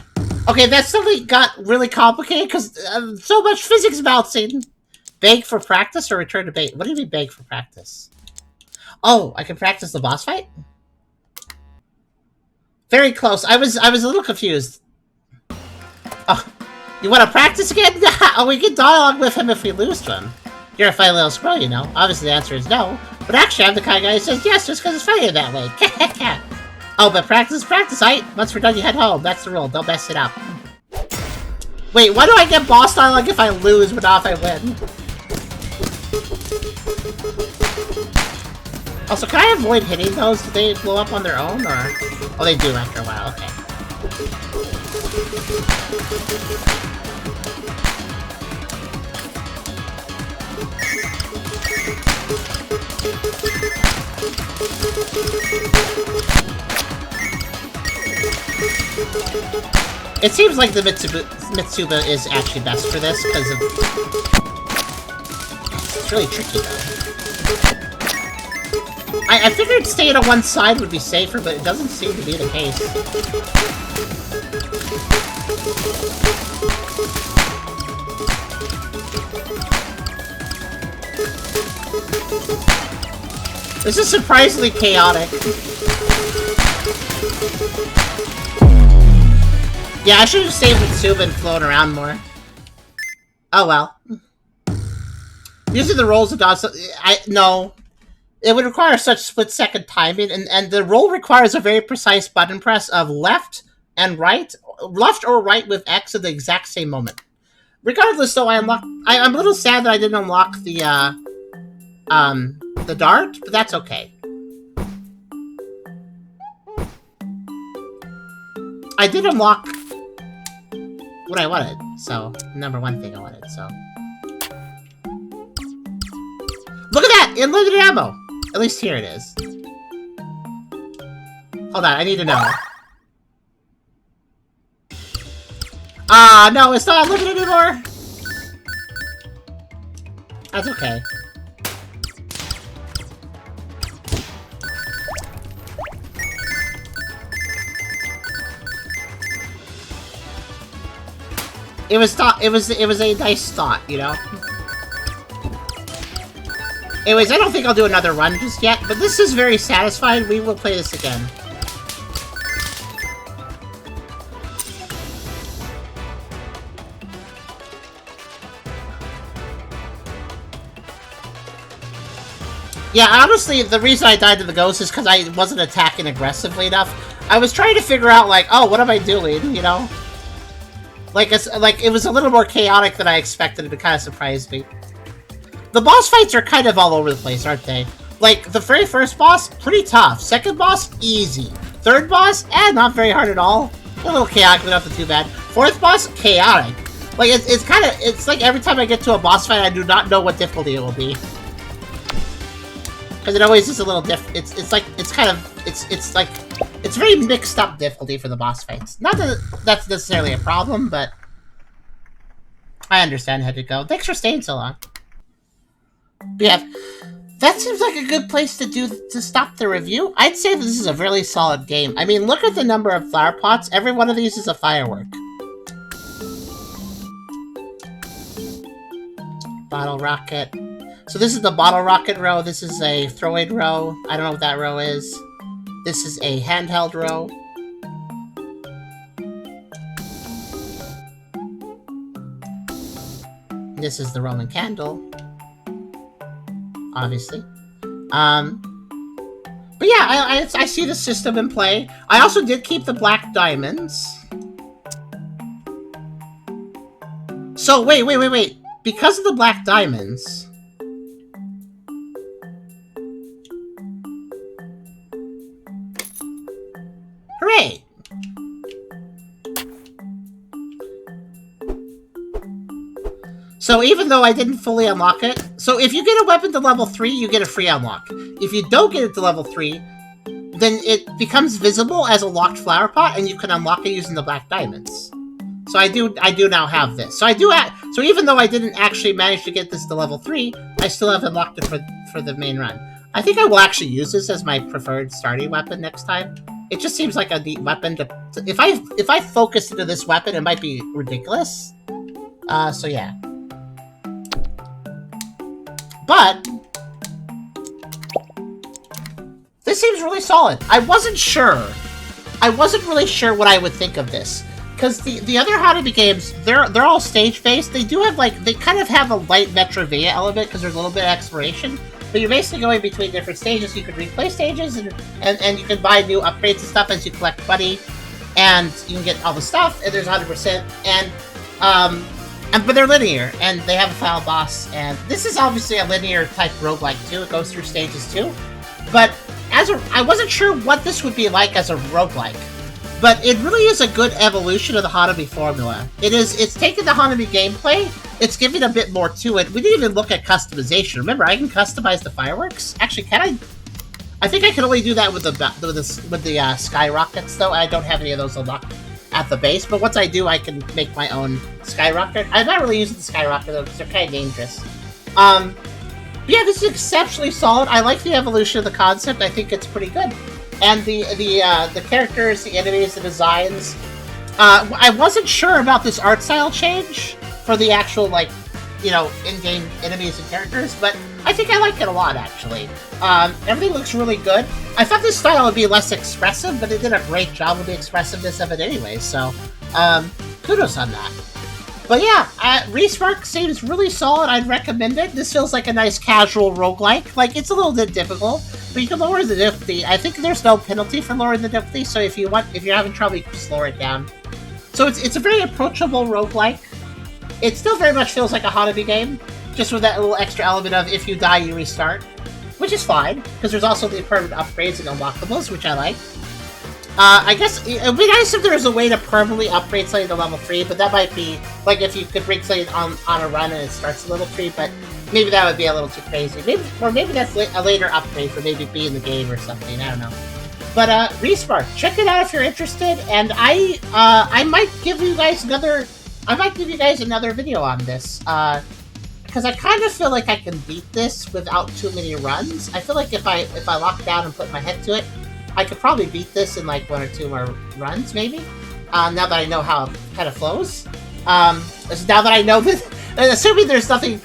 Okay, that suddenly got really complicated because so much physics bouncing. Beg for practice or return to bait? What do you mean beg for practice? Oh, I can practice the boss fight? Very close. I was a little confused. Oh, you want to practice again? Oh, we can dialogue with him if we lose to him. You're a funny little squirrel, you know. Obviously the answer is no. But actually, I'm the kind of guy who says yes just because it's funnier that way. Oh, but practice, right? Once we're done, you head home. That's the rule. Don't mess it up. Wait, why do I get boss dialogue if I lose but not if I win? Also, can I avoid hitting those? Do they blow up on their own, or...? Oh, they do after a while, okay. It seems like the Mitsuba is actually best for this, because of... It's really tricky, though. I figured staying on one side would be safer, but it doesn't seem to be the case. This is surprisingly chaotic. Yeah, I should have stayed with Mitsuba and flown around more. Oh well. Using the rolls of dots, no. It would require such split-second timing, and the roll requires a very precise button press of left and right, left or right with X at the exact same moment. Regardless, though, I'm a little sad that I didn't unlock the dart, but that's okay. I did unlock what I wanted, so number one thing I wanted, so. Look at that! Unlimited ammo! At least here it is. Hold on, I need to know. Ah, no, it's not unlimited anymore! That's okay. It was a nice thought, you know? Anyways, I don't think I'll do another run just yet, but this is very satisfying. We will play this again. Yeah, honestly, the reason I died to the ghost is because I wasn't attacking aggressively enough. I was trying to figure out, like, oh, what am I doing, you know? Like, it was a little more chaotic than I expected, and it kind of surprised me. The boss fights are kind of all over the place, aren't they? Like, the very first boss, pretty tough. Second boss, easy. Third boss, not very hard at all. A little chaotic, but nothing too bad. Fourth boss, chaotic. Like, it's like every time I get to a boss fight, I do not know what difficulty it will be. Because it always is a little it's very mixed up difficulty for the boss fights. Not that that's necessarily a problem, but I understand how to go. Thanks for staying so long. Yeah, that seems like a good place to stop the review. I'd say this is a really solid game. I mean, look at the number of flower pots. Every one of these is a firework. Bottle rocket. So this is the bottle rocket row. This is a throw-in row. I don't know what that row is. This is a handheld row. This is the Roman candle. Obviously. But yeah, I see the system in play. I also did keep the black diamonds. So, wait. Because of the black diamonds... Hooray! So even though I didn't fully unlock it, so if you get a weapon to level 3, you get a free unlock. If you don't get it to level 3, then it becomes visible as a locked flower pot, and you can unlock it using the black diamonds. So I do now have this. So so even though I didn't actually manage to get this to level 3, I still have unlocked it for the main run. I think I will actually use this as my preferred starting weapon next time. It just seems like a neat weapon to if I focus into this weapon, it might be ridiculous. So yeah. But this seems really solid. I wasn't really sure what I would think of this. Because the other Hanabi games, they're all stage-based. They do have, they kind of have a light Metroidvania element because there's a little bit of exploration. But you're basically going between different stages. You can replay stages, and you can buy new upgrades and stuff as you collect money. And you can get all the stuff, and there's 100%. But they're linear, and they have a final boss. And this is obviously a linear type roguelike too. It goes through stages too. But I wasn't sure what this would be like as a roguelike. But it really is a good evolution of the Hanabi formula. It's taken the Hanabi gameplay, it's giving a bit more to it. We didn't even look at customization. Remember, I can customize the fireworks? Actually, can I? I think I can only do that with the skyrockets, though. I don't have any of those unlocked at the base, but once I do, I can make my own skyrocket. I'm not really using the skyrocket, though, because they're kind of dangerous. But yeah, this is exceptionally solid. I like the evolution of the concept. I think it's pretty good. And the characters, the enemies, the designs. I wasn't sure about this art style change for the actual, like, you know, in-game enemies and characters, but I think I like it a lot, actually. Everything looks really good. I thought this style would be less expressive, but it did a great job with the expressiveness of it anyway, so kudos on that. But yeah, Respark seems really solid. I'd recommend it. This feels like a nice casual roguelike. Like, it's a little bit difficult, but you can lower the difficulty. I think there's no penalty for lowering the difficulty, so if you're having trouble, you can just lower it down. So it's a very approachable roguelike. It still very much feels like a Hanabi game, just with that little extra element of if you die, you restart, which is fine, because there's also the permanent upgrades and unlockables, which I like. I guess it would be nice if there was a way to permanently upgrade something to level 3, but that might be, like, if you could bring something on a run and it starts at level 3, but maybe that would be a little too crazy. Maybe that's a later upgrade for maybe be in the game or something, I don't know. But, Respark, check it out if you're interested, and I might give you guys another video on this, because I kind of feel like I can beat this without too many runs. I feel like if I lock down and put my head to it, I could probably beat this in like 1 or 2 more runs, maybe. Now that I know how it kind of flows. Now that I know this, assuming there's nothing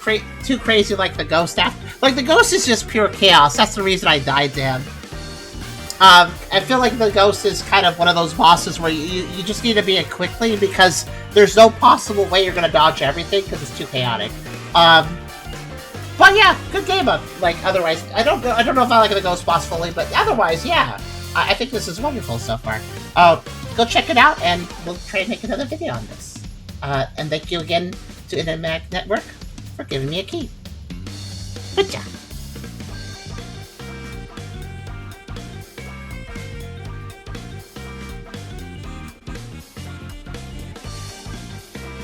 too crazy like the ghost after. Like, the ghost is just pure chaos. That's the reason I died to him. I feel like the ghost is kind of one of those bosses where you just need to be it quickly, because there's no possible way you're gonna dodge everything because it's too chaotic. But yeah, good game. Like, otherwise, I don't know if I like the ghost boss fully, but otherwise, yeah. I think this is wonderful so far. Go check it out, and we'll try and make another video on this. And thank you again to Internet Network for giving me a key. Good job.